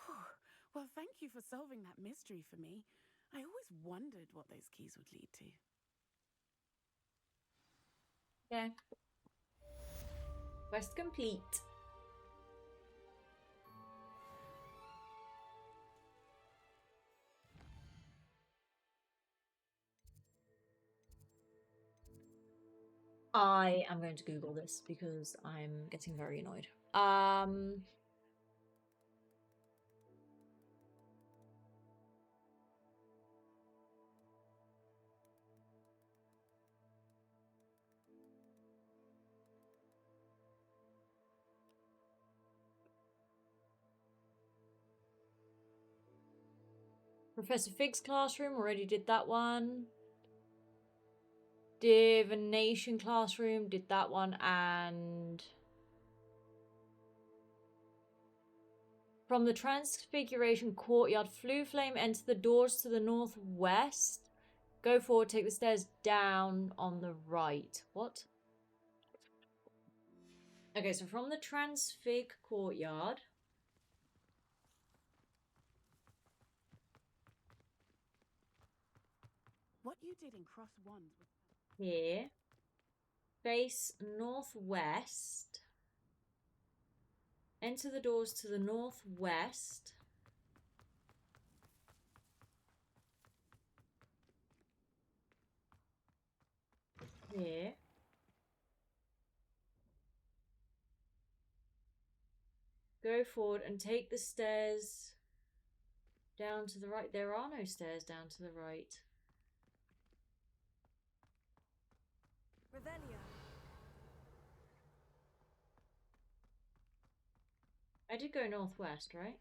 Whew. Well, thank you for solving that mystery for me. I always wondered what those keys would lead to. Yeah. Quest complete. I am going to Google this because I'm getting very annoyed. Professor Fig's classroom, already did that one. Divination classroom, did that one, and from the Transfiguration courtyard, Flue Flame, enter the doors to the northwest. Go forward, take the stairs down on the right. What? Okay, so from the Transfig courtyard. What you did in Cross 1 was... Here. Face northwest. Enter the doors to the northwest. Here. Go forward and take the stairs down to the right. There are no stairs down to the right. Revelio. I did go northwest, right?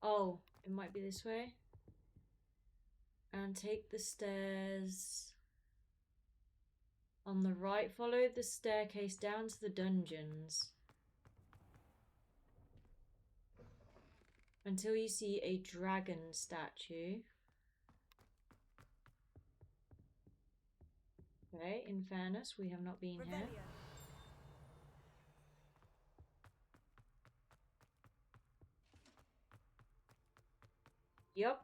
Oh, it might be this way. And take the stairs On the right, follow the staircase down to the dungeons until you see a dragon statue. Okay, in fairness, we have not been here. Yup.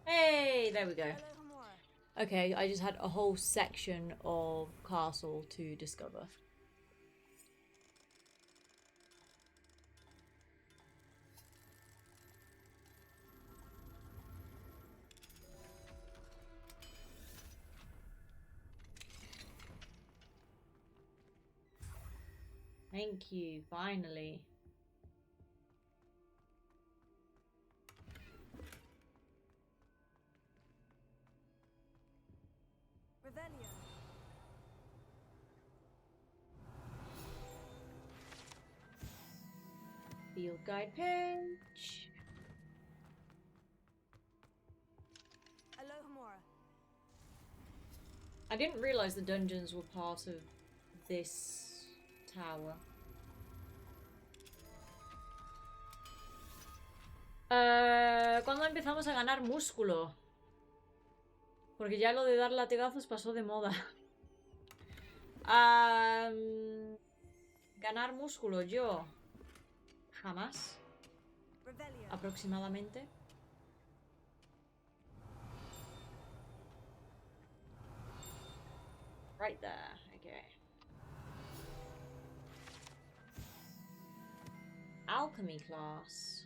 Hey, there we go. Okay, I just had a whole section of castle to discover. Thank you, finally. Field guide page. I didn't realize the dungeons were part of this tower. ¿Cuándo empezamos a ganar músculo? Porque ya lo de dar latigazos pasó de moda. Ganar músculo, yo. Jamás. Aproximadamente. Right there, okay. Alchemy class.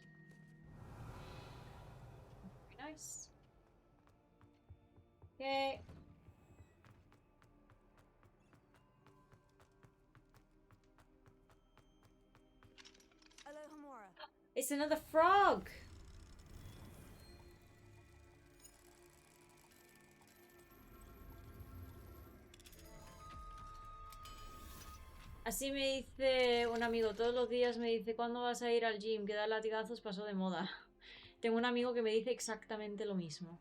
Very nice. Okay. It's another frog! Así me dice un amigo, todos los días me dice, ¿cuándo vas a ir al gym? Que dar latigazos pasó de moda. Tengo un amigo que me dice exactamente lo mismo.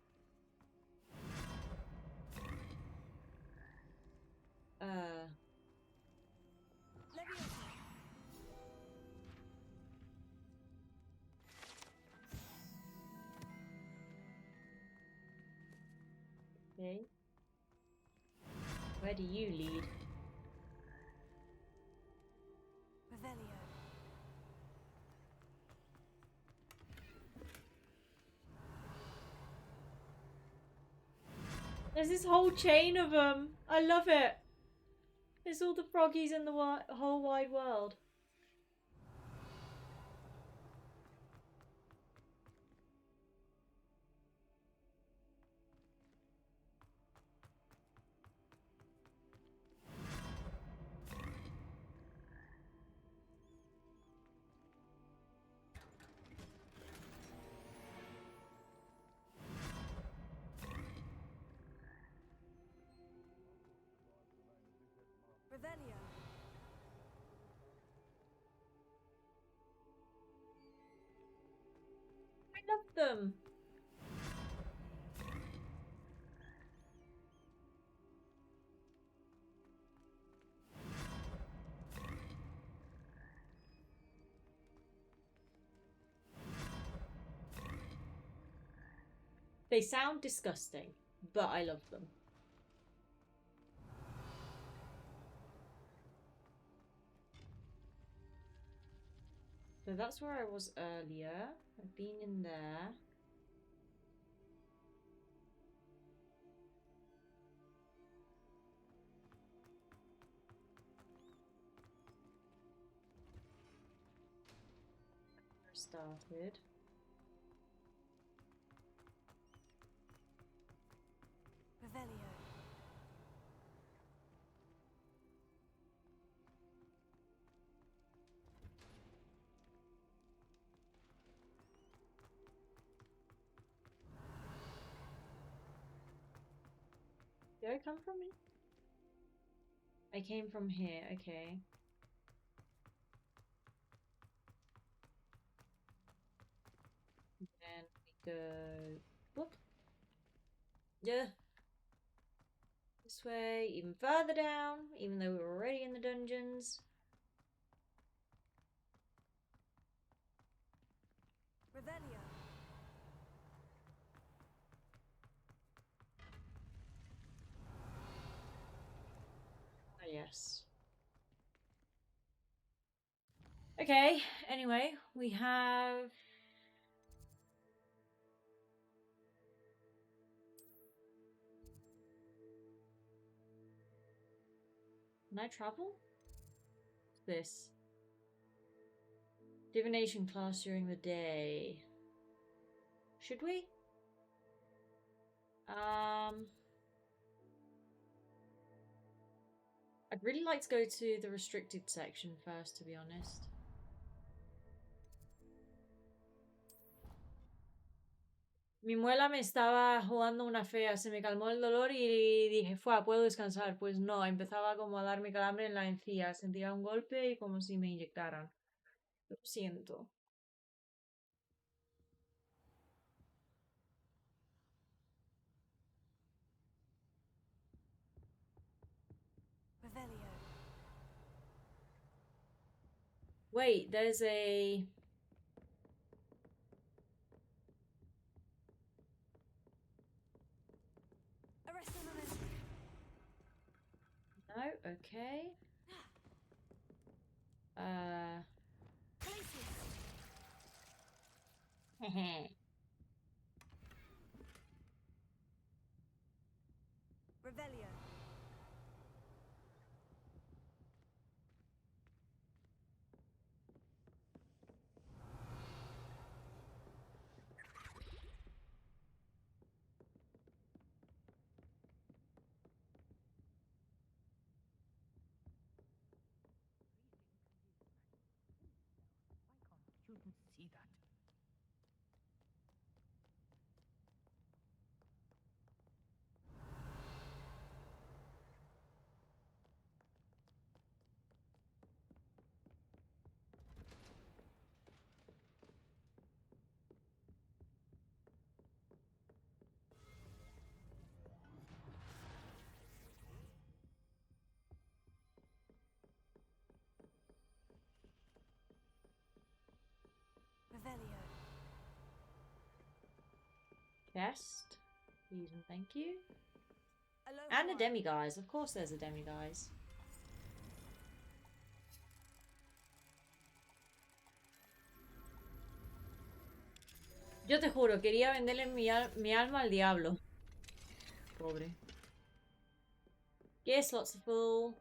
Okay. Where do you lead? There's this whole chain of them. I love it. There's all the froggies in the whole wide world. I love them. They sound disgusting, but I love them. So that's where I was earlier. I've been in there. Started. Did I come from here? I came from here, okay. go... Whoop. Yeah. This way, even further down, even though we were already in the dungeons. Revelio. Ah, yes. Okay, anyway, we have... Can I travel? What's this? Divination class during the day. Should we? I'd really like to go to the restricted section first, to be honest. Mi muela me estaba jugando una fea, se me calmó el dolor y dije, puedo descansar. Pues no, empezaba como a darme calambre en la encía, sentía un golpe y como si me inyectaran. Lo siento. Revelio. Wait, there's a... No, okay. Revelio. Couldn't see that. Revelio. Chest. Please and thank you. Aloha. And a demiguise. Of course there's a demiguise. Yo te juro, quería venderle mi alma al diablo. Pobre. Yes, lots of full.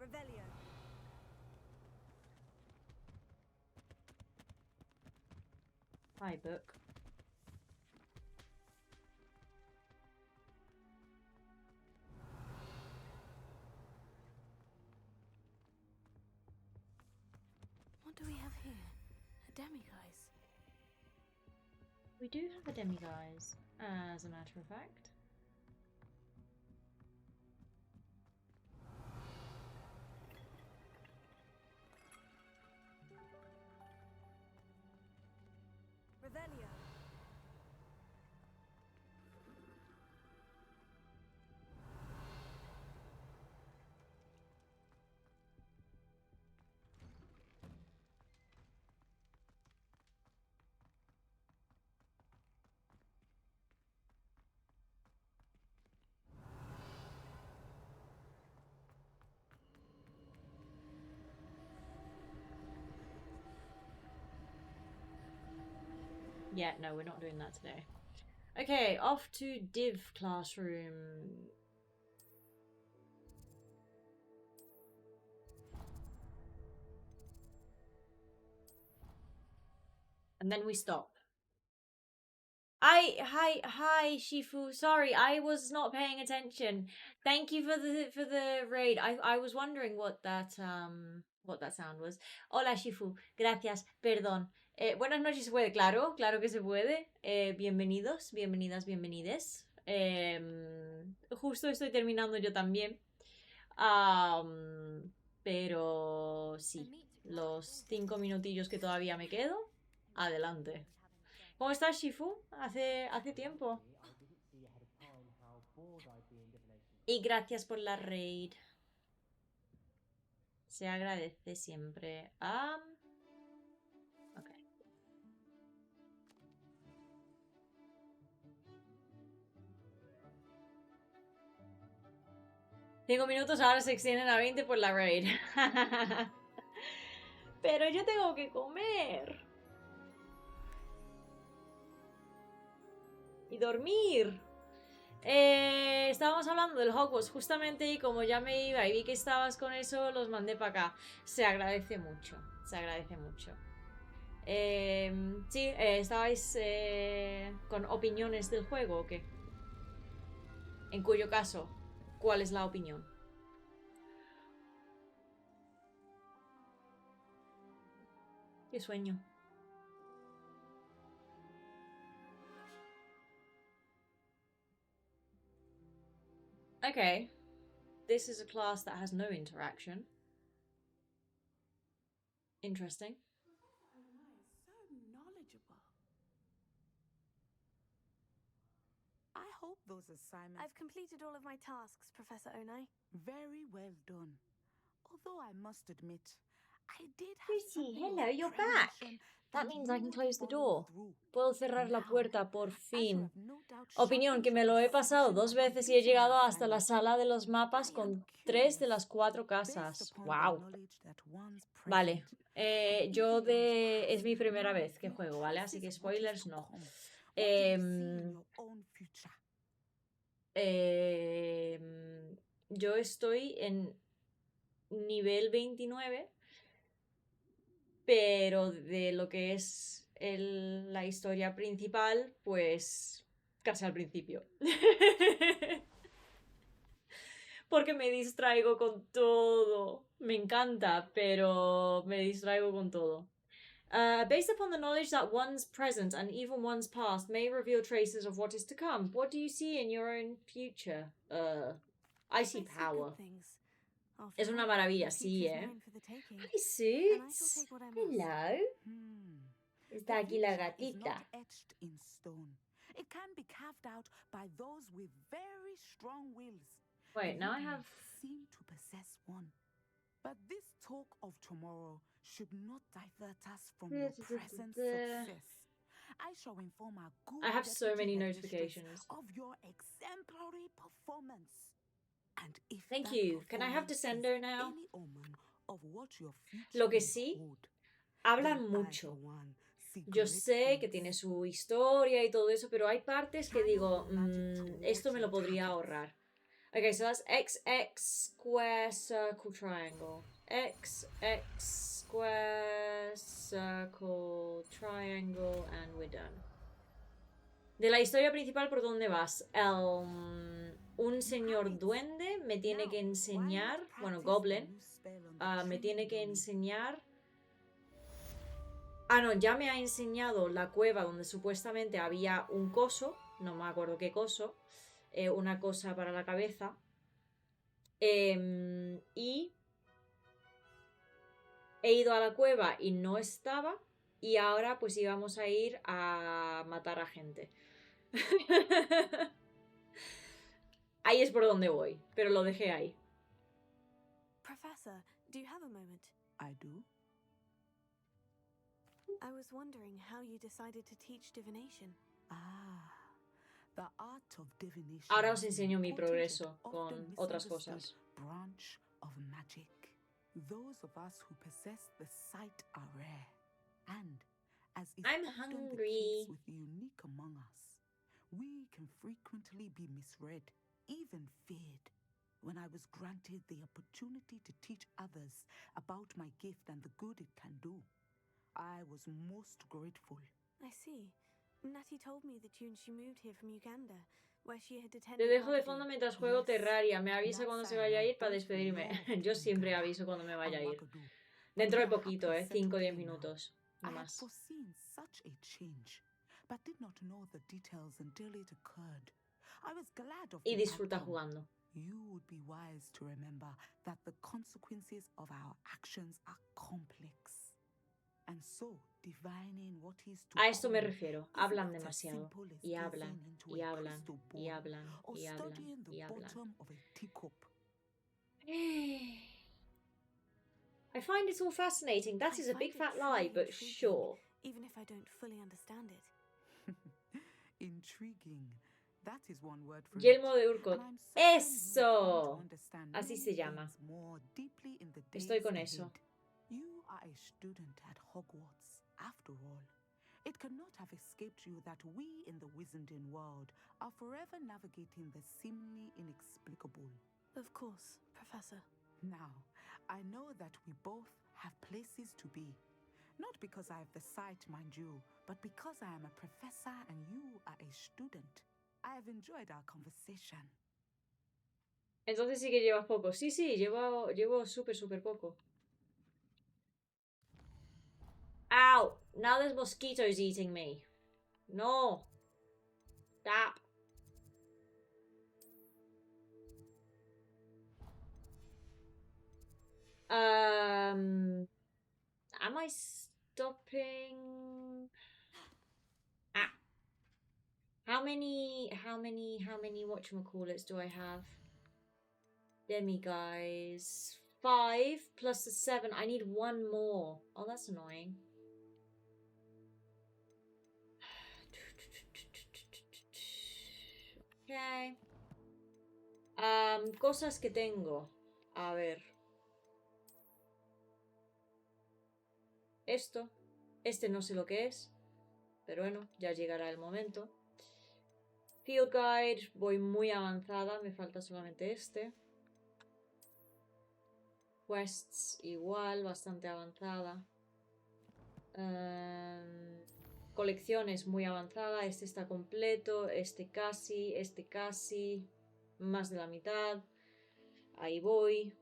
Revelio. Hi, book. What do we have here? A demiguise. We do have a demiguise, as a matter of fact. Revelio. Yeah, no, we're not doing that today. Okay, off to div classroom. And then we stop. Hi, Shifu. Sorry, I was not paying attention. Thank you for the raid. I was wondering what that sound was. Hola, Shifu. Gracias. Perdón. Buenas noches, ¿se puede? Claro, claro que se puede. Bienvenidos, bienvenidas, bienvenides. Justo estoy terminando yo también. Pero sí. los 5 minutillos que todavía me quedo. Adelante. ¿Cómo estás, Shifu? Hace tiempo. Y gracias por la raid. Se agradece siempre. Ok. Cinco minutos ahora se extienden a 20 por la raid. Pero yo tengo que comer. Y dormir. Estábamos hablando del Hogwarts justamente y como ya me iba y vi que estabas con eso, los mandé para acá. Se agradece mucho. Se agradece mucho. Sí, ¿estabais con opiniones del juego o qué? En cuyo caso, ¿cuál es la opinión? Qué sueño. Okay. This is a class that has no interaction. Interesting. So knowledgeable. I hope those assignments... I've completed all of my tasks, Professor Onai. Very well done. Although I must admit, I did have Lucy, something hello, of you're back. premonition That that means you I can would close the follow door. through. Puedo cerrar la Now, puerta, por as you fin. have no doubt Opinión, sharpened que me your lo he pasado perception 2 by veces y he completing my llegado hasta la assignment, sala de los mapas I am con 3 de las 4 curious, based casas. upon the Wow. knowledge that one's Vale. present, Yo even one's es mi past, primera may vez que reveal juego, ¿vale? Así que traces of what is spoilers to no. come. What do you see in Em, your own future? Yo estoy en nivel 29, pero de lo que es la historia principal, pues casi al principio. Porque me distraigo con todo. Me encanta, pero me distraigo con todo. Based upon the knowledge that one's present and even one's past may reveal traces of what is to come, what do you see in your own future? I see power. Es una maravilla, sí, ¿eh? Hi, Suits. Hello. Está aquí la gatita. Etched in stone. It can be carved out by those with very strong wills. Wait, now I You have... seem to possess one. But this talk of tomorrow should not divert us from your present success. I shall inform our good I have so many deputy headmistress notifications. of your exemplary performance. And if Thank that you. Can I have performance Descendo is now? any omen of what your future Lo que may sí, hold, hablan then I, mucho. for one, see Yo great sé que things. tiene su historia y todo eso, pero hay partes que digo, esto me lo podría ahorrar. Okay, so that's XX square circle triangle. XX square circle triangle and we're done. De la historia principal, ¿por dónde vas? Un señor duende me tiene que enseñar, bueno, goblin, me tiene que enseñar... Ah, no, ya me ha enseñado la cueva donde supuestamente había un coso, no me acuerdo qué coso, una cosa para la cabeza. Y he ido a la cueva y no estaba, y ahora pues íbamos a ir a matar a gente. Ahí es por donde voy, pero lo dejé ahí. Professor, do you have a moment? I do. I was wondering how you decided to teach divination. The art of divination. Ahora os enseño mi is an progreso important and con often otras misunderstood cosas. branch of magic. Those of us who possess the sight are rare, and as is I'm often the hungry. case with the unique among us, we can frequently be misread, even feared. When I was granted the opportunity to teach others about my gift and the good it can do, I was most grateful. I see. Natty told me that she moved here from Uganda, where she had Te attended. dejo de fondo mientras juego Terraria. Me avisa cuando se vaya a ir para despedirme. Yo siempre aviso cuando me vaya a ir. Dentro de poquito, 5 o 10 minutos. No I had más. foreseen such a change, but did not know the details until it occurred. I was glad of Y the disfruta outcome. jugando. you would be wise to remember that the consequences of our actions are complex. And so, divining what is to A esto me come refiero. is Hablan not as demasiado. simple as Y hablan, gazing into y a hablan, crystal y ball hablan, or y hablan, studying the y hablan. bottom of a teacup. I find it all fascinating. That is a big fat lie, but sure. Even if I don't fully understand it. Intriguing. That is one word for Yelmo it. de Urkot. And I'm certain Eso. you'll come to understand Así many se llama. things more deeply in the Estoy days con ahead. eso. You are a student at Hogwarts, after all. It cannot have escaped you that we in the Wizarding world are forever navigating the seemingly inexplicable. Of course, Professor. Now, I know that we both have places to be. Not because I have the sight, mind you, but because I am a professor and you are a student. I have enjoyed our conversation. Entonces sí que llevas poco. Sí, llevo súper poco. Ow! Now there's mosquitoes eating me. No. Stop. Am I stopping? Ah. How many whatchamacallits do I have? Guys. 5 plus the 7. I need one more. Oh, that's annoying. Okay. Cosas que tengo. A ver. Esto. Este no sé lo que es. Pero bueno, ya llegará el momento. Field Guide. Voy muy avanzada. Me falta solamente este. Quests igual. Bastante avanzada. Colecciones muy avanzada. Este está completo. Este casi. Más de la mitad. Ahí voy.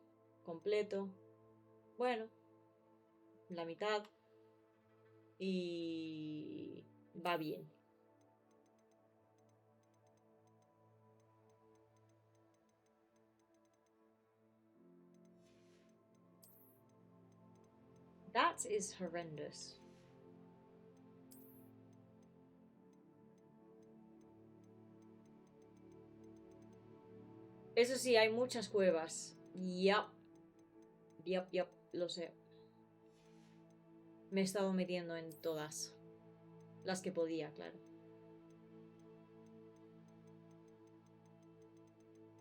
Completo. Bueno. La mitad. Y va bien. That is horrendous. Eso sí, hay muchas cuevas. Yup, lo sé. Me he estado metiendo en todas. Las que podía, claro.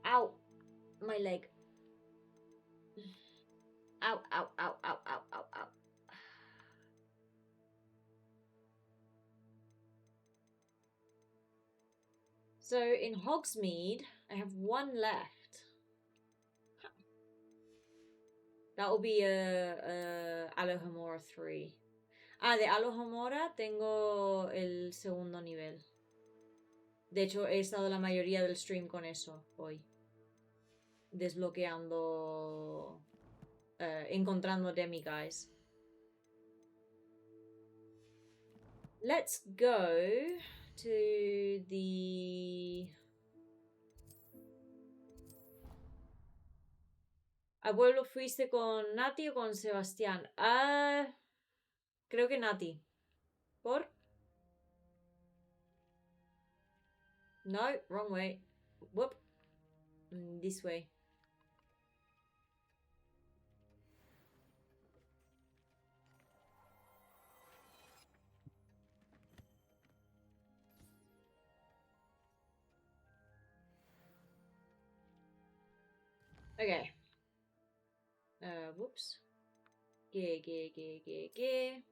Ow! My leg. Ow. So in Hogsmeade, I have one left. That will be a Alohomora 3. Ah, de Alohomora tengo el segundo nivel. De hecho, he estado la mayoría del stream con eso hoy. Desbloqueando... encontrando demiguys. Let's go to the... Abuelo, ¿fuiste con Nati o con Sebastián? Creo que Nati. ¿Por? No, wrong way. Whoop. This way. Okay. Whoops. Gay.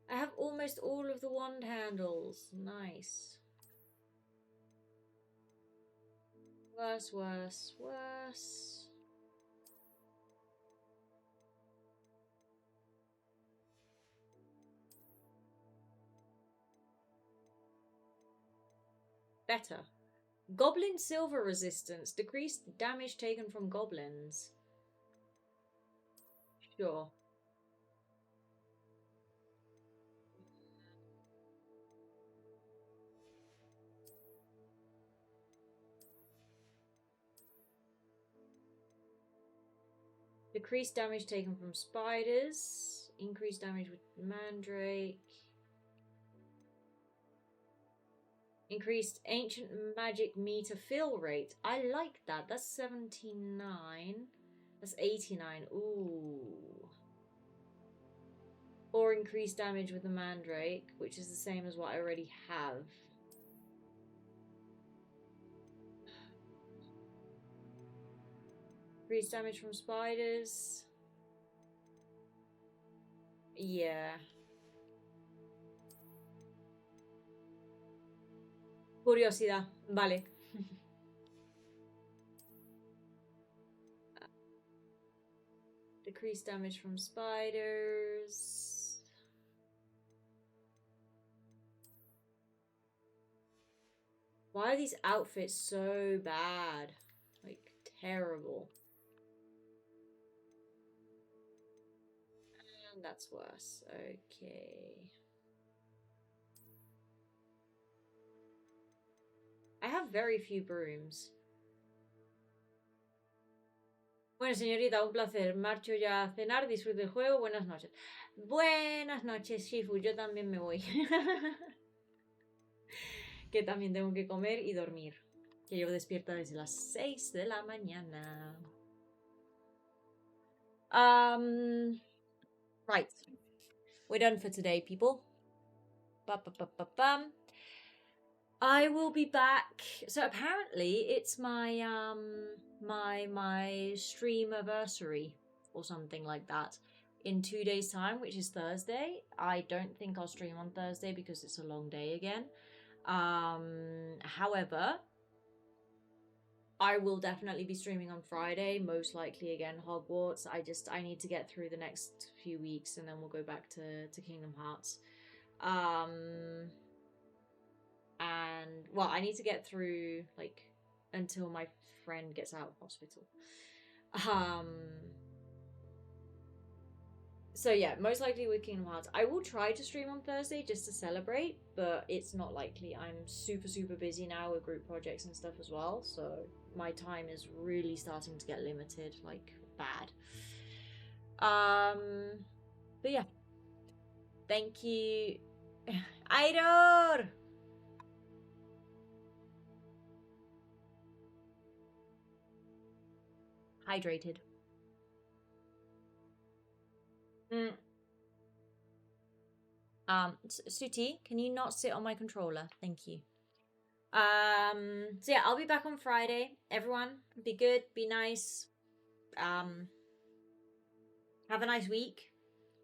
I have almost all of the wand handles. Nice. Worse. Better. Goblin silver resistance. Decreased damage taken from goblins. Sure. Decreased damage taken from spiders. Increased damage with mandrake. Increased ancient magic meter fill rate. I like that. That's 79. That's 89. Ooh. Or increased damage with the mandrake, which is the same as what I already have. Increased damage from spiders. Yeah. Curiosidad. Vale. Decreased damage from spiders. Why are these outfits so bad? Like, terrible. And that's worse. Okay. I have very few brooms. Bueno, señorita, un placer. Marcho ya a cenar, disfrute el juego. Buenas noches. Buenas noches, Shifu. Yo también me voy. Que también tengo que comer y dormir. Que llevo despierta desde las 6 de la mañana. Right. We're done for today, people. Ba-ba-ba-ba-bum. I will be back. So apparently it's my my stream anniversary or something like that in 2 days' time, which is Thursday. I don't think I'll stream on Thursday because it's a long day again. However, I will definitely be streaming on Friday, most likely again Hogwarts. I need to get through the next few weeks and then we'll go back to Kingdom Hearts. And well, I need to get through like until my friend gets out of hospital. So yeah, most likely with Kingdom Hearts. I will try to stream on Thursday just to celebrate, but it's not likely. I'm super busy now with group projects and stuff as well, so my time is really starting to get limited, like bad. But yeah. Thank you. Aidor! Hydrated. Suti, can you not sit on my controller? Thank you. So yeah, I'll be back on Friday. Everyone, be good, be nice. Have a nice week.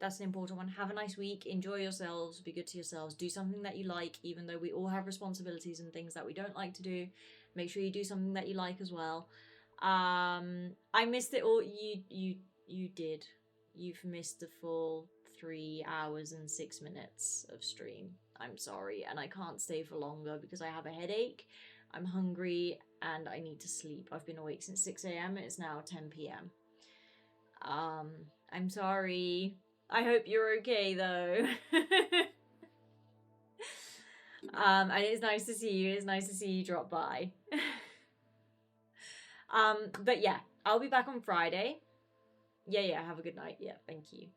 That's an important one. Have a nice week. Enjoy yourselves. Be good to yourselves. Do something that you like, even though we all have responsibilities and things that we don't like to do. Make sure you do something that you like as well. I missed it all. You did. You've missed the full 3 hours and 6 minutes of stream. I'm sorry, and I can't stay for longer because I have a headache. I'm hungry and I need to sleep. I've been awake since 6 a.m. It's now 10 p.m. I'm sorry. I hope you're okay though. And it's nice to see you. It's nice to see you drop by. But yeah, I'll be back on Friday. Yeah, have a good night. Yeah, thank you.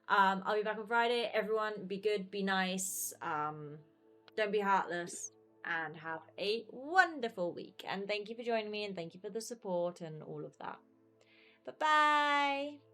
I'll be back on Friday. Everyone, be good, be nice. Don't be heartless, and have a wonderful week. And thank you for joining me, and thank you for the support and all of that. Bye-bye.